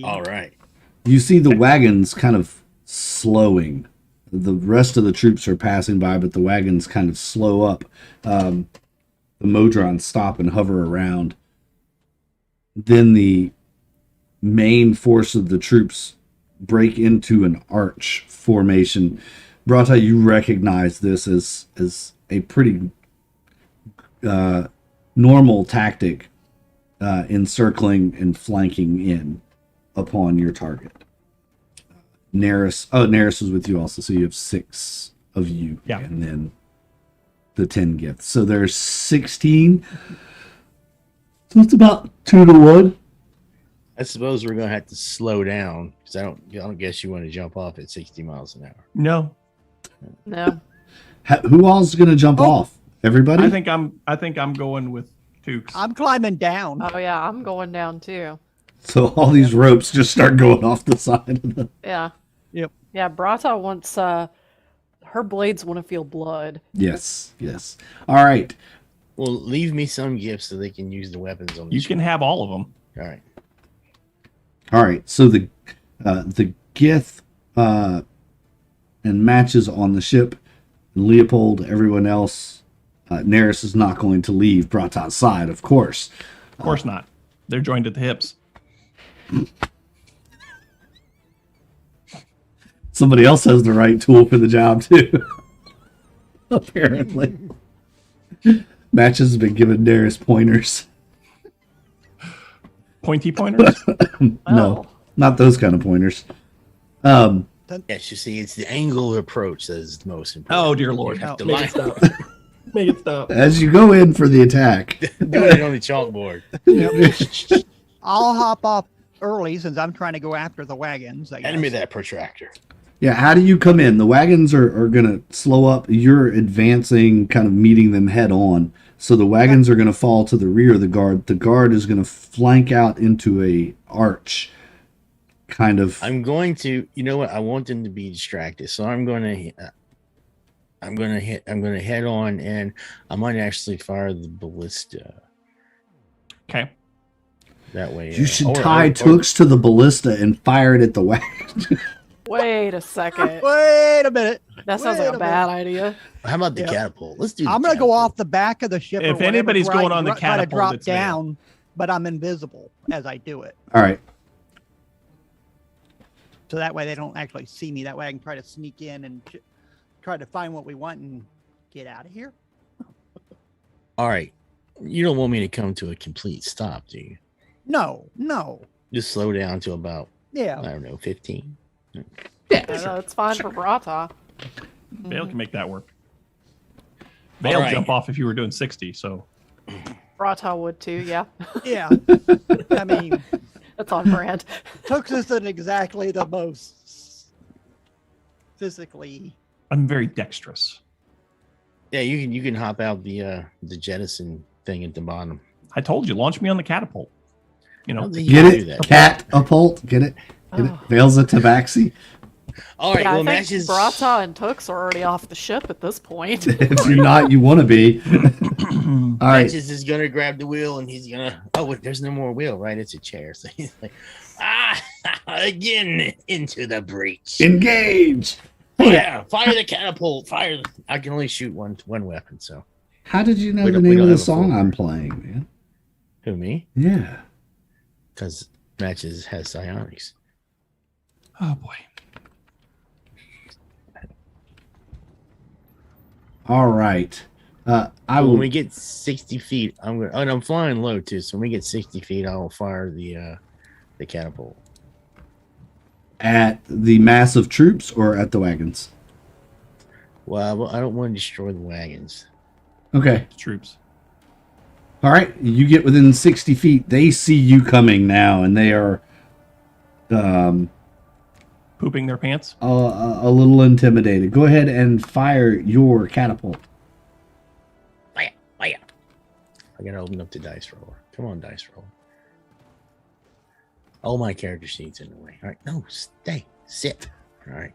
All right. You see the wagons kind of slowing. The rest of the troops are passing by, but the wagons kind of slow up. The Modrons stop and hover around. Then the main force of the troops break into an arch formation Brata, you recognize this as a pretty normal tactic encircling and flanking in upon your target. Neris was with you also, so you have 6 of you, Yeah. and then the 10 gifts. So there's 16. So it's about 2 to 1. I suppose we're gonna have to slow down because I don't guess you want to jump off at 60 miles an hour. No, No. Who all's gonna jump off? Everybody? I think I'm going with Tukes. I'm climbing down. Oh yeah, I'm going down too. So all these ropes just start going off the side of the. Yeah. Yep. Yeah, Brata wants her blades want to feel blood. Yes. All right. Well, leave me some gifts so they can use the weapons on the You ship. can have all of them. All right. So the Gith and matches on the ship. Leopold, everyone else. Neris is not going to leave Brata's side, of course. Of course not. They're joined at the hips. Somebody else has the right tool for the job too. Apparently, Matches has been giving Neris pointers. Pointy pointers. No, Oh. not those kind of pointers. Yes, you see, it's the angle of approach that is the most important. Oh dear Lord! You have to Make line it stop. Make it stop. As you go in for the attack, do it on the chalkboard. I'll hop off early since I'm trying to go after the wagons. I Hand me guess. that protractor. yeah. How do you come in? The wagons are going to slow up. You're advancing, kind of meeting them head on. So the wagons are going to fall to the rear of the guard. The guard is going to flank out into a arch, kind of. I'm going to, you know what? I want them to be distracted, so I'm going to head on, and I might actually fire the ballista Okay. that way. You should tie Tooks to the ballista and fire it at the wagon. Wait a second. Wait a minute. That sounds Wait like a a bad idea. How about the Yep. catapult? Let's do. I'm the gonna go catapult. off the back of the ship. or If whatever, anybody's try going to on the try to catapult, drop it's me. down, but I'm invisible as I do it, All right. so that way they don't actually see me. That way I can try to sneak in and try to find what we want and get out of here. All right. You don't want me to come to a complete stop, do you? No. Just slow down to about, Yeah. I don't know, 15. It's fine for Brata. Vale can make that work. Vale right. jump off if you were doing 60. So Brata would too, yeah. Yeah. I mean, That's on brand. Tooks isn't exactly the most physically. I'm very dexterous. Yeah, you can hop out the jettison thing at the bottom. I told you, launch me on the catapult. You I know, don't think Get you can do it? that. Catapult. Get it? Get it? Oh. Veils a tabaxi. All right, Yeah, well, I think matches. Brata and Tooks are already off the ship at this point. If you're not, you want to be. All right. Matches is gonna grab the wheel, and he's gonna. Oh, wait, there's no more wheel, right? It's a chair. So he's like, again into the breach. Engage. Fire the catapult. Fire. I can only shoot one weapon. So How did you know We the don't- we name of don't the have a song full- I'm playing, man? who, me? Yeah. Because matches has psionics. oh boy. All right. I When will we get 60 feet, I'm gonna. And I'm flying low too. So when we get 60 feet, I will fire the catapult. at the mass of troops or at the wagons. Well, I don't want to destroy the wagons. Okay. Troops. All right. You get within 60 feet. They see you coming now, and they are Pooping their pants. a little intimidated. Go ahead and fire your catapult. Fire! Fire! I gotta open up the dice roller. Come on, dice roller. Oh, my character sheet's in the way. All right, no, stay, sit. All right.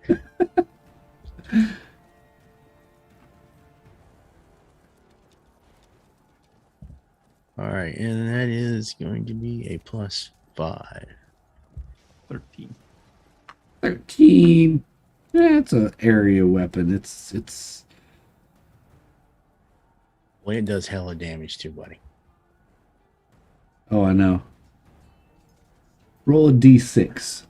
All right, and that is going to be a +5. 13. 13. It's an area weapon. It's Well, it does hella damage too, buddy. Oh, I know. Roll a d6.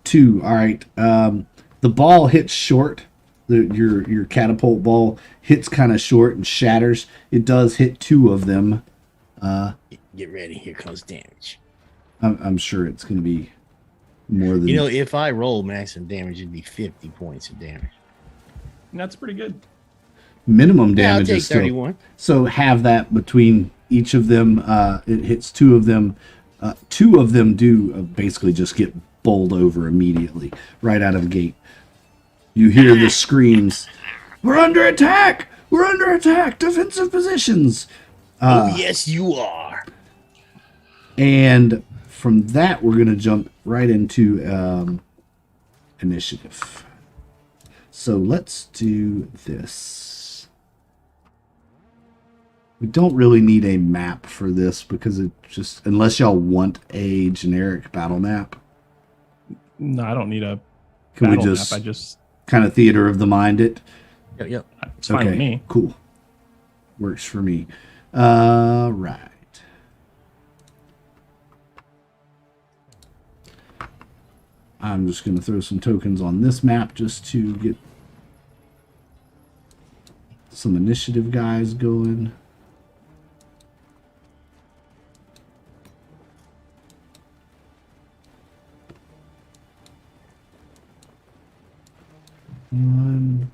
2. All right. The ball hits short. Your catapult ball hits kind of short and shatters. It does hit 2 of them. Get ready. Here comes damage. I'm sure it's going to be more than. You know, if I roll maximum damage, it'd be 50 points of damage. And that's pretty good. Minimum Yeah, I'll damage take is still. 31. So have that between each of them. It hits 2 of them. 2 of them do basically just get bowled over immediately right out of the gate. You hear the screams. We're under attack! We're under attack! Defensive positions! Oh, yes, you are. And from that, we're going to jump right into initiative. So let's do this. We don't really need a map for this because it just, unless y'all want a generic battle map, No, I don't need a can we battle just, map. I just kind of theater of the mind it? Yep. it's fine with me. Cool. Works for me. Right. I'm just going to throw some tokens on this map just to get some initiative guys going. One.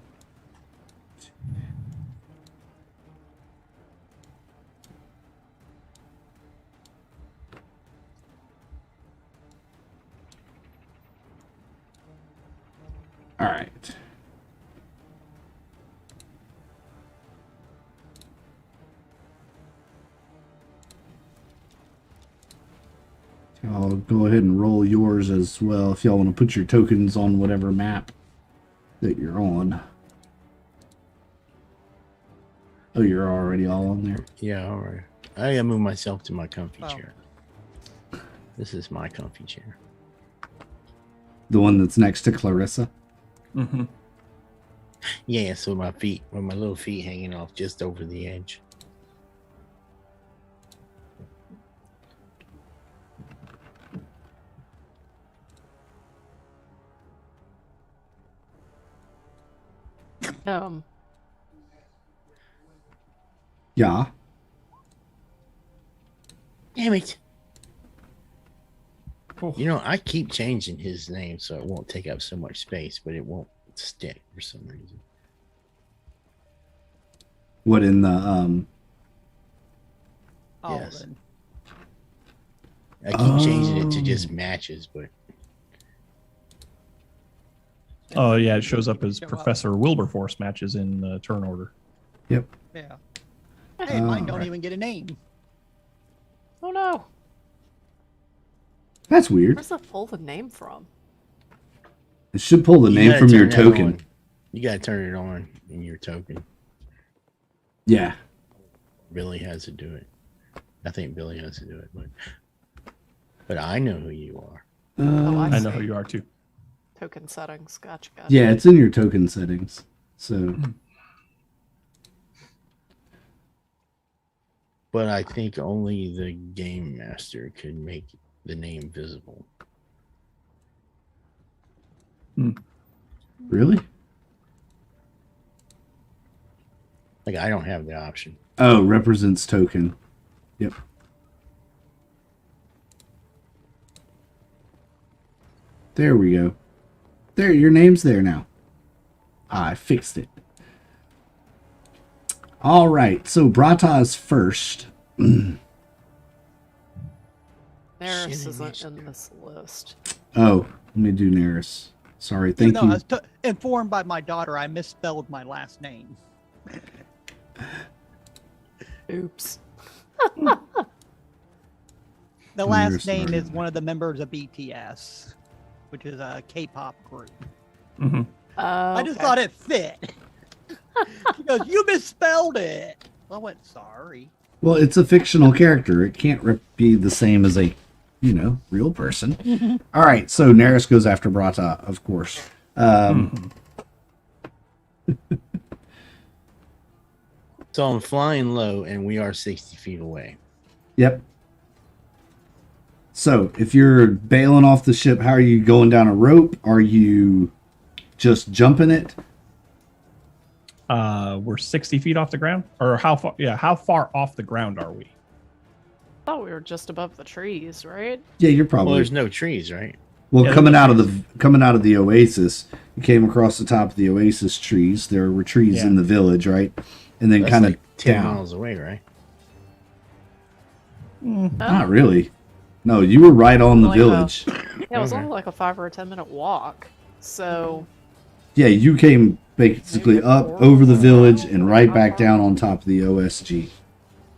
All right. I'll go ahead and roll yours as well if y'all want to put your tokens on whatever map that you're on. Oh, you're already all on there? Yeah, all right. I gotta move myself to my comfy Oh. chair. This is my comfy chair. The one that's next to Clarissa? Mm-hmm. Yeah, so my feet, with my little feet hanging off just over the edge. Yeah. Damn it. Cool. You know, I keep changing his name so it won't take up so much space, but it won't stick for some reason. What in the Yes. Alden. I keep changing it to Oh. just matches, but Oh yeah, it shows up as Show up. Professor Wilberforce matches in the turn order. Yep. Yeah. Hey, mine don't Alright. even get a name. Oh no. That's weird. Where's that pull the name from? It should pull the you name gotta from your turn that token. on. You gotta turn it on in your token. Yeah. Billy has to do it. I think Billy has to do it, but I know who you are. Oh, I know see. who you are too. Token settings. Gotcha. Gotcha. Yeah, it's in your token settings. So But I think only the game master could make the name visible. really? Like I don't have the option. Oh, represents token. Yep. There we go. There, your name's there now. I fixed it. All right, so Brata is first. Neris Shit, isn't it in this list. Oh, let me do Neris. Sorry, Even thank though I you. was informed by my daughter, I misspelled my last name. Oops. The last Neris name is Martin. one of the members of BTS, which is a K-pop group. Mm-hmm. I just thought it fit. She goes, "You misspelled it." I went, "Sorry." Well, it's a fictional character. It can't be the same as a, real person. All right, so Neris goes after Brata, of course. So I'm flying low and we are 60 feet away. Yep. So, if you're bailing off the ship, how are you going down a rope? Are you just jumping it? We're 60 feet off the ground, or how far? Yeah, how far off the ground are we? I thought we were just above the trees, right? Yeah, you're Well, probably there's no trees, right? well Yeah, coming there's out of trees. coming out of the Oasis. You came across the top of the Oasis trees. There were trees Yeah. in the village, right? And then That's kind of like 10 down. miles away, right? Not really. No, you were right on the Like village. Yeah, it was Okay. only like a 5 or a 10-minute walk. So Yeah, you came basically Maybe up 4 over the miles, village and right not back far. down on top of the OSG.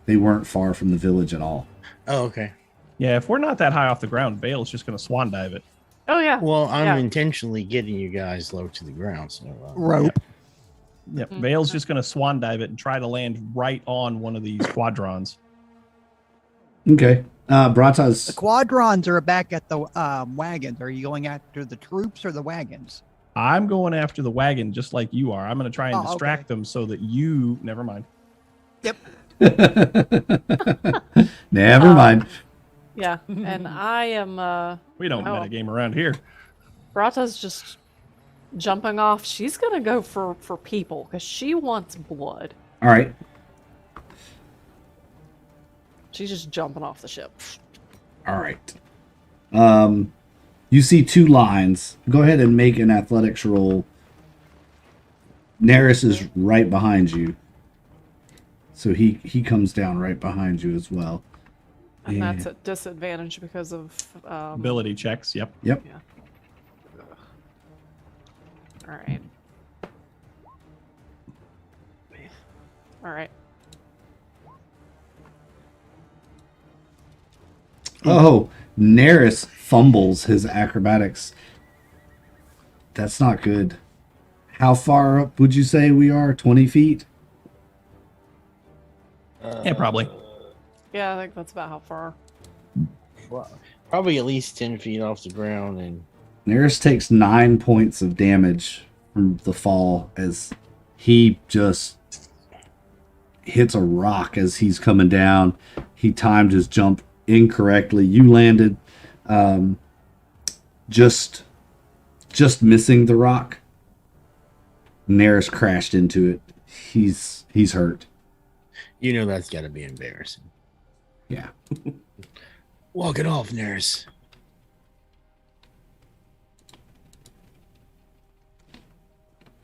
They weren't far from the village at all. Oh, okay. Yeah, if we're not that high off the ground, Vale's just going to swan dive it. oh yeah. Well, I'm Yeah. intentionally getting you guys low to the ground. So, Rope. Yep, Mhm. Vale's just going to swan dive it and try to land right on one of these quadrons. Okay. The Brata's quadrons are back at the wagons. Are you going after the troops or the wagons? I'm going after the wagon just like you are. I'm going to try and Oh, distract okay. them so that you. Never mind. Never mind. Yeah. And I am We don't Oh. metagame around here. Brata's just jumping off. She's gonna go for people because she wants blood. All right. She's just jumping off the ship. All right. You see two lines. Go ahead and make an athletics roll. Neris is right behind you. So he comes down right behind you as well. And Yeah. that's at disadvantage because of Ability checks. Yep. Yep. All right. All right. Oh, Neris fumbles his acrobatics. That's not good. How far up would you say we are? 20 feet? Yeah, probably. Yeah, I think that's about how far. well, probably at least 10 feet off the ground. And Neris takes 9 points of damage from the fall as he just hits a rock as he's coming down. He timed his jump incorrectly. You landed just missing the rock. Neris crashed into it. He's hurt. you know that's got to be embarrassing. Yeah. Walk it off, nurse.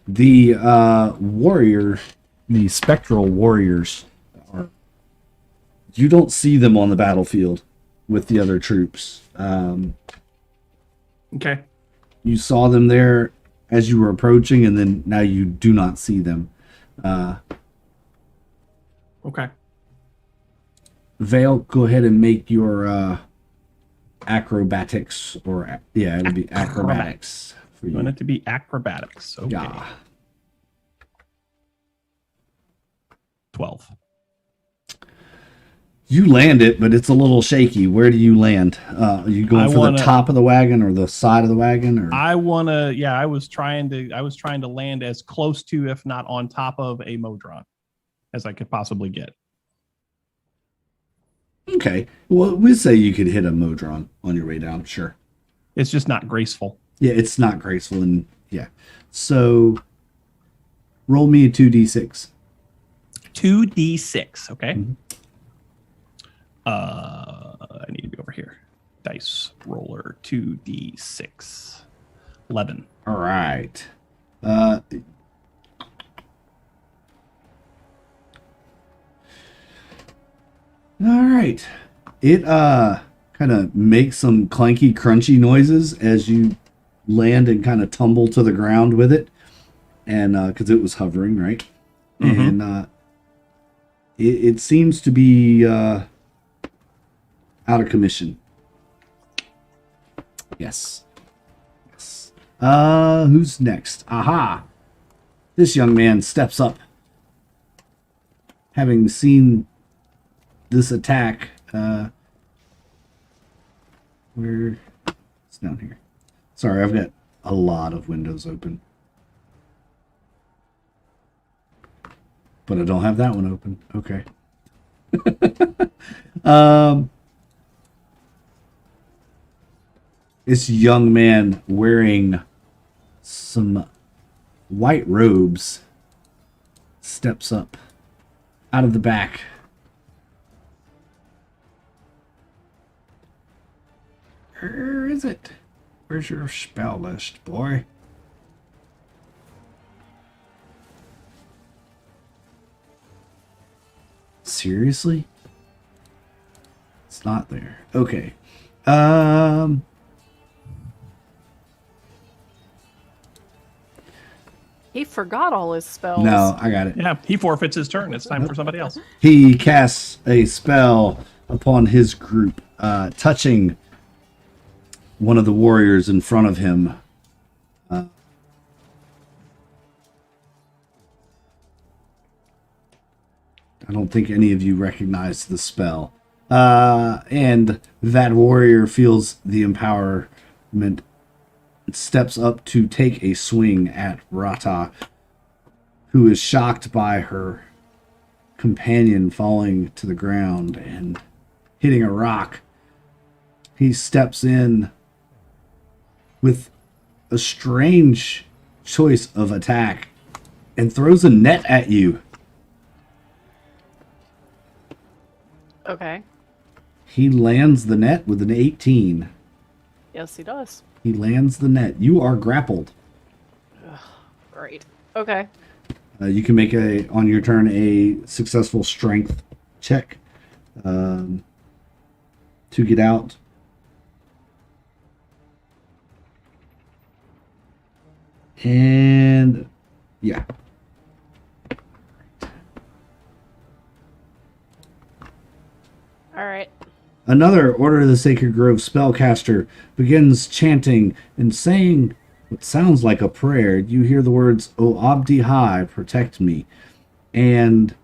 The the spectral warriors you don't see them on the battlefield with the other troops. Okay. You saw them there as you were approaching, and then now you do not see them. Okay. Vale, go ahead and make your acrobatics, or it'll be acrobatics for You want you. it to be acrobatics. Okay. Yeah. 12. You land it, but it's a little shaky. Where do you land? Are you going I for wanna- the top of the wagon or the side of the wagon? Or I want to. Yeah, I was trying to land as close to, if not on top of, a Modron as I could possibly get. okay. Well, we say you could hit a Modron on your way down. Sure. It's just not graceful. Yeah, it's not graceful, and yeah. So, roll me a 2d6. 2d6. Okay. Mhm. I need to be over here. Dice roller 2d6. 11. All right. All right. It kind of makes some clanky, crunchy noises as you land and kind of tumble to the ground with it, and because it was hovering, right? Mhm. And it seems to be out of commission. Yes. Yes. Who's next? Aha! This young man steps up, having seen this attack. Where it's down here. Sorry, I've got a lot of windows open, but I don't have that one open. Okay. this young man wearing some white robes steps up out of the back. Where is it? Where's your spell list, boy? Seriously? It's not there. Okay. He forgot all his spells. No, I got it. Yeah, he forfeits his turn. It's time for somebody else. He casts a spell upon his group, touching one of the warriors in front of him. I don't think any of you recognize the spell. And that warrior feels the empowerment, steps up to take a swing at Rata, who is shocked by her companion falling to the ground and hitting a rock. He steps in with a strange choice of attack and throws a net at you. Okay. He lands the net with an 18. Yes, he does. He lands the net. You are grappled. Great. Okay. You can make on your turn a successful strength check to get out. And yeah. All right. Another Order of the Sacred Grove spellcaster begins chanting and saying what sounds like a prayer. You hear the words, "O Abdi High, protect me." And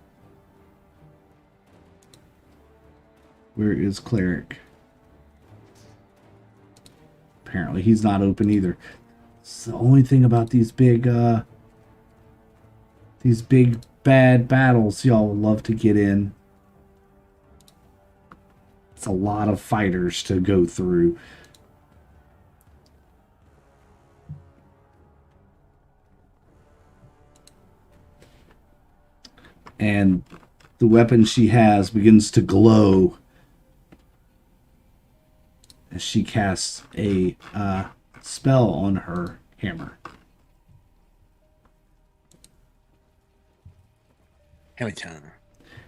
where is Cleric? Apparently he's not open either. It's the only thing about these big bad battles y'all would love to get in. It's a lot of fighters to go through. And the weapon she has begins to glow as she casts a spell on her hammer. Hammer time.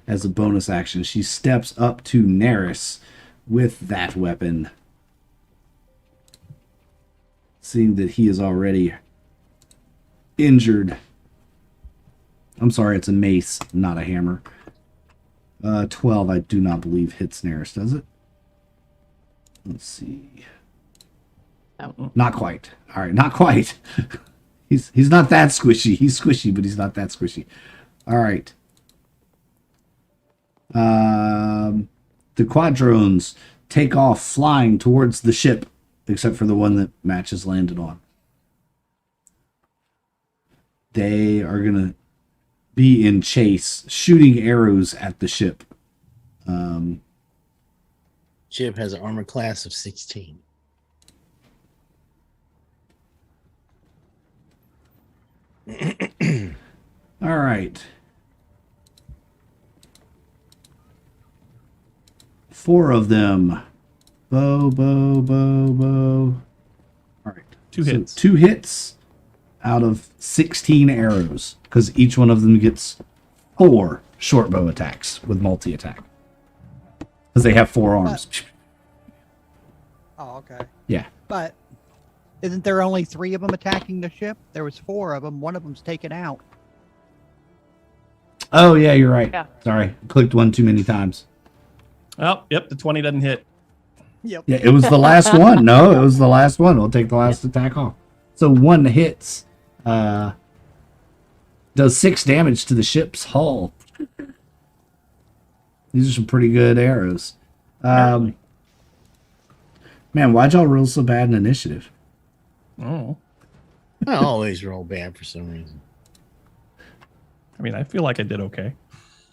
As a bonus action, she steps up to Neris with that weapon, seeing that he is already injured. I'm sorry, it's a mace, not a hammer. 12, I do not believe hits Neris, does it? Let's see. No. Not quite. All right, not quite. He's not that squishy. He's squishy, but he's not that squishy. All right. The quadrones take off flying towards the ship, except for the one that Match has landed on. They are going to be in chase, shooting arrows at the ship. Ship has an armor class of 16. All right. 4 of them. Bow. All right. Two hits. 2 hits out of 16 arrows, because each one of them gets 4 short bow attacks with multi-attack. Because they have 4 arms. Oh, okay. Yeah. But isn't there only 3 of them attacking the ship? There was 4 of them. One of them's taken out. Oh, yeah, you're right. Yeah. Sorry. Clicked one too many times. Oh, yep, the 20 doesn't hit. Yep. Yeah, it was the last one. No, it was the last one. We'll take the last attack off. So 1 hits. Does 6 damage to the ship's hull. These are some pretty good arrows. Man, why'd y'all roll so bad in initiative? Oh. I always roll bad for some reason. I mean, I feel like I did okay.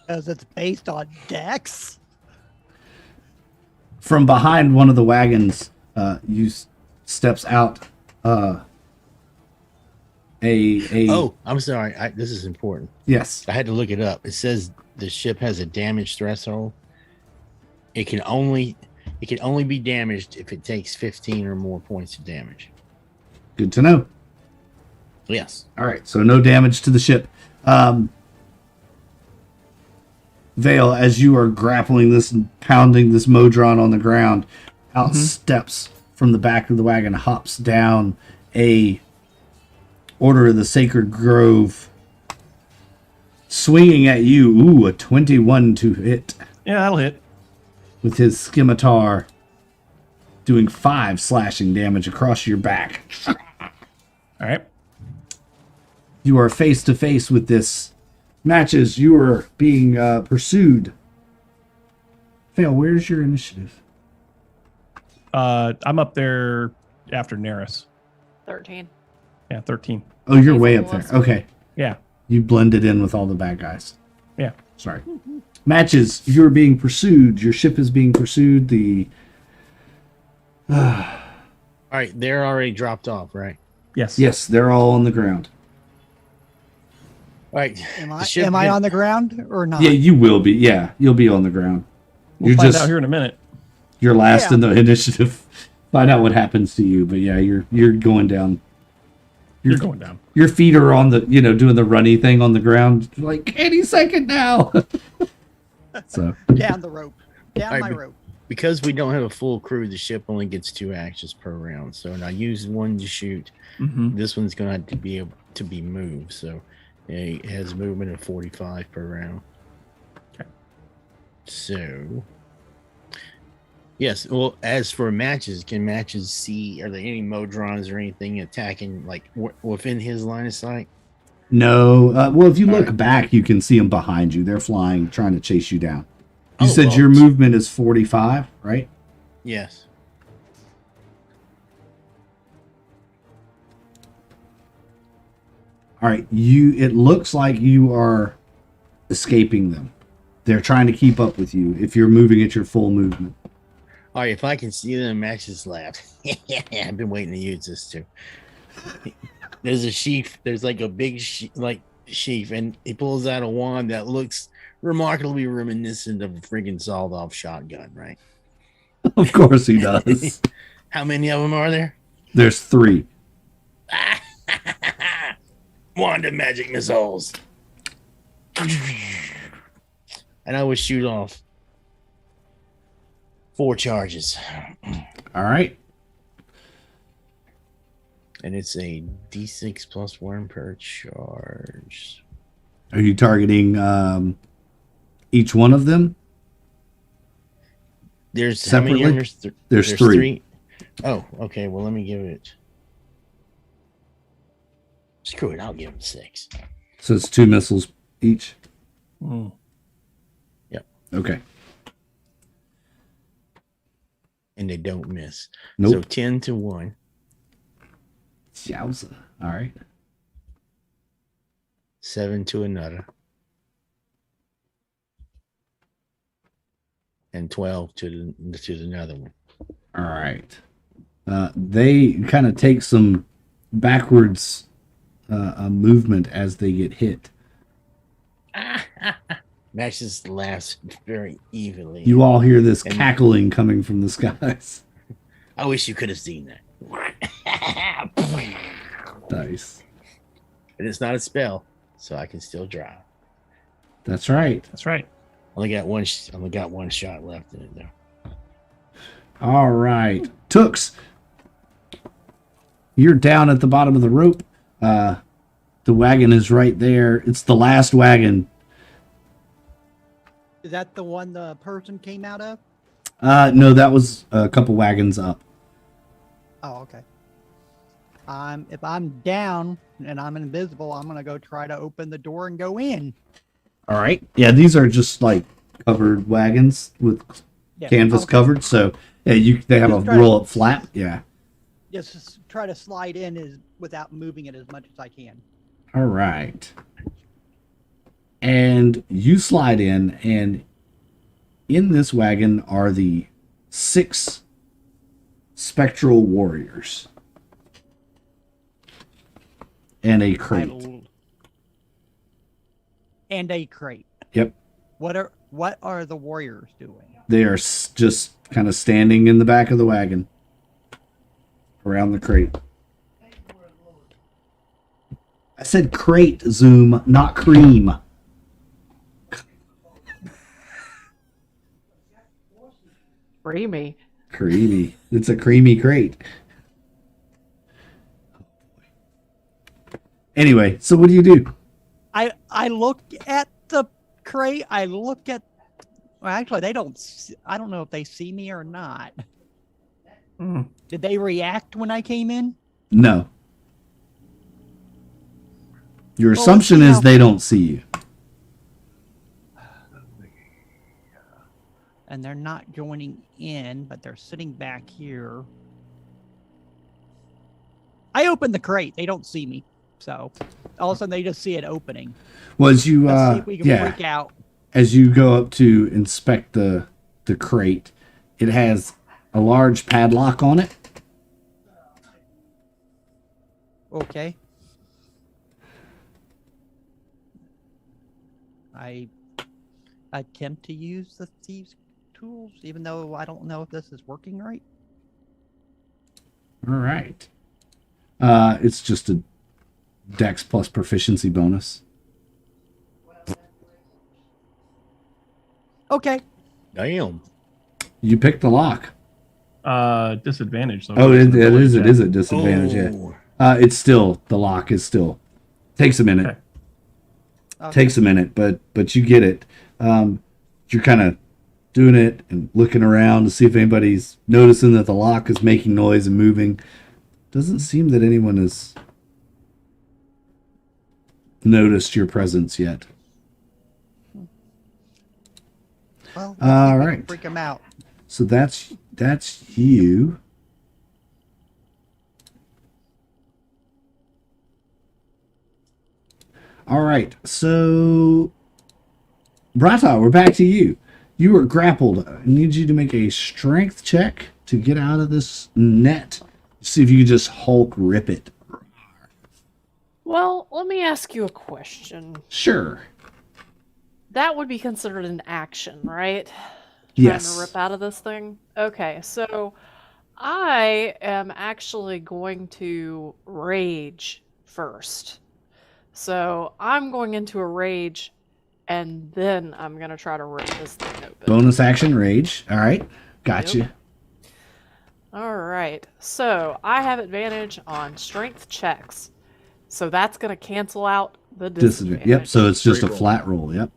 Because it's based on dex. From behind one of the wagons, you steps out. Oh, I'm sorry. This is important. Yes. I had to look it up. It says the ship has a damage threshold. It can only be damaged if it takes 15 or more points of damage. Good to know. Yes. All right, so no damage to the ship. Vale, as you are grappling this and pounding this Modron on the ground, out steps from the back of the wagon, hops down a Order of the Sacred Grove, swinging at you. Ooh, a 21 to hit Yeah, that'll hit. with his scimitar, doing 5 slashing damage across your back. All right. You are face to face with this. Matches, you are being pursued. Vale, where's your initiative? I'm up there after Neris. 13. Yeah, 13. Oh, you're He's way a up there. little Okay. Yeah. You blended in with all the bad guys. Yeah. Sorry. Matches, you're being pursued. Your ship is being pursued. All right, they're already dropped off, right? Yes. Yes, they're all on the ground. All right. Am the I ship am I hit- on the ground or not? Yeah, you will be. Yeah, you'll be on the ground. We'll You're find just out here in a minute. you're last Yeah. in the initiative. Find out what happens to you. But yeah, you're going down. You're going down. Your feet are on the, doing the runny thing on the ground, like any second now. So Down the rope. Down All right, my but- rope. Because we don't have a full crew, the ship only gets 2 actions per round. So I use one to shoot. Mm-hmm. This one's going to have to be able to be moved. So it has movement of 45 per round. Okay. So, yes. Well, as for matches, can matches see? Are there any Modrons or anything attacking like within his line of sight? no, well, if you All look right. back, you can see them behind you. They're flying, trying to chase you down. You Oh, said well, your movement is 45, right? Yes. All right, it looks like you are escaping them. They're trying to keep up with you if you're moving at your full movement. All right. If I can see them, matches laugh. I've been waiting to use this too. There's a sheaf. There's like a big sheaf, and he pulls out a wand that looks remarkably reminiscent of a friggin' sawed-off shotgun, right? Of course he does. How many of them are there? There's 3. Wand of magic missiles. And I would shoot off 4 charges. All right. And it's a D6 plus 1 per charge. Are you targeting each one of them? There's how many? Separately? There's There's 3. Oh, okay. Well, let me give it. Screw it. I'll give him 6. So it's 2 missiles each. Mm. Okay. And they don't miss. Nope. So 10 to 1. Yowza. All right. 7 to another. And 12 to another one. All right. They kind of take some backwards movement as they get hit. Matches laughs very evenly. You all hear this And- cackling coming from the skies. I wish you could have seen that. Nice. And it's not a spell, so I can still drive. That's right. That's right. Only got one shot left in it though. All right. Tooks, you're down at the bottom of the rope. The wagon is right there. It's the last wagon. Is that the one the person came out of? No, that was a couple wagons up. Oh, okay. If I'm down and I'm invisible, I'm gonna go try to open the door and go in. All right. Yeah, these are just like covered wagons with Yeah, canvas okay. covered. So yeah, they have a Just try- roll up flap. Yeah. Just try to slide in without moving it as much as I can. All right. And you slide in, and in this wagon are the 6 spectral warriors. And a crate. And a crate. Yep. What are the warriors doing? They are just kind of standing in the back of the wagon. Around the crate. I said crate, Zoom, not cream. Creamy. Creamy. It's a creamy crate. Anyway, so what do you do? I look at the crate. I look at. Well, actually, they don't. I don't know if they see me or not. Mm. Did they react when I came in? No. Your Well, let's assumption see is how- they don't see you. And they're not joining in, but they're sitting back here. I open the crate. They don't see me. So all of a sudden they just see it opening. Well, as you Let's see if we can yeah, freak out. as you go up to inspect the crate, it has a large padlock on it. Okay. I attempt to use the thieves' tools, even though I don't know if this is working right. All right. It's just a Dex plus proficiency bonus. Okay. Damn. You picked the lock. Disadvantage. So Oh, it it's a is. It check. is a disadvantage. Yeah. Oh. It's still the lock is still takes a minute. Okay. Okay. Takes a minute, but you get it. You're kind of doing it and looking around to see if anybody's noticing that the lock is making noise and moving. Doesn't seem that anyone has noticed your presence yet. Well, All let's see if we can right. freak them out. So that's you. All right. So Brata, we're back to you. You were grappled. I need you to make a strength check to get out of this net. See if you can just Hulk rip it. Well, let me ask you a question. Sure. That would be considered an action, right? Trying Yes. to rip out of this thing? Okay, so I am actually going to rage first. So I'm going into a rage, and then I'm going to try to rip this thing open. Bonus action rage. All right. Gotcha. Yep. All right, so I have advantage on strength checks. So that's going to cancel out the disadvantage. Yep. So it's just a Straight roll. flat roll. Yep.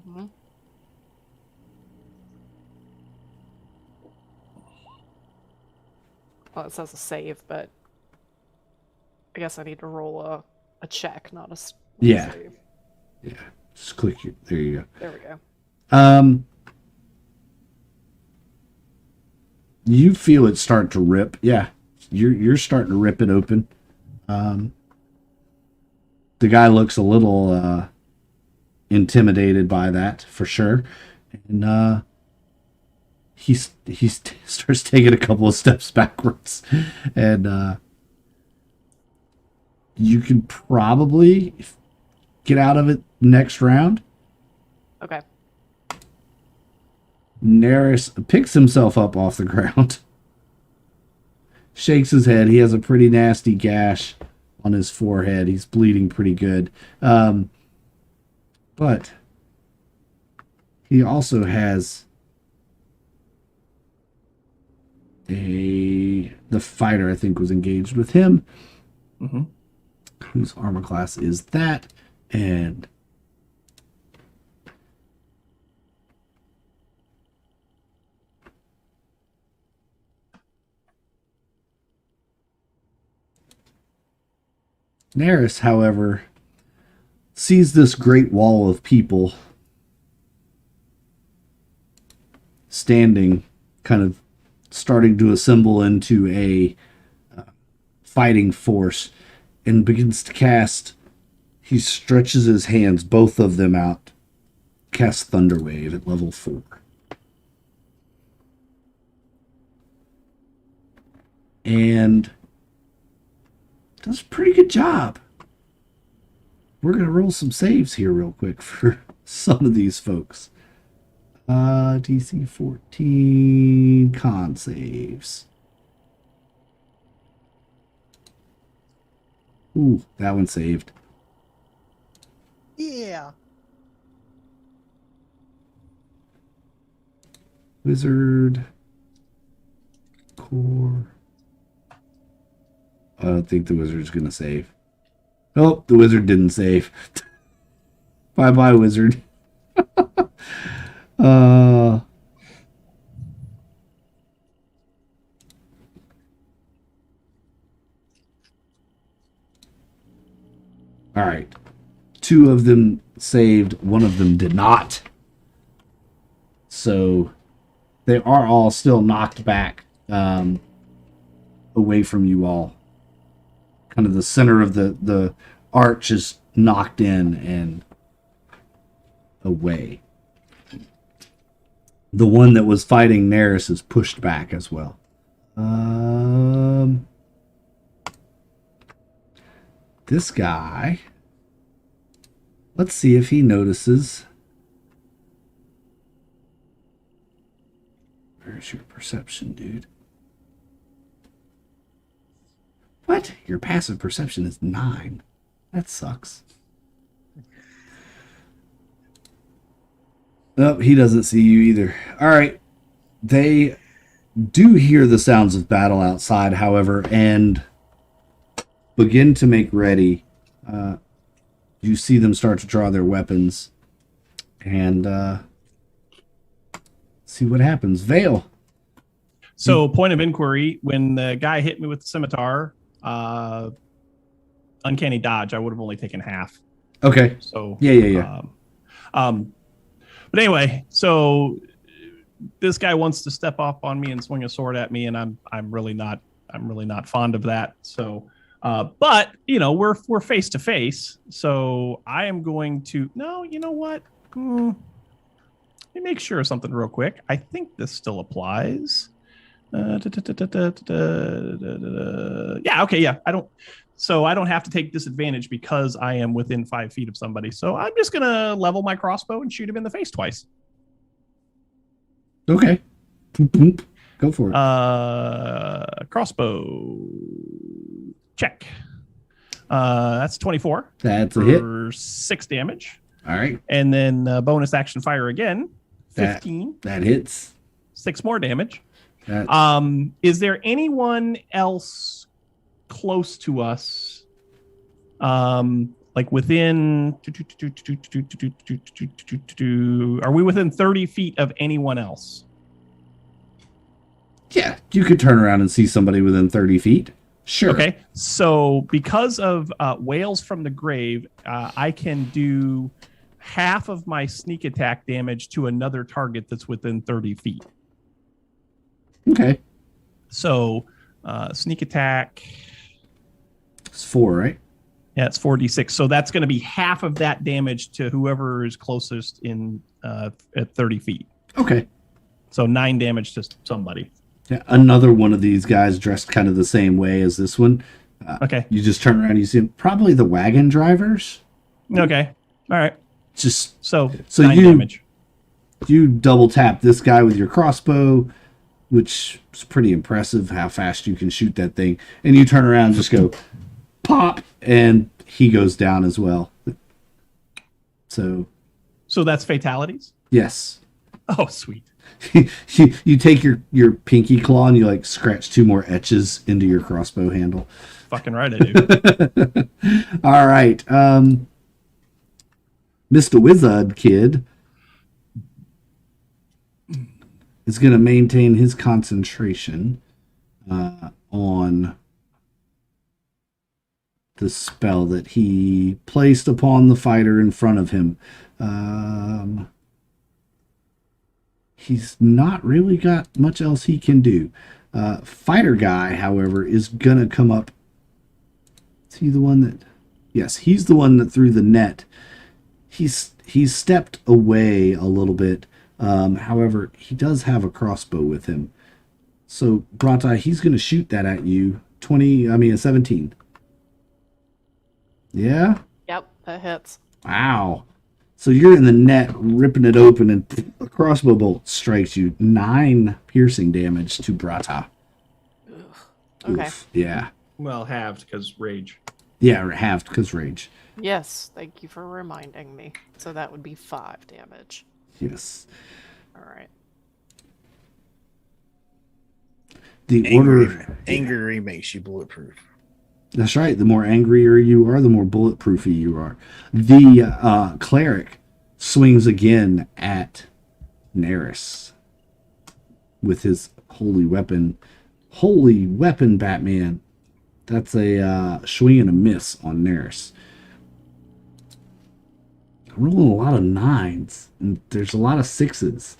Mhm. Well, it says a save, but I guess I need to roll a check, not a Yeah. save. Yeah. Just click here. There you go. There we go. You feel it start to rip. Yeah, you're starting to rip it open. The guy looks a little intimidated by that for sure, and he starts taking a couple of steps backwards, and you can probably get out of it next round. Okay. Neris picks himself up off the ground, shakes his head. He has a pretty nasty gash on his forehead. He's bleeding pretty good. But he also has the fighter, I think, was engaged with him. Mhm. Whose armor class is that? And Neris, however, sees this great wall of people standing, kind of starting to assemble into a fighting force, and begins to cast. He stretches his hands, both of them out, casts Thunderwave at level 4. and does a pretty good job. We're going to roll some saves here real quick for some of these folks. DC 14 con saves. Ooh, that one saved. Yeah. Wizard. Core. I don't think the wizard's going to save. Oh, the wizard didn't save. Bye-bye, wizard. All right. 2 of them saved. 1 of them did not. So they are all still knocked back away from you all. Kind of the center of the arch is knocked in and away. The one that was fighting Neris is pushed back as well. This guy. Let's see if he notices. Where's your perception, dude? What? Your passive perception is 9. That sucks. Nope, he doesn't see you either. All right. They do hear the sounds of battle outside, however, and begin to make ready. You see them start to draw their weapons and see what happens. Vale. So, point of inquiry: when the guy hit me with the scimitar, uncanny dodge, I would have only taken half. Okay. So Yeah. But anyway, so this guy wants to step up on me and swing a sword at me, and I'm really not fond of that. So, but you know, we're face to face, so I am going to. No, you know what? Let me make sure of something real quick. I think this still applies. Yeah. Okay. Yeah. I don't have to take disadvantage because I am within 5 feet of somebody. So I'm just gonna level my crossbow and shoot him in the face twice. Okay. Go for it. Crossbow check. That's 24. That's a hit. For 6 damage. All right. And then bonus action fire again. 15. That hits. 6 more damage. That's... Is there anyone else close to us? Like within... Are we within 30 feet of anyone else? Yeah, you could turn around and see somebody within 30 feet. Sure. Okay, so because of Whales from the Grave, I can do half of my sneak attack damage to another target that's within 30 feet. Okay. So sneak attack... It's 4, right? Yeah, it's 4d6. So that's going to be half of that damage to whoever is closest in at 30 feet. Okay. So 9 damage to somebody. Yeah, another one of these guys dressed kind of the same way as this one. Okay. You just turn around and you see probably the wagon drivers. Okay. All right. Just So 9 damage. You double tap this guy with your crossbow, which is pretty impressive how fast you can shoot that thing. And you turn around and just go pop, and he goes down as well. So that's fatalities? Yes. Oh, sweet. you take your pinky claw and you like scratch 2 more etches into your crossbow handle. Fucking right I do. All right. Mr. Wizard Kid is going to maintain his concentration on the spell that he placed upon the fighter in front of him. He's not really got much else he can do. Fighter guy, however, is going to come up. Is he the one that... Yes, he's the one that threw the net. He's stepped away a little bit. However, he does have a crossbow with him. So Brata, he's gonna shoot that at you. 17. Yeah? Yep, that hits. Wow. So you're in the net, ripping it open, and a crossbow bolt strikes you. 9 piercing damage to Brata. Okay. Oof. Yeah. Well, halved because rage. Yeah, halved because rage. Yes, thank you for reminding me. So that would be 5 damage. Yes. All right. The order. Anger makes you bulletproof. That's right. The more angrier you are, the more bulletproofy you are. The cleric swings again at Neris with his holy weapon. Holy weapon, Batman. That's a swing and a miss on Neris. I'm rolling a lot of 9s, and there's a lot of 6s.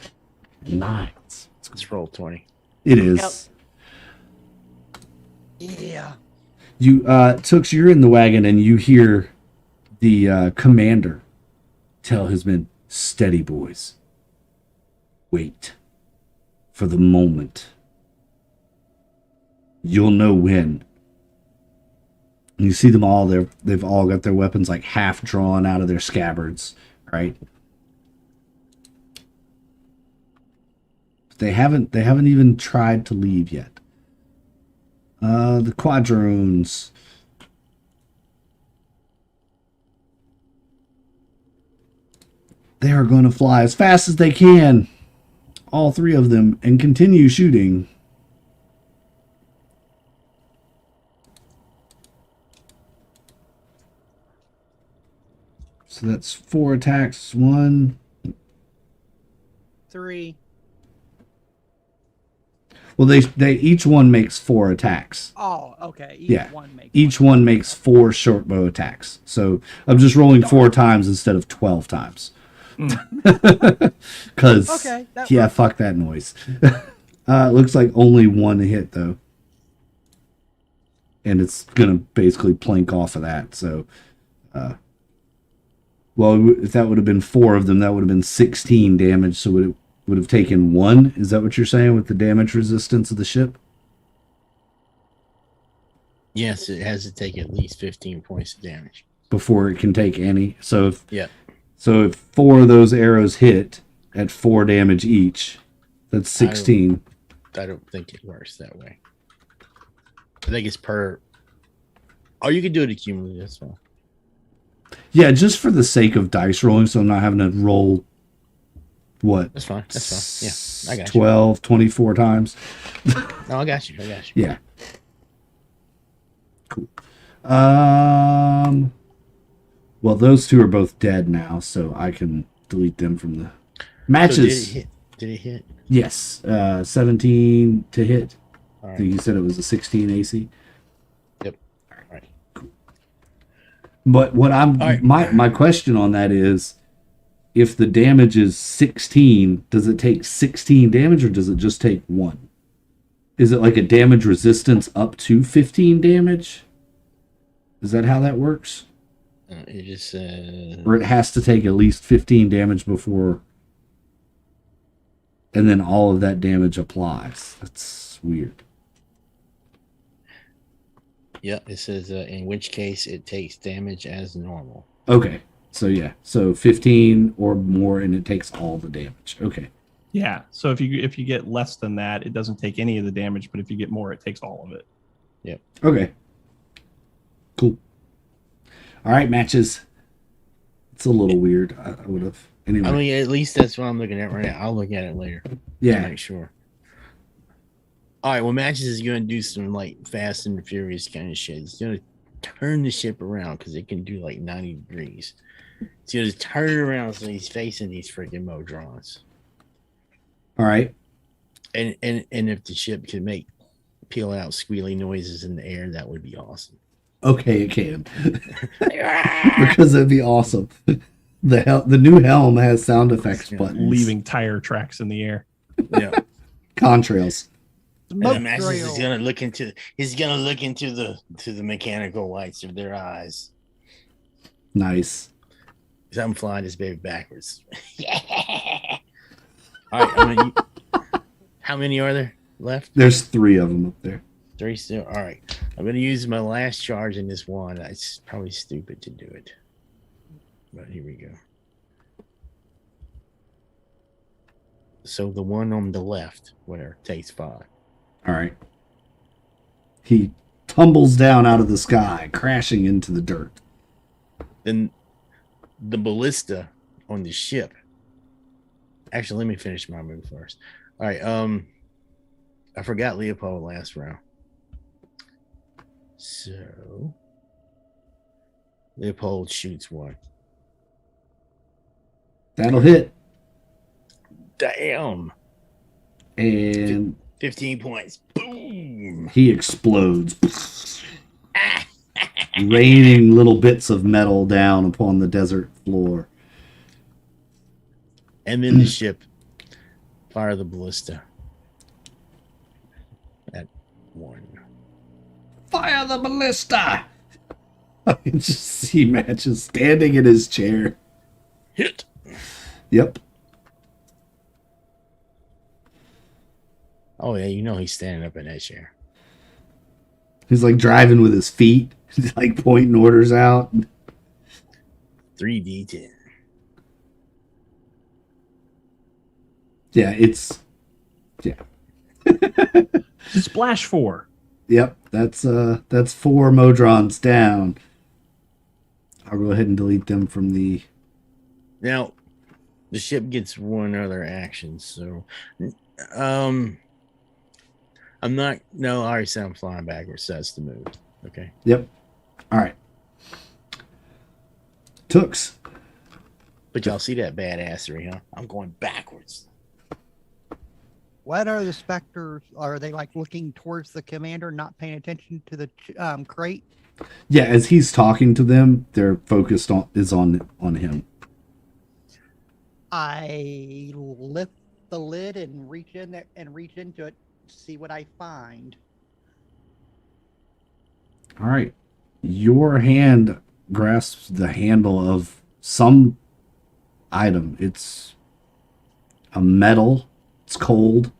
9s. Let's roll 20. It is. Yeah. You, Tooks, you're in the wagon, and you hear the commander tell his men, "Steady, boys. Wait for the moment. You'll know when." And you see them all. They've all got their weapons like half drawn out of their scabbards, right? They haven't even tried to leave yet. The quadroons. They are going to fly as fast as they can, all 3 of them, and continue shooting. So that's 4 attacks. 1. 3. Well, they each one makes 4 attacks. Oh, okay. Yeah. One makes Each one makes 4 short bow attacks. So I'm just rolling 4 times instead of 12 times. Because Okay, that yeah, works. fuck that noise. It looks like only 1 hit though, and it's gonna basically plank off of that. So, well, if that would have been 4 of them, that would have been 16 damage. So it would have taken 1. Is that what you're saying with the damage resistance of the ship? Yes, it has to take at least 15 points of damage. Before it can take any. So if Yeah. So if 4 of those arrows hit at 4 damage each, that's 16. I don't think it works that way. I think it's per. Oh, you can do it accumulative as well. Yeah, just for the sake of dice rolling, so I'm not having to roll, what? That's fine. That's fine. Yeah, I got you. 12, 24 times. No, I got you. Yeah. Cool. Well, those 2 are both dead now, so I can delete them from the matches. So did it hit? Yes. 17 to hit. All I right. think you said it was a 16 AC. Yep. All right. But what I'm All right. my question on that is, if the damage is 16, does it take 16 damage or does it just take 1? Is it like a damage resistance up to 15 damage? Is that how that works? It just Or it has to take at least 15 damage before, and then all of that damage applies. That's weird. yeah. It says in which case it takes damage as normal. Okay. So yeah. So 15 or more and it takes all the damage. Okay. Yeah. So if you get less than that, it doesn't take any of the damage, but if you get more, it takes all of it. Okay. Cool. All right, matches. It's a little weird. I would have anyway. I mean, at least that's what I'm looking at right now. I'll look at it later. To yeah. make sure. All right. Well, Matches is going to do some like Fast and Furious kind of shit. It's going to turn the ship around because it can do like 90 degrees. It's going to turn it around so he's facing these freaking Modrons. All right. And if the ship could peel out squealy noises in the air, that would be awesome. Okay, it can. Because it'd be awesome. The new helm has sound effects buttons. Leaving tire tracks in the air. Yeah. Contrails. And the Matches is going to look into the mechanical lights of their eyes. Nice. Because I'm flying this baby backwards. Yeah. All right. How many are there? left? There's 3 of them up there. 3 still. All right. I'm going to use my last charge in this one. It's probably stupid to do it. But here we go. So the one on the left, whatever, takes 5. All right. He tumbles down out of the sky, crashing into the dirt. Then the ballista on the ship. Actually, let me finish my move first. All right. I forgot Leopold last round. So Leopold shoots 1. That'll hit. Damn. And 15 points. Boom. he explodes, raining little bits of metal down upon the desert floor. And then the ship fire the ballista at 1. Fire the ballista! I can just see Matches standing in his chair. Hit. Yep. Oh yeah, you know he's standing up in that chair. He's like driving with his feet, he's like pointing orders out. 3d10. Yeah, it's Splash 4. Yep, that's 4 Modrons down. I'll go ahead and delete them from the. Now, the ship gets 1 other action, so I'm not. No, I already said I'm flying backwards. So that's the move. Okay. Yep. All right. Tooks. But y'all see that badassery, huh? I'm going backwards. What are the specters? Are they like looking towards the commander, not paying attention to the crate? Yeah, as he's talking to them, they're focused on him. I lift the lid and reach in there and reach into it, see what I find. All right. Your hand grasps the handle of some item. It's a metal. It's cold.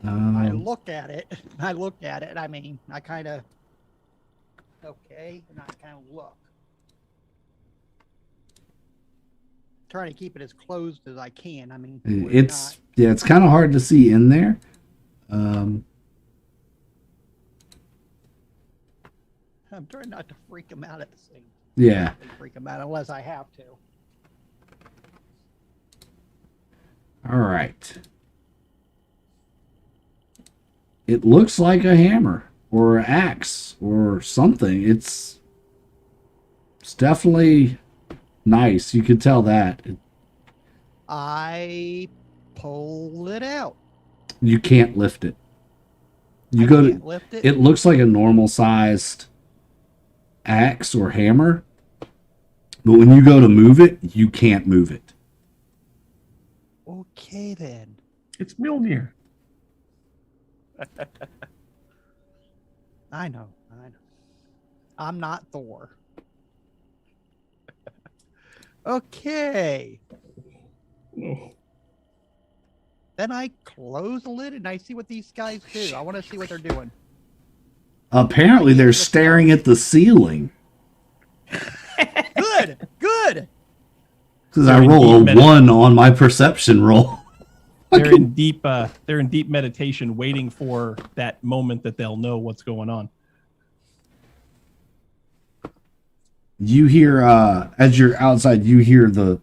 I look at it. I mean, I kind of okay, and I kind of look, trying to keep it as closed as I can. I mean, it's kind of hard to see in there. I'm trying not to freak them out at the same. Yeah. Freak them out unless I have to. All right. It looks like a hammer or an axe or something. It's definitely nice. You could tell that. I pull it out. You can't lift it. You I go can't to lift it. it looks like a normal sized axe or hammer. But when you go to move it, you can't move it. Okay then. It's Mjolnir. I know. I'm not Thor. Okay. Then I close the lid and I see what these guys do. I want to see what they're doing. Apparently they're staring at the ceiling. Good. Because I roll a 1 on my perception roll. They're in deep meditation, waiting for that moment that they'll know what's going on. You hear as you're outside, you hear the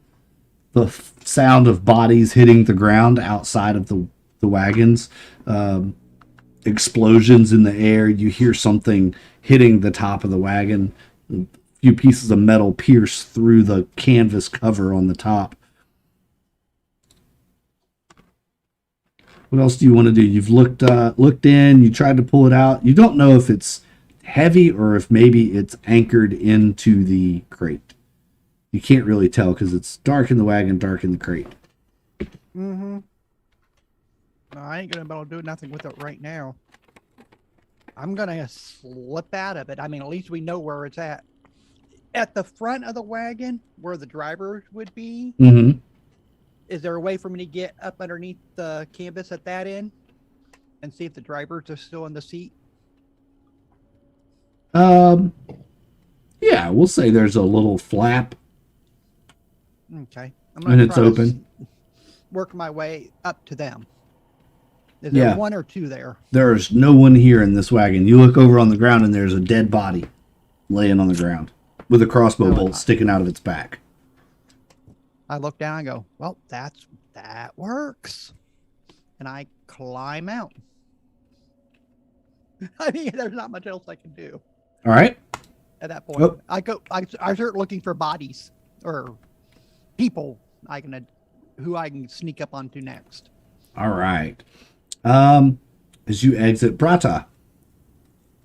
sound of bodies hitting the ground outside of the wagons. Explosions in the air. You hear something hitting the top of the wagon. A few pieces of metal pierce through the canvas cover on the top. What else do you want to do? You've looked in, you tried to pull it out. You don't know if it's heavy or if maybe it's anchored into the crate. You can't really tell because it's dark in the wagon, dark in the crate. Mm-hmm. No, I ain't gonna be able to do nothing with it right now. I'm gonna slip out of it. I mean, at least we know where it's at. At the front of the wagon, where the driver would be, Mm-hmm. Is there a way for me to get up underneath the canvas at that end and see if the drivers are still in the seat? Yeah, we'll say there's a little flap Okay. I'm and it's open. Work my way up to them. Is Yeah. there one or two there? There's no one here in this wagon. You look over on the ground and there's a dead body laying on the ground with a crossbow Oh, bolt sticking out of its back. I look down and go, well, that works. And I climb out. I mean, there's not much else I can do All right. at that point. Oh. I start looking for bodies or people who I can sneak up onto next. All right. As you exit Brata,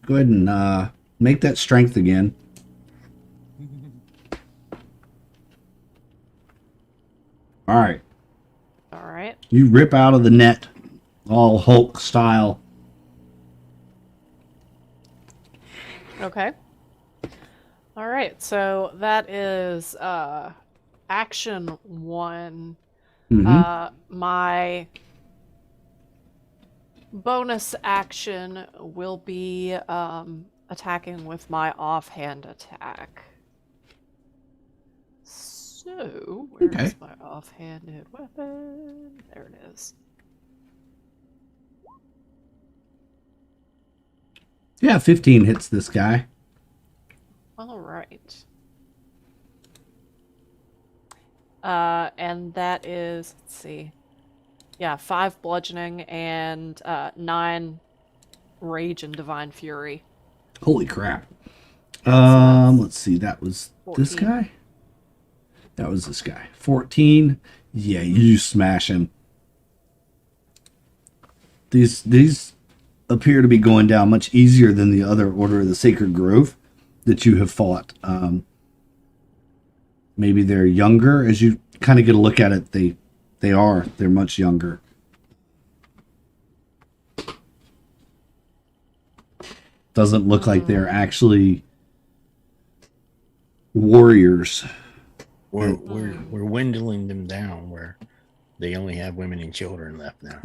go ahead and make that strength again. All right. All right. You rip out of the net, all Hulk style. Okay. All right. So that is action 1. Mhm. My bonus action will be attacking with my offhand attack. So, where's Okay. my offhanded weapon? There it is. Yeah, 15 hits this guy. All right. And that is, let's see. Yeah, 5 bludgeoning and 9 rage and divine fury. Holy crap. that's Let's see. That was this 14. guy? That was this guy. 14. Yeah, you smash him. These appear to be going down much easier than the other Order of the Sacred Grove that you have fought. Maybe they're younger. As you kind of get a look at it, they're much younger. Doesn't look like they're actually warriors. We're dwindling them down where they only have women and children left now.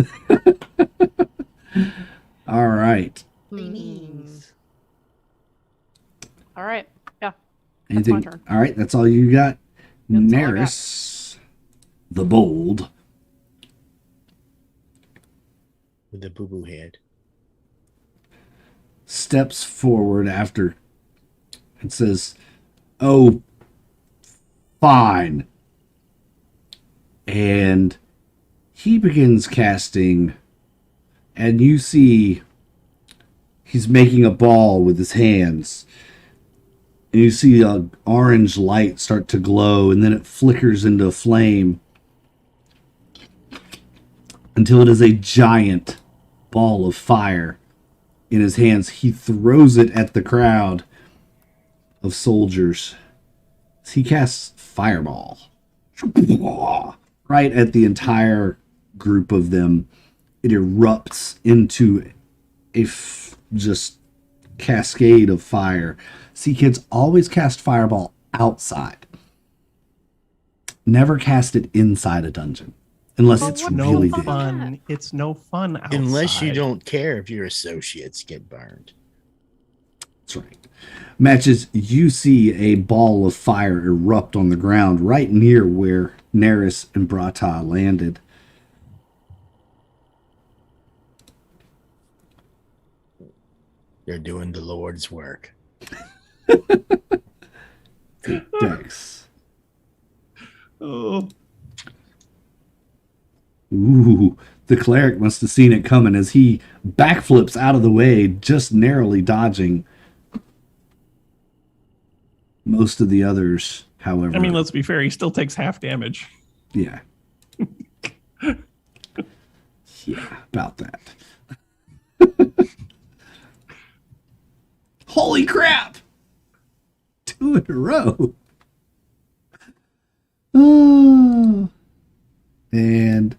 All right. All right. Yeah. Anything? my turn. All right, that's all you got. That's all I got. Neris, the Bold. With the boo boo head. Steps forward after and says, "Oh, fine." And he begins casting, and you see he's making a ball with his hands. And you see an orange light start to glow, and then it flickers into a flame until it is a giant ball of fire in his hands. He throws it at the crowd of soldiers. He casts Fireball right at the entire group of them. It erupts into a just cascade of fire. See, kids, always cast Fireball outside. Never cast it inside a dungeon. Unless But it's what's No really the big. fun. It's no fun outside. Unless you don't care if your associates get burned. That's right. Matches, you see a ball of fire erupt on the ground right near where Neris and Brata landed. They're doing the Lord's work. Dex. Oh, Ooh, the cleric must have seen it coming as he backflips out of the way, just narrowly dodging most of the others, however. I mean, let's be fair. He still takes half damage. Yeah. Yeah, about that. Holy crap! 2 in a row. Oh. And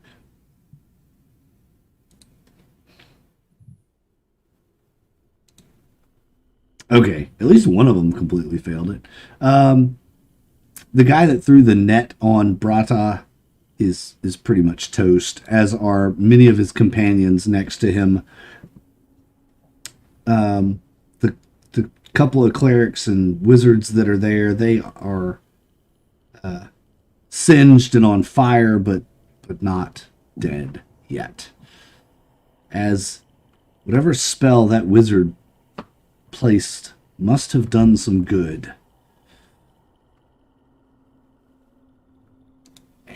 okay, at least one of them completely failed it. The guy that threw the net on Brata is pretty much toast, as are many of his companions next to him. The couple of clerics and wizards that are there, they are singed and on fire, but not dead yet. As whatever spell that wizard placed must have done some good.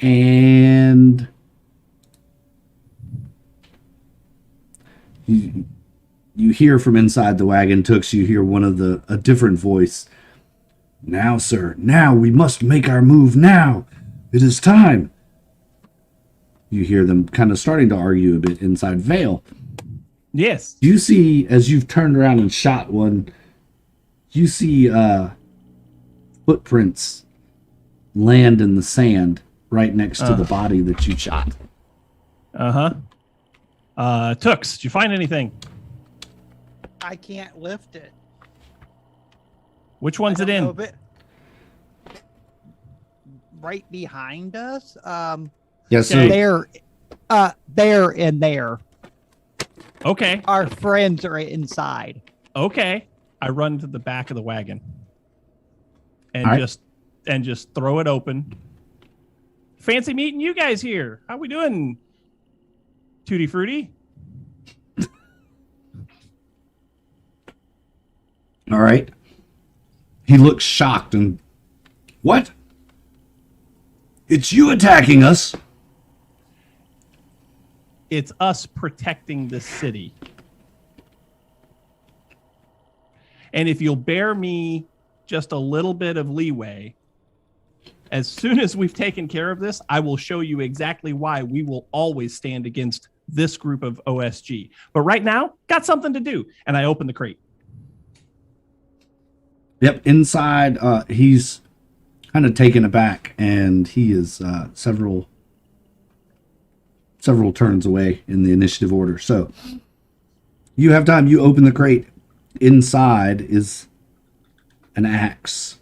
And you hear from inside the wagon, Tooks, you hear a different voice. Now, sir, now we must make our move now. It is time. You hear them kind of starting to argue a bit inside Vale. Yes. You see, as you've turned around and shot one, you see footprints land in the sand right next to the body that you shot. Tooks, did you find anything? I can't lift it. Which one's it in? Right behind us. Yeah, so They're in there. Okay. Our friends are inside. Okay. I run to the back of the wagon and All right. just throw it open. Fancy meeting you guys here. How we doing, Tutti Frutti? all right. He looks shocked and, what? It's you attacking us? It's us protecting this city. And if you'll bear me just a little bit of leeway, as soon as we've taken care of this, I will show you exactly why we will always stand against this group of OSG. But right now, got something to do. And I open the crate. Yep, inside, he's kind of taken aback, and he is several turns away in the initiative order. So you have time. You open the crate. Inside is an axe.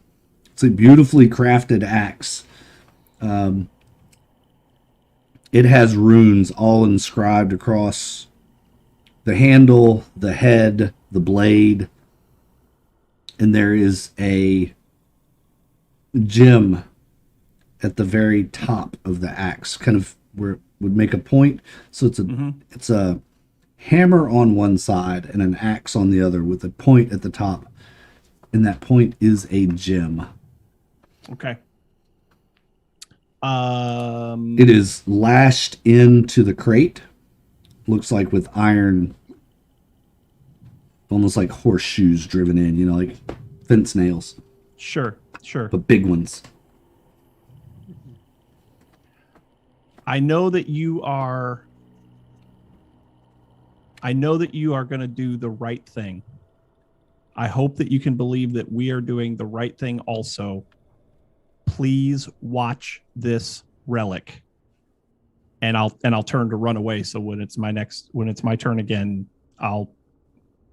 It's a beautifully crafted axe. It has runes all inscribed across the handle, the head, the blade. And there is a gem at the very top of the axe, kind of where it would make a point. So it's a hammer on one side and an axe on the other with a point at the top. And that point is a gem. Okay. It is lashed into the crate. Looks like with iron, almost like horseshoes driven in, like fence nails, Sure. but big ones. I know that you are going to do the right thing. I hope that you can believe that we are doing the right thing also. Please watch this relic. And I'll turn to run away. So when it's my turn again, I'm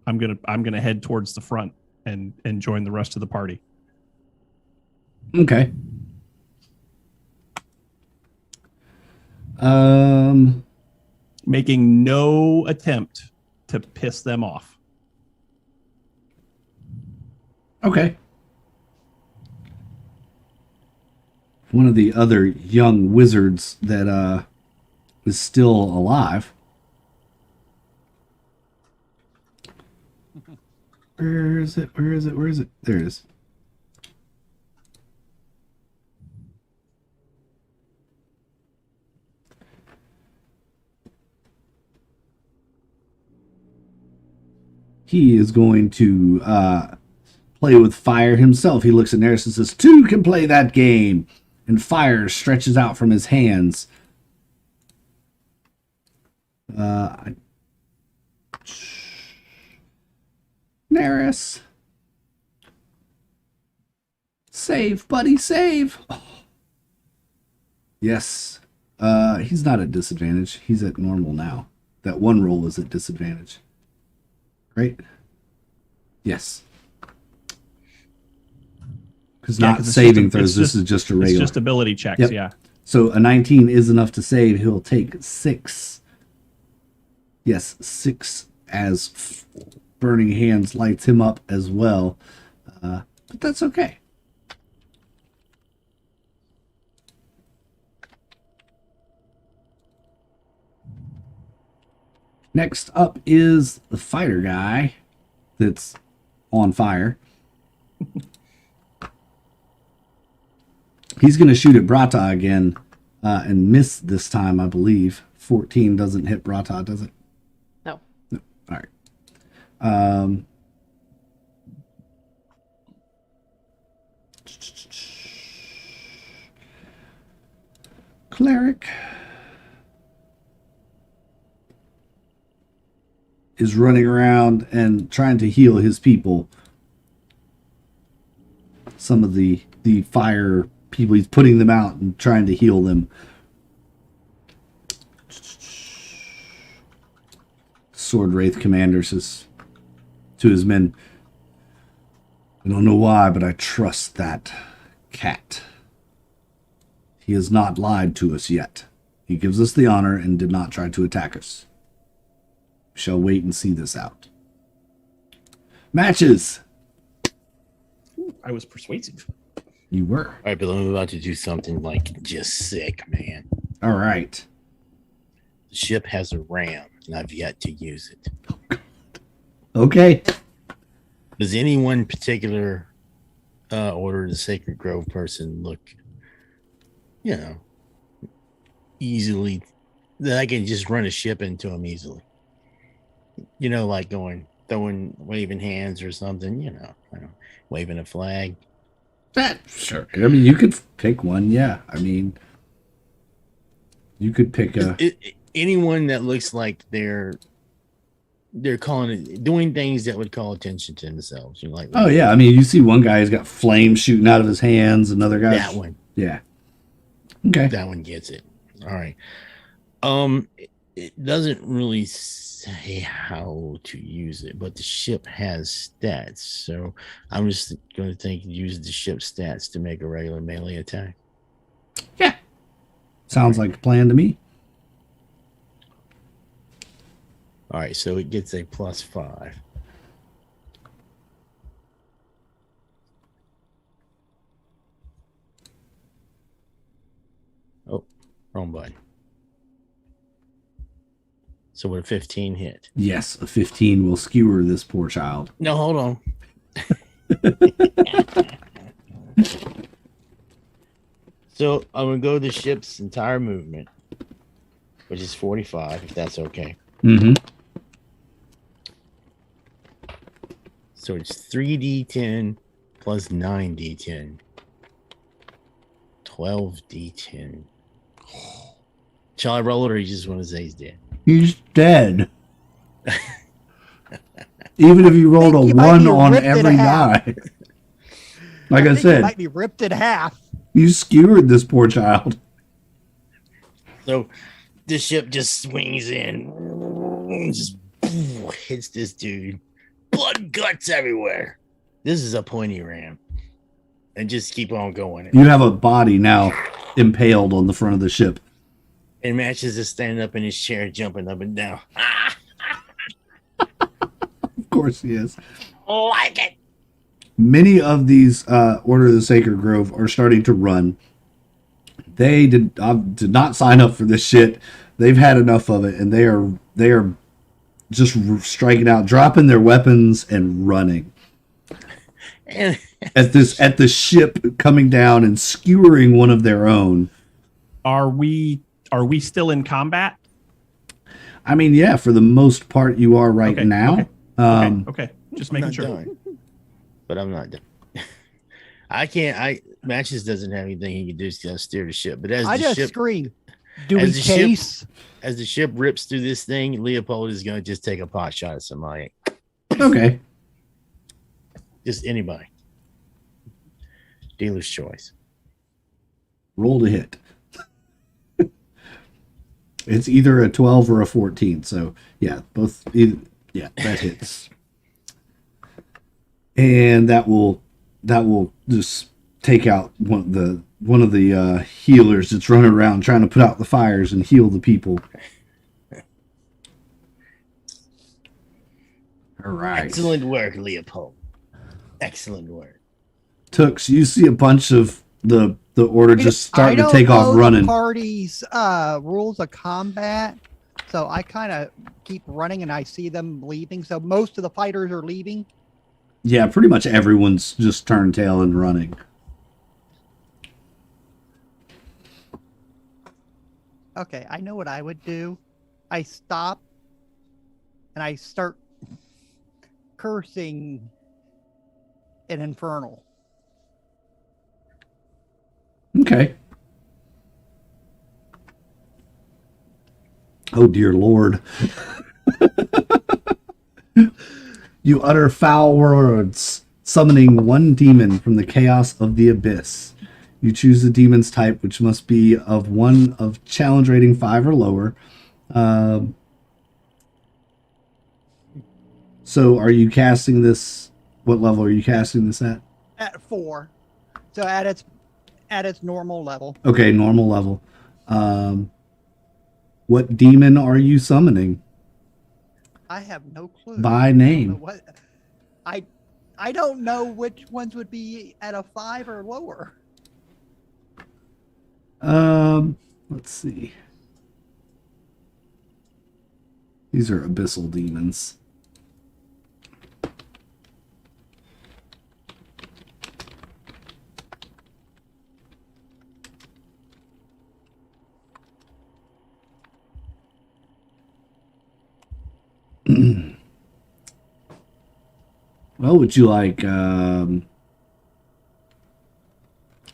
gonna head towards the front and join the rest of the party. Okay. Making no attempt to piss them off. Okay. One of the other young wizards that is still alive. Where is it? There it is. He is going to play with fire himself. He looks at Neris and says, "Two can play that game." And fire stretches out from his hands. Neris. Save, buddy, save. Oh. Yes. He's not at disadvantage. He's at normal now. That one roll is at disadvantage. Right? Yes. Because not saving throws. This is just a regular. It's just ability checks. Yep. Yeah. So a 19 is enough to save. He'll take 6. Yes, 6 as Burning Hands lights him up as well. But that's okay. Next up is the fighter guy that's on fire. He's going to shoot at Brata again and miss this time, I believe. 14 doesn't hit Brata, does it? No. No. All right. Cleric is running around and trying to heal his people. Some of the fire people, he's putting them out and trying to heal them. Sword Wraith Commander says to his men, I don't know why, but I trust that cat. He has not lied to us yet. He gives us the honor and did not try to attack us. We shall wait and see this out. Matches! I was persuasive. You were. All right, but I'm about to do something like just sick, man. All right. The ship has a ram, and I've yet to use it. Okay. Does any one particular Order of the Sacred Grove person look, easily, that I can just run a ship into them easily? Like waving hands or something, waving a flag. Sure. I mean, you could pick one, yeah. I mean, you could pick a... anyone that looks like they're doing things that would call attention to themselves. Oh, yeah. I mean, you see one guy who's got flames shooting out of his hands, another guy... That one. Yeah. Okay. That one gets it. All right. It doesn't really say how to use it, but the ship has stats, so I'm just going to use the ship stats to make a regular melee attack. Yeah. Sounds like a plan to me. All right, so it gets a +5. Oh, wrong button. So would a 15 hit? Yes, a 15 will skewer this poor child. No, hold on. So I'm going to go the ship's entire movement, which is 45, if that's okay. Mm-hmm. So it's 3d10 plus 9d10. 12d10. Shall I roll it, or you just want to say he's dead? He's dead. Even if you rolled a 1 on every die. Like I think said, he might be ripped in half. you skewered this poor child. So the ship just swings in, just hits this dude. Blood guts everywhere. This is a pointy ram. And just keep on going. You have a body now impaled on the front of the ship. And Matches is standing up in his chair, jumping up and down. Of course he is. Like it. Many of these Order of the Sacred Grove are starting to run. They did not sign up for this shit. They've had enough of it, and they are just striking out, dropping their weapons and running. And At the ship coming down and skewering one of their own. Are we still in combat? I mean, yeah, for the most part, you are right Okay, now. Okay. Just making not sure. done. But I'm not done. I can't. Matches doesn't have anything he can do to steer the ship. But as I the just ship, scream. Do we as the ship- chase? as the ship rips through this thing, Leopold is going to just take a pot shot at somebody. Okay. Just anybody. Dealer's choice. Roll to hit. It's either a 12 or a 14. So, yeah, both. Yeah, that hits. And that will just take out one one of the healers that's running around trying to put out the fires and heal the people. All right. Excellent work, Leopold. Excellent work. Tooks, you see a bunch of the order just starting to take off The running. party's rules of combat, so I kind of keep running and I see them leaving. So most of the fighters are leaving. Yeah, pretty much everyone's just turned tail and running. Okay, I know what I would do. I stop and I start cursing an infernal. Okay. Oh, dear Lord. You utter foul words, summoning one demon from the chaos of the abyss. You choose the demon's type, which must be of one of challenge rating 5 or lower. So are you casting this? What level are you casting this at? At 4, so at its normal level. Okay, normal level. What demon are you summoning? I have no clue. By I don't know name. what I don't know which ones would be at a 5 or lower. Let's see. These are abyssal demons. Well, would you like a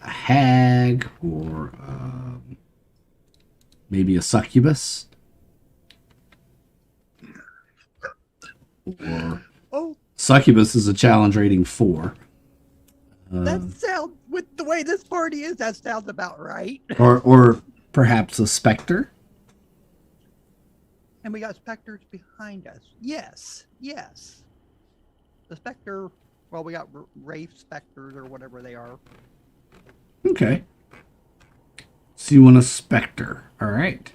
hag or maybe a succubus? Or Oh, succubus is a challenge rating 4. that sounds, with the way this party is, that sounds about right. Or perhaps a specter? And we got specters behind us. Yes, yes. The specter, well, we got wraith specters or whatever they are. Okay. So you want a specter. All right.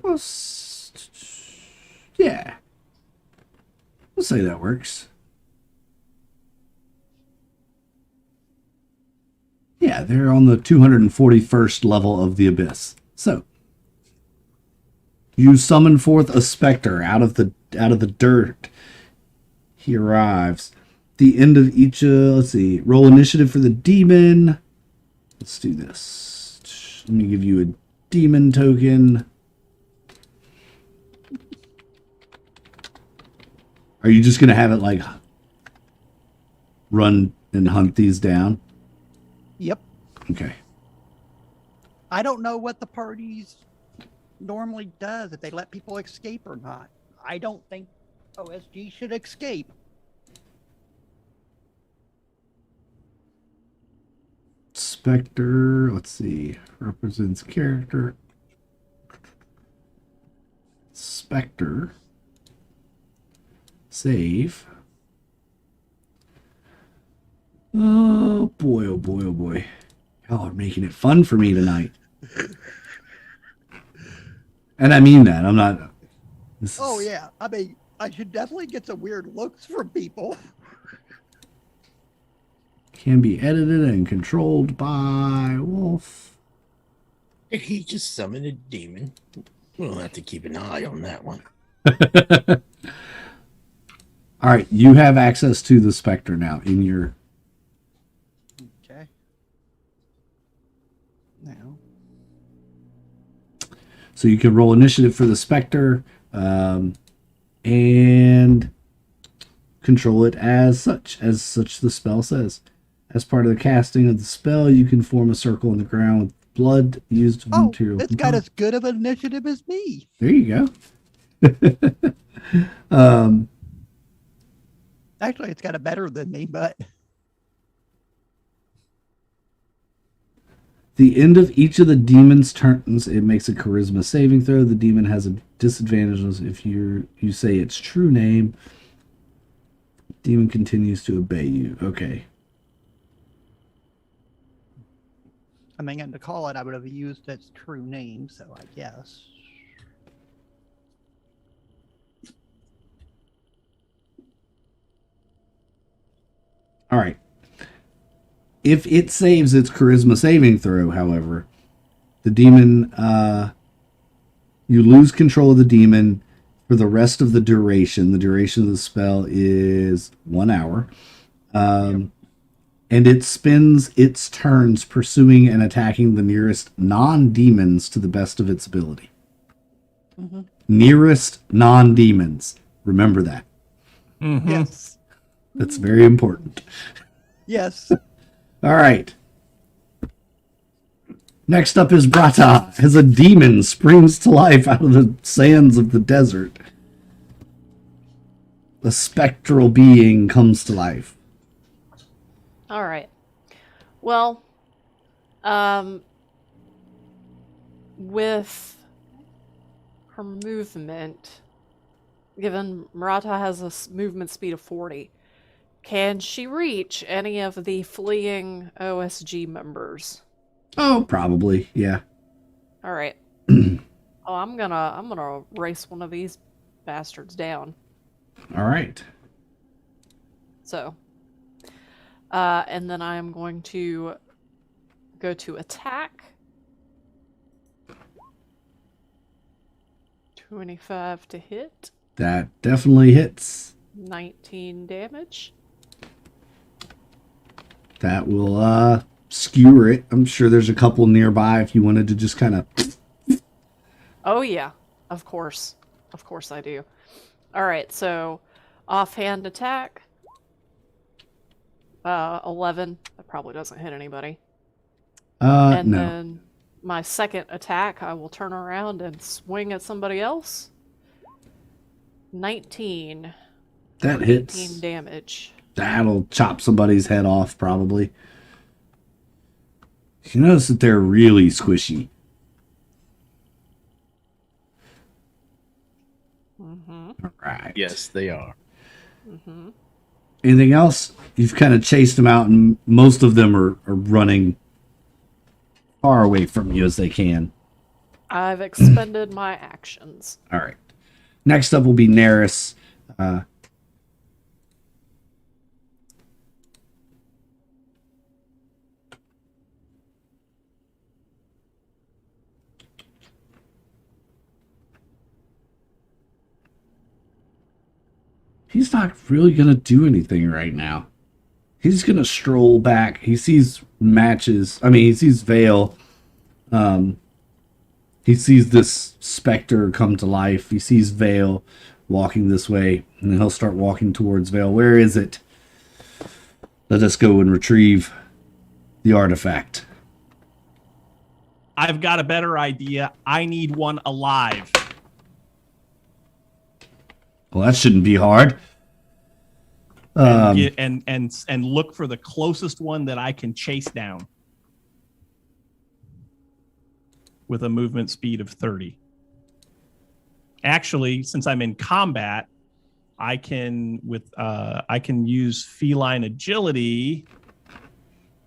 Well, yeah. We'll say that works. Yeah, they're on the 241st level of the abyss. So, you summon forth a specter out of the dirt. He arrives. The end of each. Let's see. Roll initiative for the demon. Let's do this. Let me give you a demon token. Are you just gonna have it like run and hunt these down? Yep. Okay. I don't know what the parties normally does, if they let people escape or not. I don't think OSG should escape. Spectre, let's see, represents character. Spectre. Save. Oh boy, oh boy, oh boy. Y'all are making it fun for me tonight. And I mean that. I'm not. Oh, yeah. I mean, I should definitely get some weird looks from people. Can be edited and controlled by Wolf. He just summoned a demon. We'll have to keep an eye on that one. All right, you have access to the Spectre now in your. Okay. Now. So you can roll initiative for the Spectre and control it as such the spell says. As part of the casting of the spell, you can form a circle on the ground with blood used Oh, material. it's got as good of an initiative as me. There you go. Actually, it's got a better than me, but The end of each of the demon's turns, it makes a charisma saving throw. The demon has a disadvantage if you say its true name. Demon continues to obey you. Okay. I mean, to call it, I would have used its true name, so I guess. All right. If it saves its charisma saving throw, however, the demon, you lose control of the demon for the rest of the duration. The duration of the spell is 1 hour. And it spends its turns pursuing and attacking the nearest non-demons to the best of its ability. Mm-hmm. Nearest non-demons. Remember that. Mhm. Yes. That's very important. Yes. All right. Next up is Brata, as a demon springs to life out of the sands of the desert. A spectral being comes to life. All right. Well, with her movement, given Murata has a movement speed of 40, can she reach any of the fleeing OSG members? Oh, probably, yeah. All right. Oh, I'm gonna race one of these bastards down. All right. So, and then I am going to go to attack. 25 to hit. That definitely hits. 19 damage. That will skewer it. I'm sure there's a couple nearby if you wanted to just kind of... Oh yeah, of course. Of course I do. All right, so offhand attack. 11. That probably doesn't hit anybody. And no. then my second attack, I will turn around and swing at somebody else. 19. That 18 hits. damage. That'll chop somebody's head off, probably. You notice that they're really squishy. Mm-hmm. All right. Yes, they are. Mm-hmm. Anything else? You've kind of chased them out, and most of them are running far away from you as they can. I've expended my actions. All right. Next up will be Neris. He's not really going to do anything right now. He's going to stroll back. He sees matches. I mean, he sees Vale. He sees this specter come to life. He sees Vale walking this way, and then he'll start walking towards Vale. Where is it? Let us go and retrieve the artifact. I've got a better idea. I need one alive. Well, that shouldn't be hard. And look for the closest one that I can chase down with a movement speed of 30. Actually, since I'm in combat, I can use feline agility,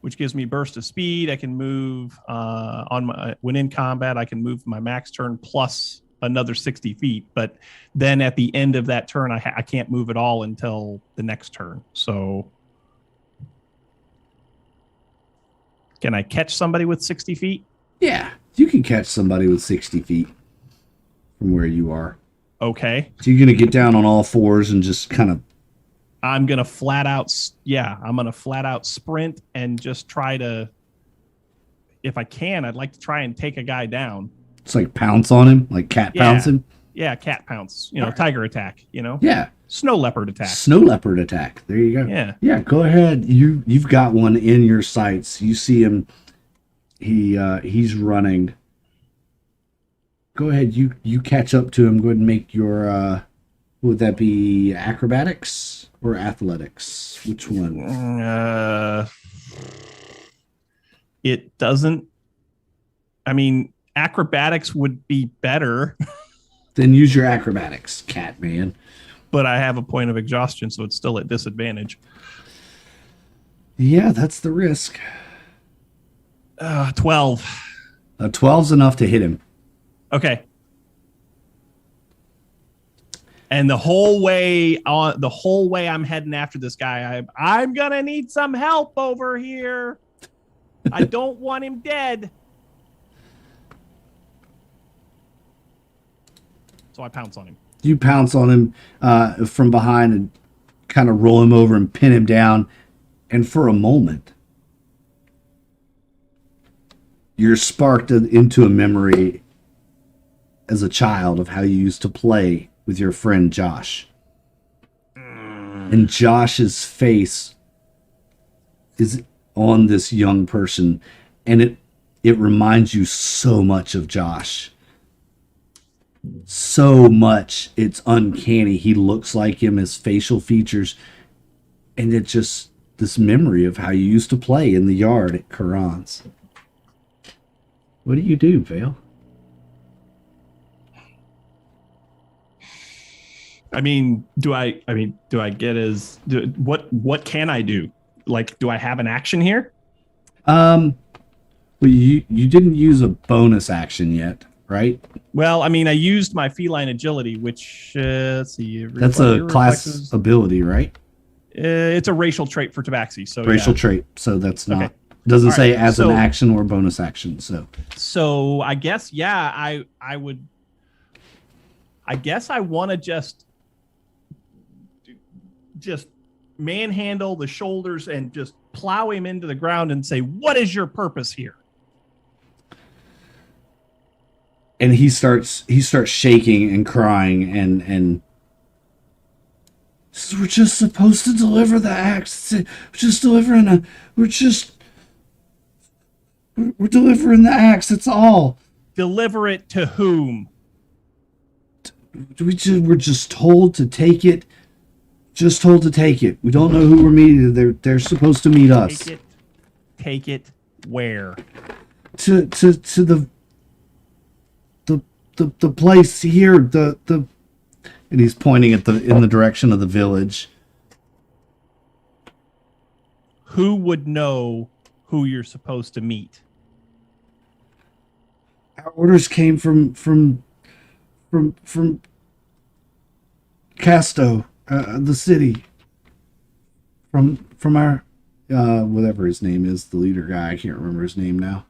which gives me burst of speed. I can move when in combat. I can move my max turn plus another 60 feet, but then at the end of that turn, I can't move at all until the next turn. So can I catch somebody with 60 feet? Yeah, you can catch somebody with 60 feet from where you are. Okay. So you're going to get down on all fours and just kind of... I'm going to flat out sprint and just try to, if I can, I'd like to try and take a guy down. It's like pounce on him, like cat pounce him. Yeah, cat pounce. Tiger attack. Yeah. Snow leopard attack. Snow leopard attack. There you go. Yeah. Yeah. Go ahead. You've got one in your sights. You see him. He's running. Go ahead. You catch up to him. Go ahead and make your. Would that be acrobatics or athletics? Which one? It doesn't. I mean, acrobatics would be better. Then use your acrobatics, cat man. but I have a point of exhaustion, so it's still at disadvantage. Yeah, that's the risk. 12. 12's enough to hit him. Okay. And the whole way I'm heading after this guy, I'm gonna need some help over here. I don't want him dead. So I pounce on him. You pounce on him from behind and kind of roll him over and pin him down. And for a moment, you're sparked into a memory as a child of how you used to play with your friend Josh. And Josh's face is on this young person, and it reminds you so much of Josh. So much, it's uncanny. He looks like him, his facial features, and it's just this memory of how you used to play in the yard at Karan's. What do you do, Vale? Do I get what can I do? Like, do I have an action here? Well, you didn't use a bonus action yet, right? Well, I used my feline agility, which let's see. That's a class ability, right? It's a racial trait for Tabaxi. So racial trait. So that's not. Okay. Doesn't All say right, as an so- action or bonus action. So I guess I would. I guess I want to just manhandle the shoulders and just plow him into the ground and say, "What is your purpose here?" And he starts shaking and crying and says, we're just supposed to deliver the axe. We're delivering the axe. That's all. Deliver it to whom? We're just told to take it. Just told to take it. We don't know who we're meeting. They're supposed to meet us. Take it where? To the place here. And he's pointing in the direction of the village. Who would know who you're supposed to meet? Our orders came from Casto, the city. From our whatever his name is, the leader guy. I can't remember his name now.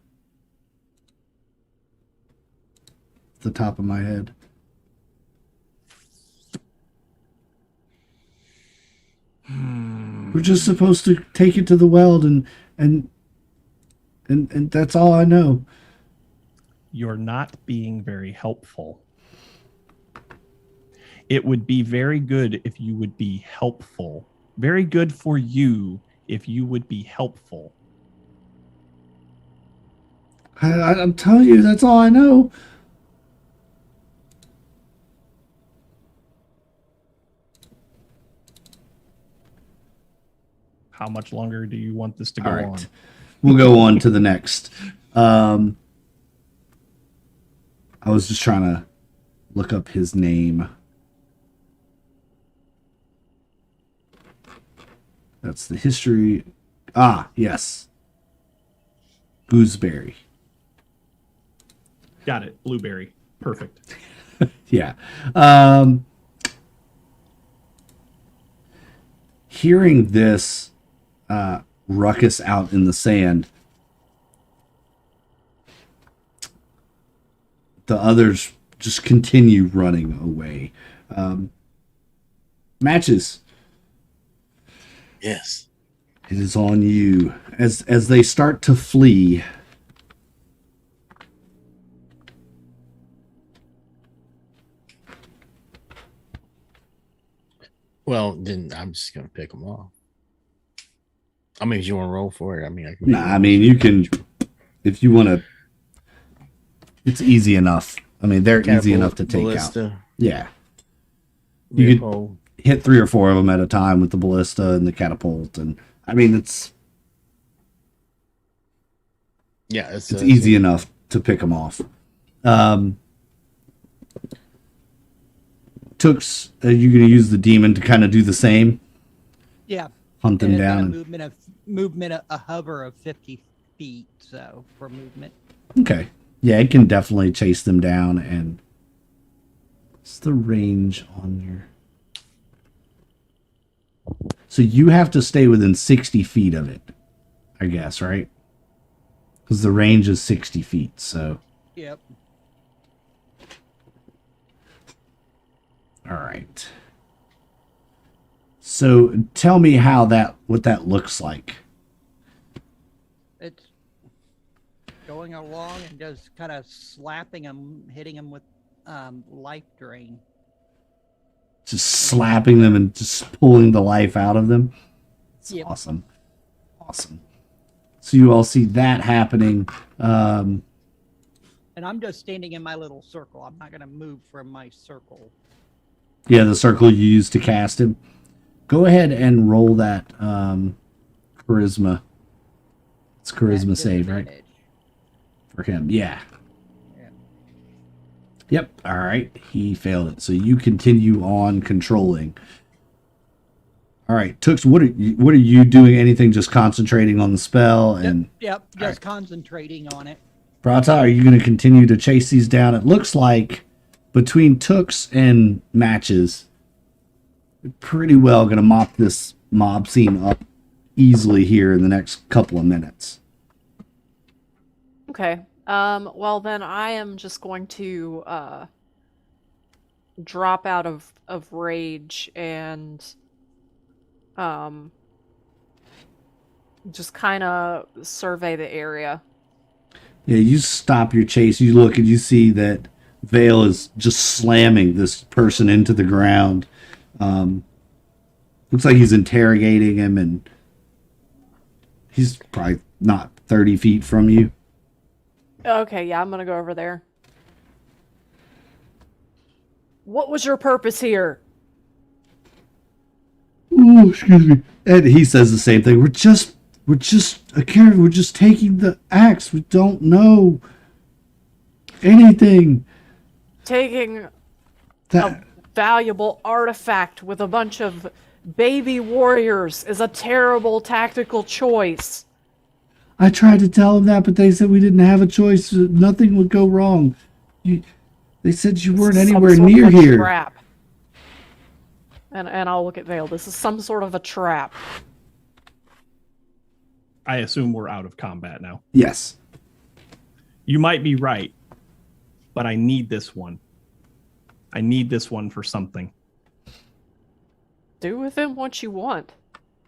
At the top of my head. We're just supposed to take it to the weld and that's all I know. You're not being very helpful. It would be very good if you would be helpful. Very good for you if you would be helpful. I'm telling you, that's all I know. How much longer do you want this to go on? We'll go on to the next. I was just trying to look up his name. That's the history. Ah, yes. Gooseberry. Got it. Blueberry. Perfect. Yeah. Hearing this ruckus out in the sand, the others just continue running away. Matches. Yes. It is on you as they start to flee. Well, then I'm just gonna pick them off. I mean, if you want to roll for it, I mean, I can. Nah, I mean, you can, if you want to. It's easy enough. I mean, they're easy enough to take ballista, out. Yeah, you could hit 3 or 4 of them at a time with the ballista and the catapult, and I mean, it's it's easy enough to pick them off. Tooks, you going to use the demon to kind of do the same? Yeah. Hunt them And it's got down. a hover of 50 feet, so for movement. Okay. Yeah, it can definitely chase them down. And what's the range on your... So you have to stay within 60 feet of it, I guess, right? Because the range is 60 feet, so... Yep. All right. So tell me what that looks like. It's going along and just kind of slapping them, hitting them with life drain. Just slapping them and just pulling the life out of them. It's Yep. awesome. Awesome. So you all see that happening. And I'm just standing in my little circle. I'm not going to move from my circle. Yeah, the circle you used to cast him. Go ahead and roll that charisma. It's charisma At save, right? disadvantage. For him. Yeah. Yeah. Yep. All right. He failed it. So you continue on controlling. All right, Tooks, what are you doing? Anything? Just concentrating on the spell and Yep. Just right. concentrating on it. Brata, are you going to continue to chase these down? It looks like between Tooks and Matches, you're pretty well going to mop this mob scene up easily here in the next couple of minutes. Okay. Well, then I am just going to drop out of rage and just kind of survey the area. Yeah, you stop your chase. You look and you see that Vale is just slamming this person into the ground. Looks like he's interrogating him, and he's probably not 30 feet from you. Okay, yeah, I'm gonna go over there. What was your purpose here? Oh, excuse me. And he says the same thing. We're just a character. We're just taking the axe. We don't know anything. Taking That a valuable artifact with a bunch of baby warriors is a terrible tactical choice. I tried to tell them that, but they said we didn't have a choice. Nothing would go wrong. They said you weren't Some anywhere sort near of a here. Trap. And I'll look at Vale. This is some sort of a trap. I assume we're out of combat now. Yes. You might be right, but I need this one. I need this one for something. Do with them what you want.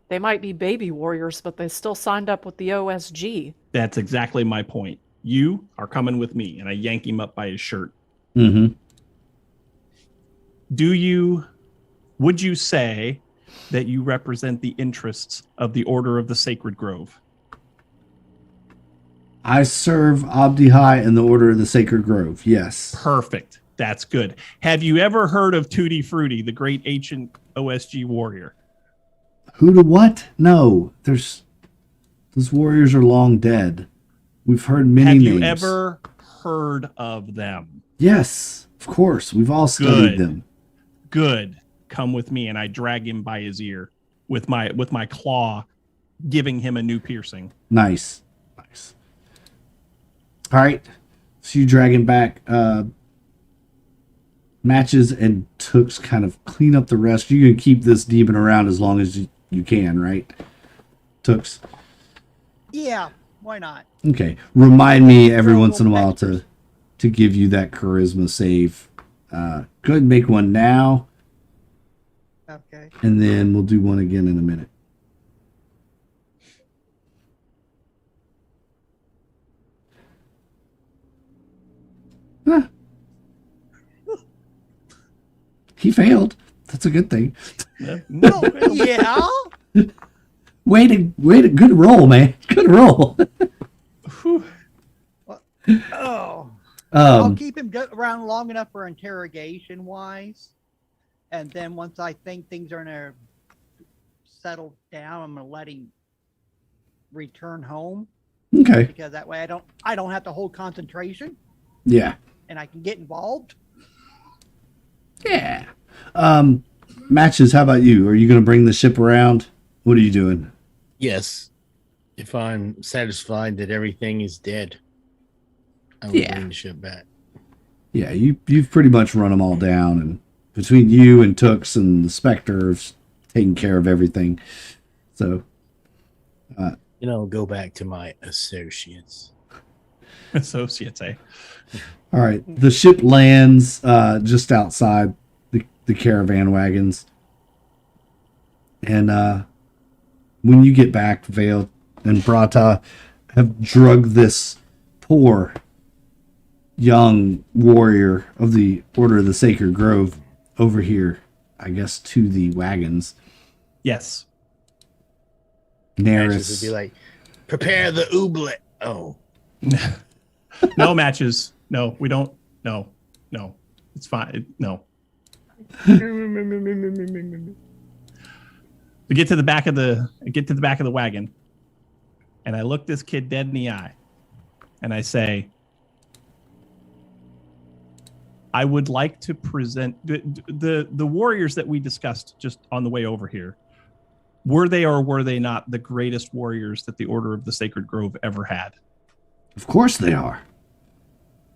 They might be baby warriors, but they still signed up with the OSG. That's exactly my point. You are coming with me, and I yank him up by his shirt. Mm-hmm. Would you say that you represent the interests of the Order of the Sacred Grove? I serve Abdihai in the Order of the Sacred Grove. Yes. Perfect. That's good. Have you ever heard of Tutti Frutti, the great ancient OSG warrior? Who to what? No. Those warriors are long dead. We've heard many Have names. you ever heard of them? Yes, of course. We've all studied Good. them. Good. Come with me, and I drag him by his ear with my claw, giving him a new piercing. Nice. Nice. All right. So you drag him back. Matches and Tooks kind of clean up the rest. You can keep this demon around as long as you can, right? Tooks? Yeah, why not? Okay. Remind me every Roll once in a while extras. to give you that charisma save. Go ahead and make one now, Okay. and then we'll do one again in a minute. Huh. He failed. That's a good thing. Oh, yeah. Way to good roll, man. Good roll. Oh. I'll Um, keep him around long enough for interrogation wise. And then once I think things are gonna settle down, I'm gonna let him return home okay. because that way I don't have to hold concentration Yeah. and I can get involved. Yeah. Matches, how about you? Are you going to bring the ship around? What are you doing? Yes. If I'm satisfied that everything is dead, I will Yeah. bring the ship back. Yeah, you've pretty much run them all down, and between you and Tooks and the Spectres taking care of everything. So, Go back to my associates. Associates, eh? all right, the ship lands just outside the caravan wagons, and when you get back, Vale and Brata have drugged this poor young warrior of the Order of the Sacred Grove over here, I guess, to the wagons. Yes. Matches would be Neris. like, prepare the ooblet. Oh. No matches. No, we don't. No. It's fine. No. We get to the back of the wagon, and I look this kid dead in the eye, and I say, I would like to present the warriors that we discussed just on the way over here. Were they or were they not the greatest warriors that the Order of the Sacred Grove ever had? Of course they are.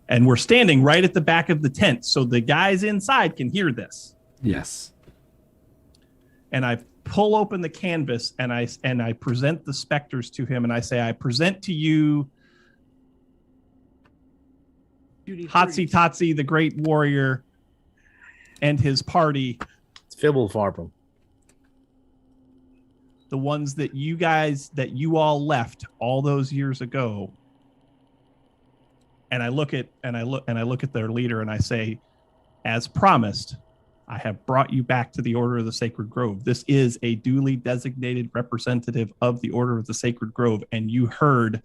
And we're standing right at the back of the tent, so the guys inside can hear this. Yes. And I pull open the canvas and I present the specters to him, and I say, I present to you Hatsi, the great warrior, and his party. It's Fibble-Farpum. The ones that you all left all those years ago. And I look at their leader and I say, as promised, I have brought you back to the Order of the Sacred Grove. This is a duly designated representative of the Order of the Sacred Grove, and you heard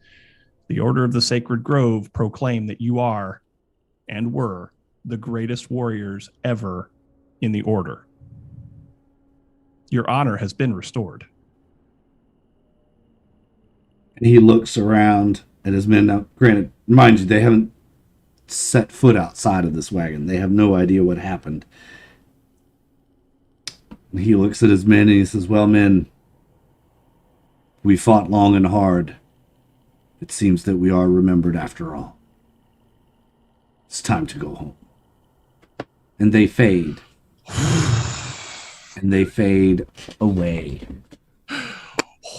the Order of the Sacred Grove proclaim that you are and were the greatest warriors ever in the Order. Your honor has been restored. And he looks around at his men. Now, granted, mind you, they haven't set foot outside of this wagon. They have no idea what happened. And he looks at his men and he says, well, men, we fought long and hard. It seems that we are remembered after all. It's time to go home. And they fade. And they fade away.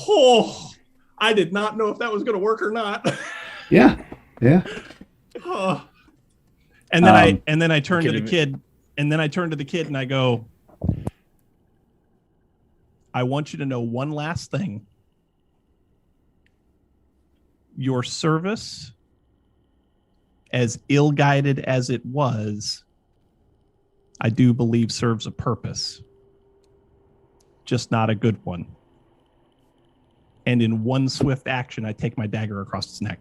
Oh, I did not know if that was going to work or not. Yeah. Oh. And then I turn to the kid, and I go, I want you to know one last thing. Your service, as ill-guided as it was, I do believe serves a purpose. Just not a good one. And in one swift action, I take my dagger across his neck.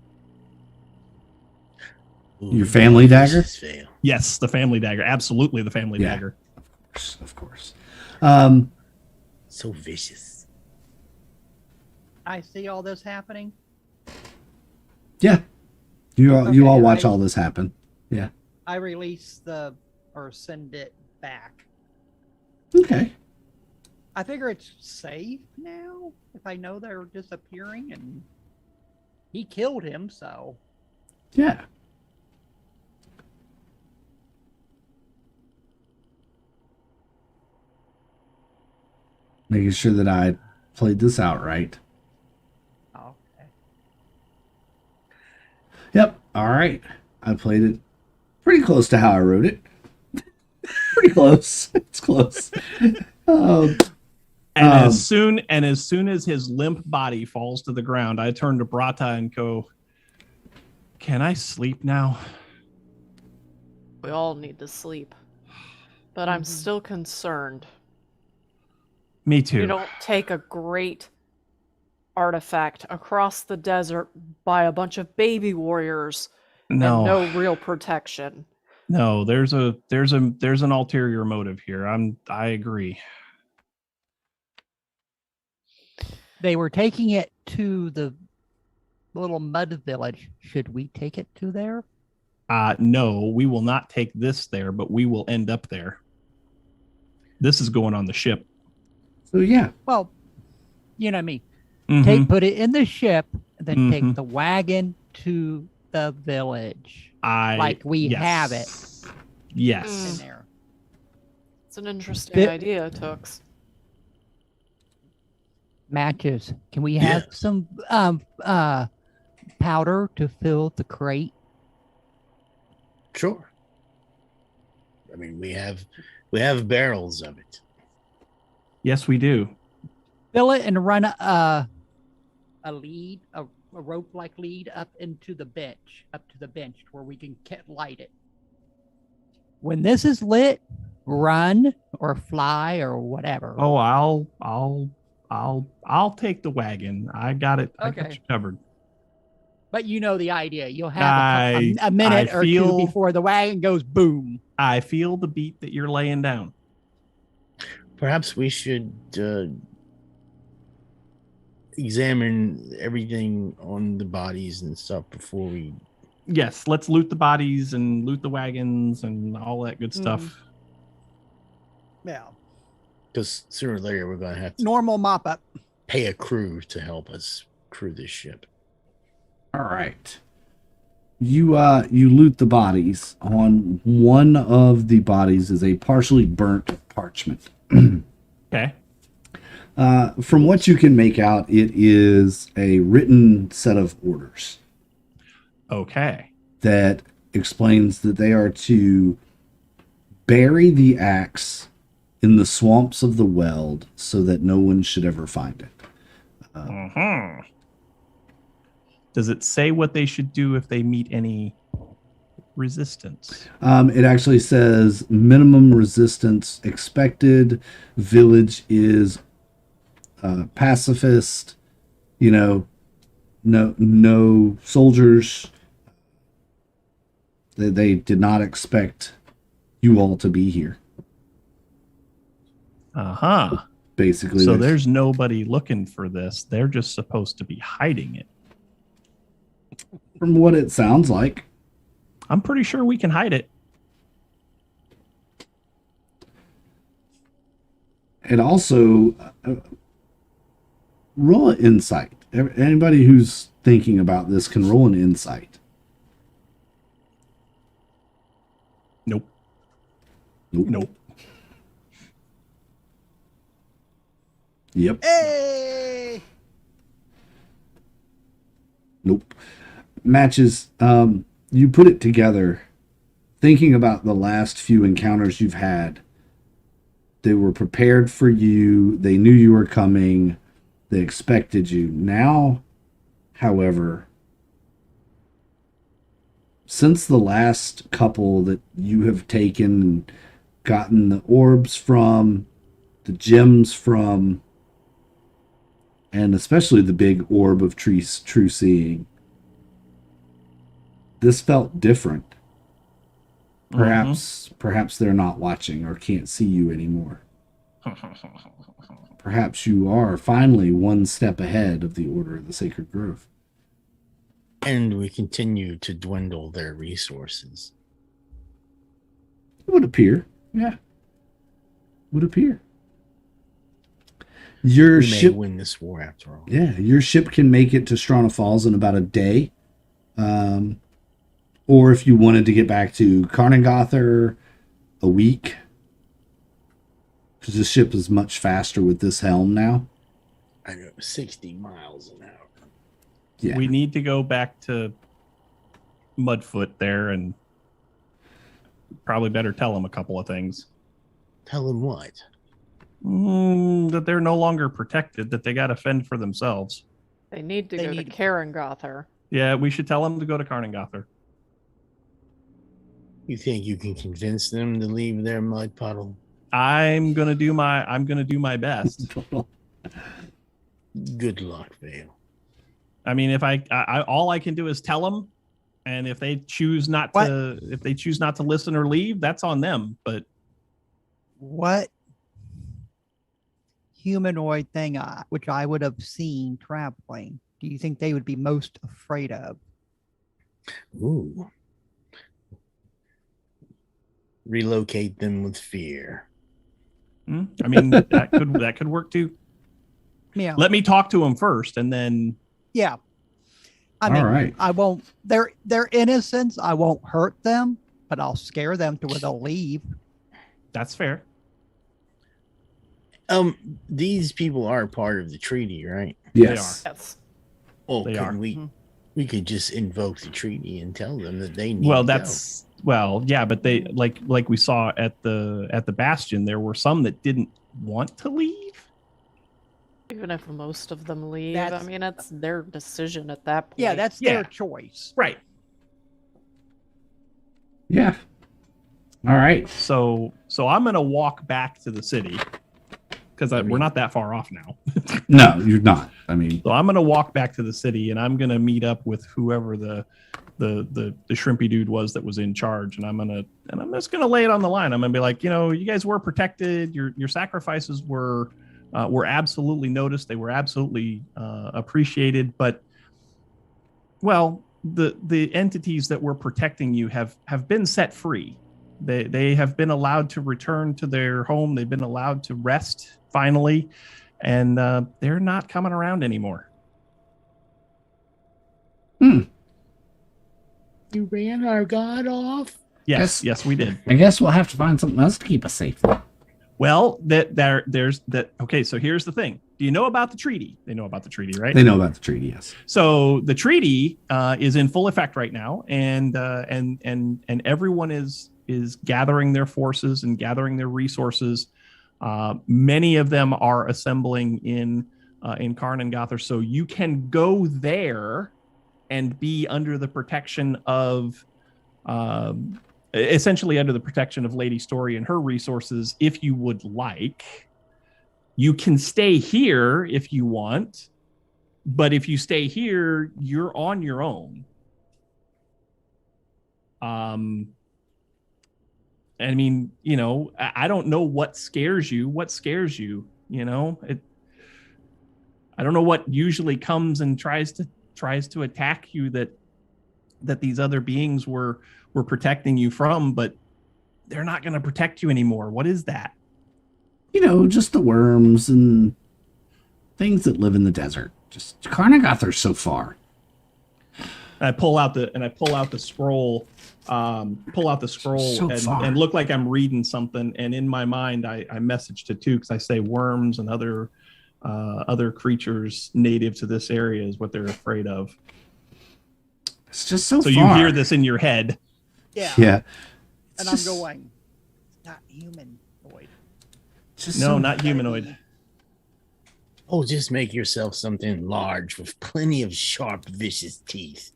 Ooh, Your family dagger? Fail. Yes, the family dagger. Absolutely the family dagger. Of course. So vicious. I see all this happening. Yeah. You Okay, all watch all this happen. Yeah. I release or send it back. Okay. I figure it's safe now if I know they're disappearing, and he killed him, so Yeah. Making sure that I played this out right. okay. Yep. All right. I played it pretty close to how I wrote it. Pretty close. It's close. And as soon as his limp body falls to the ground, I turn to Brata and go, "Can I sleep now?" We all need to sleep. But I'm still concerned. Me too. You don't take a great artifact across the desert by a bunch of baby warriors and no real protection. No, there's an ulterior motive here. I agree. They were taking it to the little mud village. Should we take it to there? No, we will not take this there, but we will end up there. This is going on the ship. So yeah, Well, you know what I mean. Mhm. Put it in the ship, and then Mhm. take the wagon to the village. Like we have it in Yes. there. It's an interesting Bit- idea, Tux. Matches. Can we Yeah. have some powder to fill the crate? Sure. I mean, we have barrels of it. Yes, we do. Fill it and run a rope like lead up to the bench where we can light it. When this is lit, run or fly or whatever. Oh, I'll take the wagon. I got it. I got Okay. you covered. But you know the idea. You'll have a minute I or feel- two before the wagon goes boom. I feel the beat that you're laying down. Perhaps we should examine everything on the bodies and stuff before we. Yes, let's loot the bodies and loot the wagons and all that good stuff. Yeah. Because sooner or later we're going to have to Normal mop up. pay a crew to help us crew this ship. all right. You loot the bodies. On one of the bodies is a partially burnt parchment. Okay. From what you can make out, it is a written set of orders Okay. that explains that they are to bury the axe in the swamps of the Weld so that no one should ever find it. Mhm. Does it say what they should do if they meet any resistance? It actually says minimum resistance expected. Village is pacifist. You know, no soldiers. They did not expect you all to be here. Uh-huh. Basically, So there's nobody looking for this. They're just supposed to be hiding it. from what it sounds like. I'm pretty sure we can hide it. And also, roll an insight. Anybody who's thinking about this can roll an insight. Nope. Nope. Nope. Yep. Hey! Nope. Matches. You put it together, thinking about the last few encounters you've had. They were prepared for you. They knew you were coming. They expected you. Now, however, since the last couple that you have taken and gotten the orbs from, the gems from, and especially the big orb of true seeing, this felt different. Perhaps they're not watching or can't see you anymore. Perhaps you are finally one step ahead of the Order of the Sacred Grove. And we continue to dwindle their resources. It would appear. Yeah. Would appear. Your We ship may win this war after all. Yeah, your ship can make it to Strana Falls in about a day. Or if you wanted to get back to Karnengother, a week. Because this ship is much faster with this helm now. I know, 60 miles an hour. Yeah. We need to go back to Mudfoot there and probably better tell him a couple of things. Tell him what? That they're no longer protected, that they got to fend for themselves. They need to They go need to to- Karengother. Yeah, we should tell them to go to Karnengother. You think you can convince them to leave their mud puddle? I'm gonna do my best. Good luck, Vale. I mean, if I all I can do is tell them, and if they choose not to, listen or leave, that's on them. But What humanoid thing, which I would have seen traveling, do you think they would be most afraid of? Ooh. Relocate them with fear. I mean, that could work too. Yeah. Let me talk to him first, and then Yeah. I All mean, right. I won't. They're innocents. I won't hurt them, but I'll scare them to where they'll leave. that's fair. These people are part of the treaty, right? Yes. Yes. Oh, They couldn't are. we could just invoke the treaty and tell them that they need Well, to that's well, yeah, but they like we saw at the Bastion, there were some that didn't want to leave. Even if most of them leave, That's- I mean, it's their decision at that point. Yeah, that's Yeah. their choice. Right. Yeah. All right. So I'm gonna walk back to the city because we're not that far off now. No, you're not. I mean, So I'm gonna walk back to the city, and I'm gonna meet up with whoever the shrimpy dude was that was in charge, and I'm just gonna lay it on the line. I'm gonna be like, you guys were protected. Your sacrifices were absolutely noticed. They were absolutely appreciated. But well, the entities that were protecting you have been set free. They have been allowed to return to their home. They've been allowed to rest finally, and they're not coming around anymore. You ran our god off. Yes, we did. I guess we'll have to find something else to keep us safe. Well, there's that. Okay, so here's the thing. Do you know about the treaty? They know about the treaty, right? They know about the treaty, yes. So the treaty is in full effect right now, and everyone is gathering their forces and gathering their resources. Many of them are assembling in Karn and Gothar, so you can go there and be under the protection of, essentially under the protection of Lady Story and her resources, if you would like. You can stay here if you want, but if you stay here, you're on your own. I mean, I don't know what scares you. What scares you? I don't know what usually comes and tries to attack you that these other beings were protecting you from, but they're not going to protect you anymore. What is that? Just the worms and things that live in the desert. Just Karnagathar so far. And I pull out the scroll, So far. and look like I'm reading something. And in my mind, I messaged it too, because I say worms and other creatures native to this area is what they're afraid of. It's just so So far. you hear this in your head. Yeah. Yeah. And It's I'm going, not humanoid. just No, so- not humanoid. Oh, just make yourself something large with plenty of sharp, vicious teeth.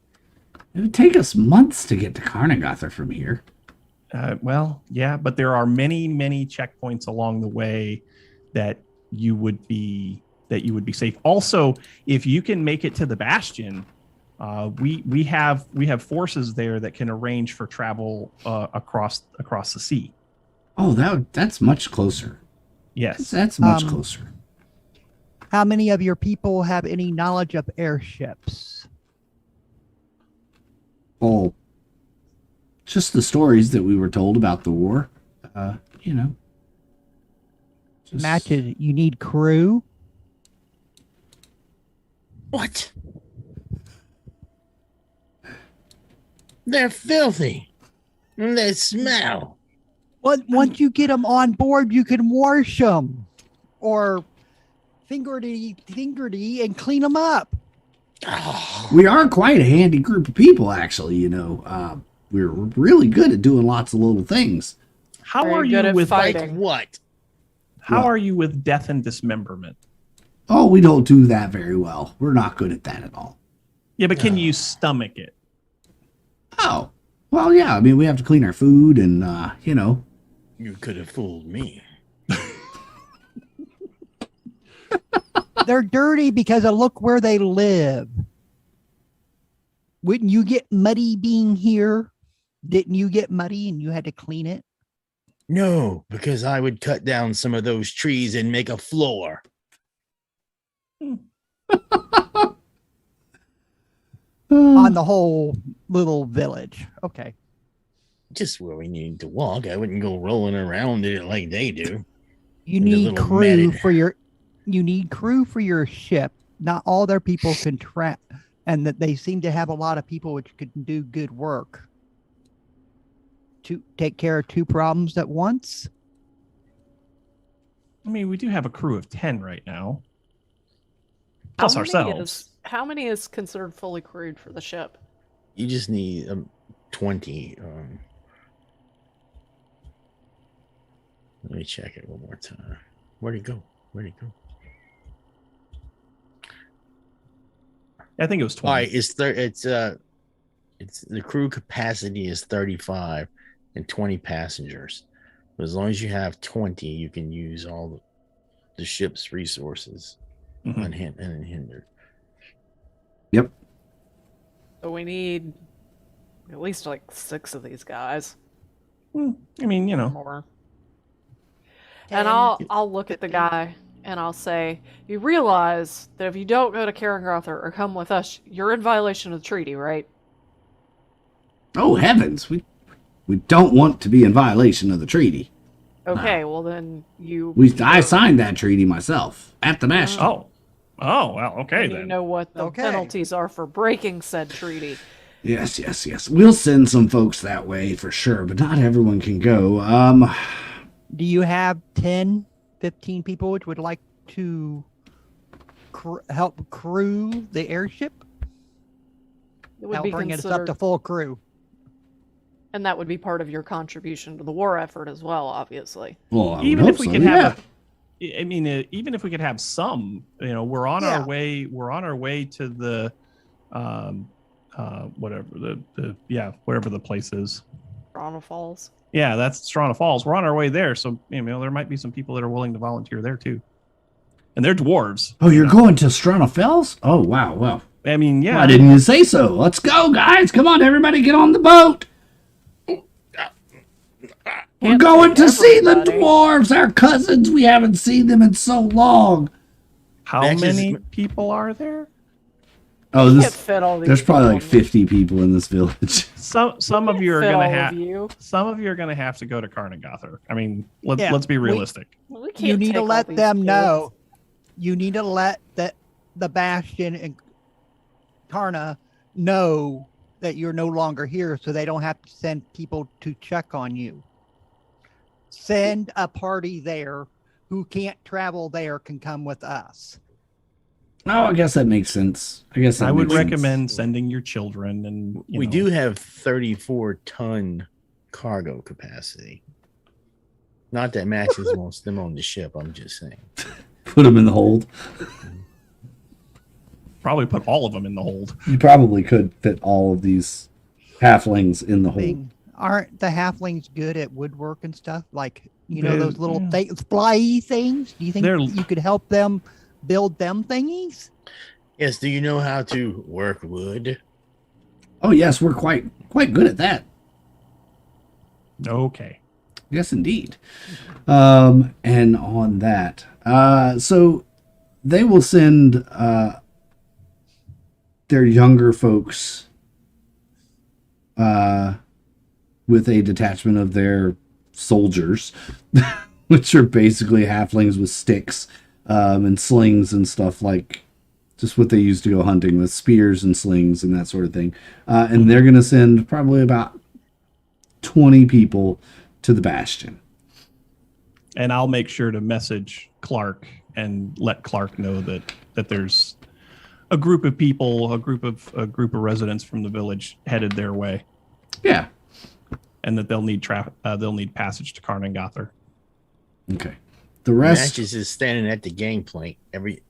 It would take us months to get to Karnagathar from here. Well, yeah, but there are many, many checkpoints along the way that you would be safe. Also, if you can make it to the Bastion, we have forces there that can arrange for travel across the sea. Oh, that's much closer. Yes. That's much closer. How many of your people have any knowledge of airships? Oh, just the stories that we were told about the war. Just- Matches. You need crew. What? They're filthy. And they smell. Once you get them on board, you can wash them or fingerty and clean them up. Oh, We are quite a handy group of people, actually. We're really good at doing lots of little things. How Very are good you at with like fighting. what? how Well- are you with death and dismemberment? Oh, we don't do that very well. We're not good at that at all. Yeah, but can you stomach it? Oh, well, yeah. I mean, we have to clean our food and, You could have fooled me. They're dirty because of look where they live. Wouldn't you get muddy being here? Didn't you get muddy and you had to clean it? No, because I would cut down some of those trees and make a floor. On the whole little village. Okay. Just where we need to walk. I wouldn't go rolling around in it like they do. You The need little crew matted- for your. You need crew for your ship. Not all their people can track, and that they seem to have a lot of people which could do good work. To take care of two problems at once. I mean, we do have a crew of 10 right now. How Plus many ourselves. How many is considered fully crewed for the ship? You just need 20. Let me check it one more time. Where'd it go? Where'd it go? I think it was 20. All right, it's the crew capacity is 35 and 20 passengers. But as long as you have 20, you can use all the ship's resources Mhm. unhindered. Yep. So we need at least like 6 of these guys. I mean, you know, More. And I'll look at the guy and I'll say, you realize that if you don't go to Karengrother or come with us, you're in violation of the treaty, right? Oh heavens, we don't want to be in violation of the treaty. Okay, well then I signed that treaty myself at the Bastion. oh, well, okay and you then. know what the Okay. penalties are for breaking said treaty. Yes. We'll send some folks that way for sure, but not everyone can go. Do you have 10, 15 people which would like to help crew the airship? It would Help be bring us up considered, to full crew. and that would be part of your contribution to the war effort as well, obviously. Well, I would Even hope if we so, could yeah. have I mean, even if we could have some, you know, we're on our way to the whatever whatever the place is. Toronto Falls. Yeah, that's Toronto Falls. We're on our way there, so you know there might be some people that are willing to volunteer there too, and they're dwarves. Oh, you're going to Strana Fells? Oh, wow. Well, I mean, yeah. why didn't you say so? Let's go, guys. Come on, everybody, get on the boat. We're Can't going take to see the everybody. dwarves, our cousins. We haven't seen them in so long. How Max is- many people are there? Oh, Can't this fit all these there's probably like people. 50 people in this village. Some of you are Fit gonna all have of you. some of you are gonna have to go to Carnagathar. I mean, Yeah, let's be we- realistic. We can't You need take to all let these them kids. know. You need to let the Bastion and Karna know that you're no longer here, so they don't have to send people to check on you. Send a party there who can't travel there can come with us. Oh, I guess that makes sense. I would makes sense. recommend sending your children, and We do have 34-ton cargo capacity. Not that Matches wants them on the ship. I'm just saying. Put them in the hold. probably put all of them in the hold. You probably could fit all of these halflings in the hold. Thing. Aren't the halflings good at woodwork and stuff? Like, you know, They're- those little yeah. flyy things? Do you think They're- you could help them build them thingies? Yes. Do you know how to work wood? Oh yes, we're quite good at that. Okay. Yes, indeed. And on that, so they will send their younger folks with a detachment of their soldiers, which are basically halflings with sticks and slings and stuff, like just what they used to go hunting with, spears and slings and that sort of thing. And they're going to send probably about 20 people to the Bastion. And I'll make sure to message Clark and let Clark know that there's a group of people, a group of residents from the village headed their way, Yeah. and that they'll need passage to Carnagathar. Okay. The rest. Matches is standing at the gangplank.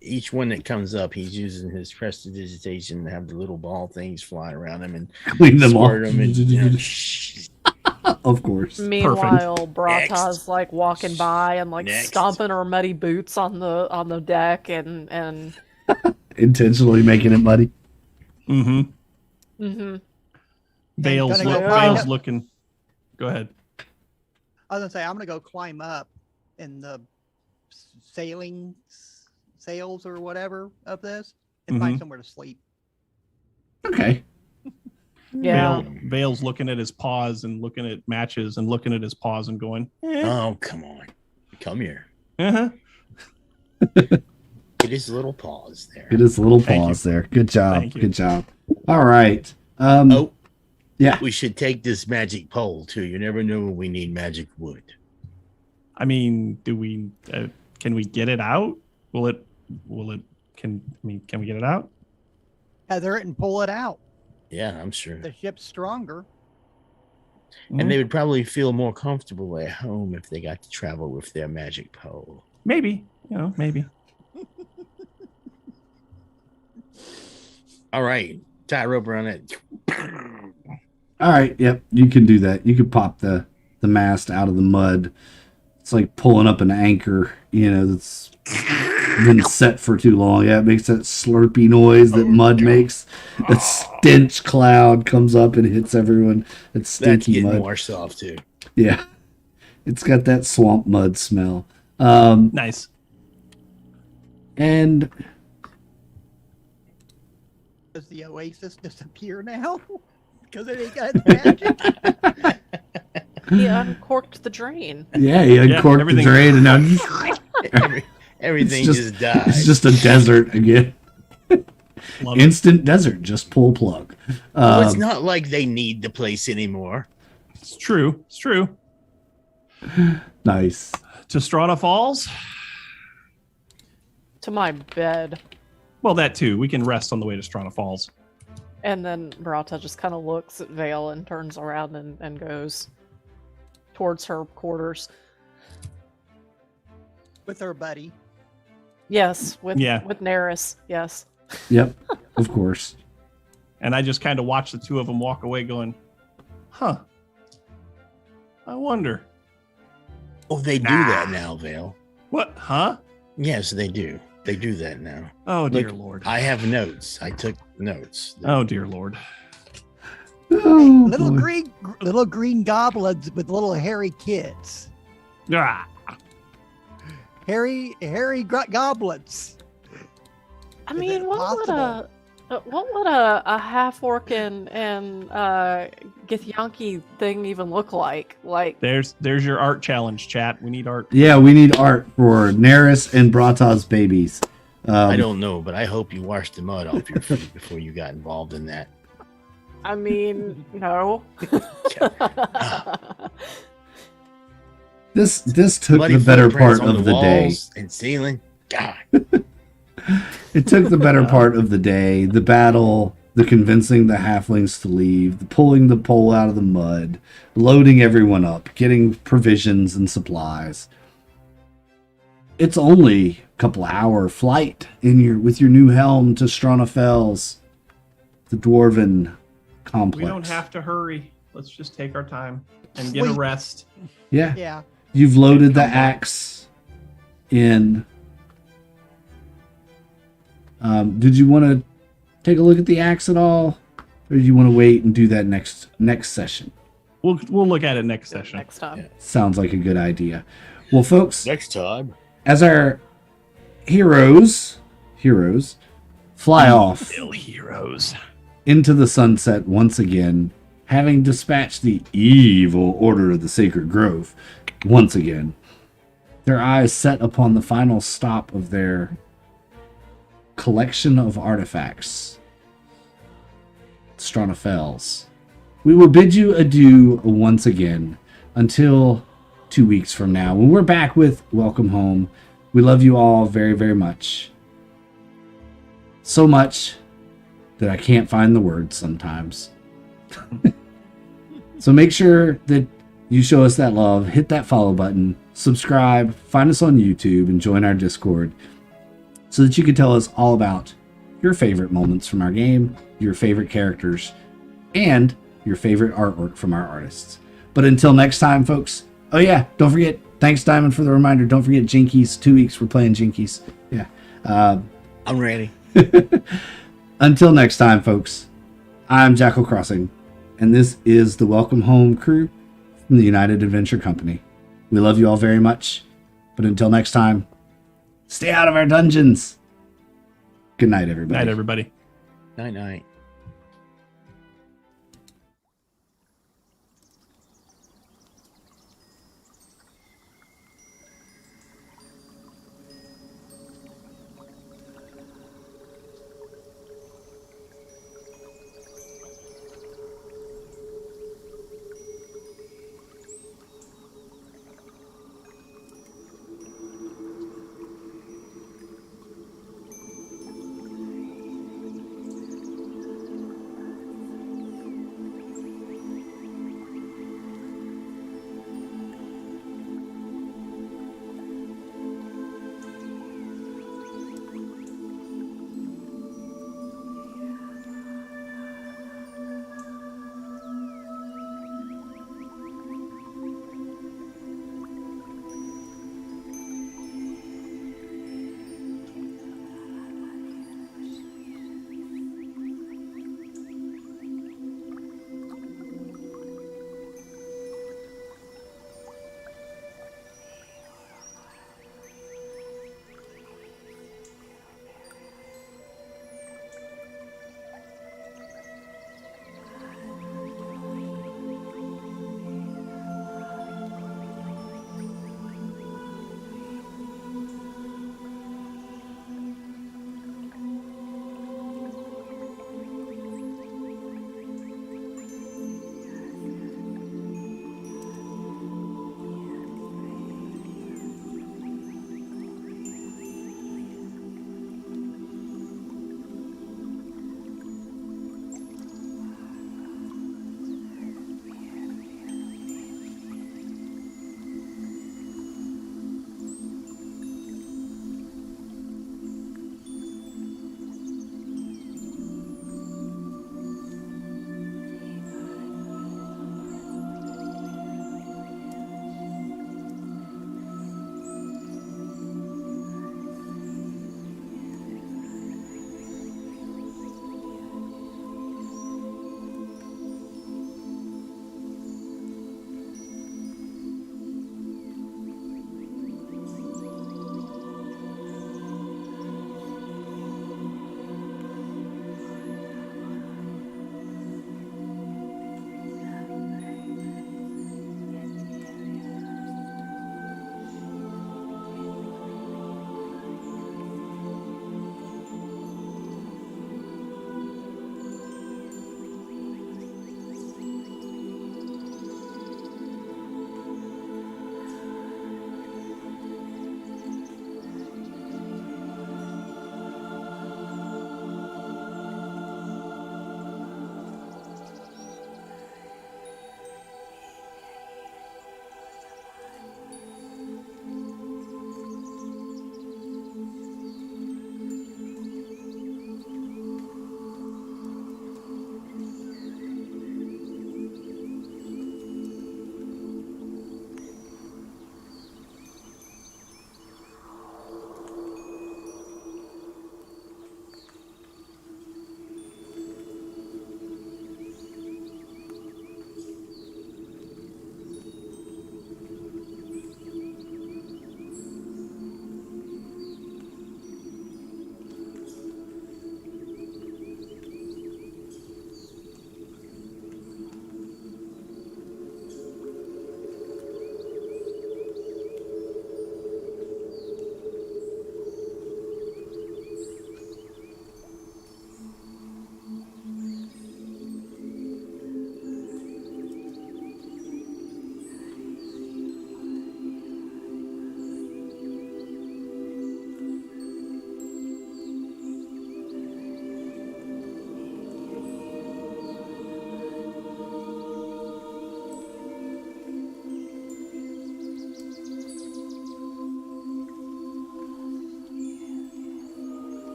Each one that comes up, he's using his prestidigitation to have the little ball things fly around him and Clean them squirt off. them. And, you know, Of course. Meanwhile, Brata's Next. like walking by and like Next. stomping her muddy boots on the deck and Intentionally making it muddy. Mm-hmm. mm-hmm. Vale's gonna go find it. looking. Go ahead. I was gonna say I'm gonna go climb up in the sailing sails or whatever of this and find somewhere to sleep. Okay. Yeah. Vale's looking at his paws and looking at Matches and looking at his paws and going, oh, come on. Come here. Uh-huh. It is a little pause there. It is a little Thank pause there. Good job. Thank you. Good job. All right. Oh, Yeah. we should take this magic pole too. You never know when we need magic wood. I mean, do we? Can we get it out? Will it? Can we get it out? Tether it and pull it out. Yeah, I'm sure. The ship's stronger. And they would probably feel more comfortable at home if they got to travel with their magic pole. Maybe. Maybe. All right. Tie a rope around it. All right. Yep. You can do that. You could pop the mast out of the mud. It's like pulling up an anchor, that's been set for too long. Yeah, it makes that slurpy noise that mud makes. A stench cloud comes up and hits everyone. It's That's stinky getting mud. washed off too. Yeah. It's got that swamp mud smell. Nice. And Does the Oasis disappear now? Because it ain't got magic. He uncorked the drain. yeah, he uncorked the everything- drain and now Everything It's just died. it's just a desert again. Love it. Instant desert. Just pull plug. Well, it's not like they need the place anymore. It's true. It's true. Nice. To Strata Falls. To my bed. Well, that too. We can rest on the way to Strata Falls. And then Barata just kind of looks at Vale and turns around and goes towards her quarters. With her buddy. Yes, with Yeah. Neris. Yes. Yep. Of course. And I just kind of watch the two of them walk away going, huh. I wonder. Oh, they do that now, Vale. What? Huh? Yes, they do. They do that now. Oh, dear Look, Lord. I have notes. I took notes. Oh, dear Lord. Oh, Little boy. green goblins with little hairy kids. Ah. Hairy goblins. I Is mean, it what would a half orc and Githyanki thing even look like? Like, There's your art challenge, chat. We need art. Yeah, we need art for Neris and Brata's babies. I don't know, but I hope you washed the mud off your feet before you got involved in that. I mean, no. This took Muddy the better footprints part on of the day. walls and ceiling. God. It took the better part of the day. The battle, the convincing the halflings to leave, the pulling the pole out of the mud, loading everyone up, getting provisions and supplies. It's only a couple hour flight with your new helm to Strana Fells, the dwarven complex. We don't have to hurry. Let's just take our time and get a Sweet. rest. Yeah. Yeah. You've loaded the Come back. axe in. Did you want to take a look at the axe at all, or do you want to wait and do that next session? We'll look at it next session. Next time. Yeah. Sounds like a good idea. Well, folks, Next time. as our heroes fly off Still heroes. into the sunset once again, having dispatched the evil Order of the Sacred Grove once again, their eyes set upon the final stop of their collection of artifacts, Strana Fells. We will bid you adieu once again until 2 weeks from now, when we're back with Welcome Home. We love you all very, very much. So much that I can't find the words sometimes. So make sure that you show us that love, hit that follow button, subscribe, find us on YouTube, and join our Discord so that you can tell us all about your favorite moments from our game, your favorite characters, and your favorite artwork from our artists. But until next time, folks, oh yeah, don't forget, thanks Diamond for the reminder, don't forget Jinkies, 2 weeks we're playing Jinkies. Yeah. I'm ready. Until next time, folks, I'm Jackal Crossing, and this is the Welcome Home crew from the United Adventure Company. We love you all very much, but until next time, stay out of our dungeons. Good night, everybody. Night, everybody. Night night.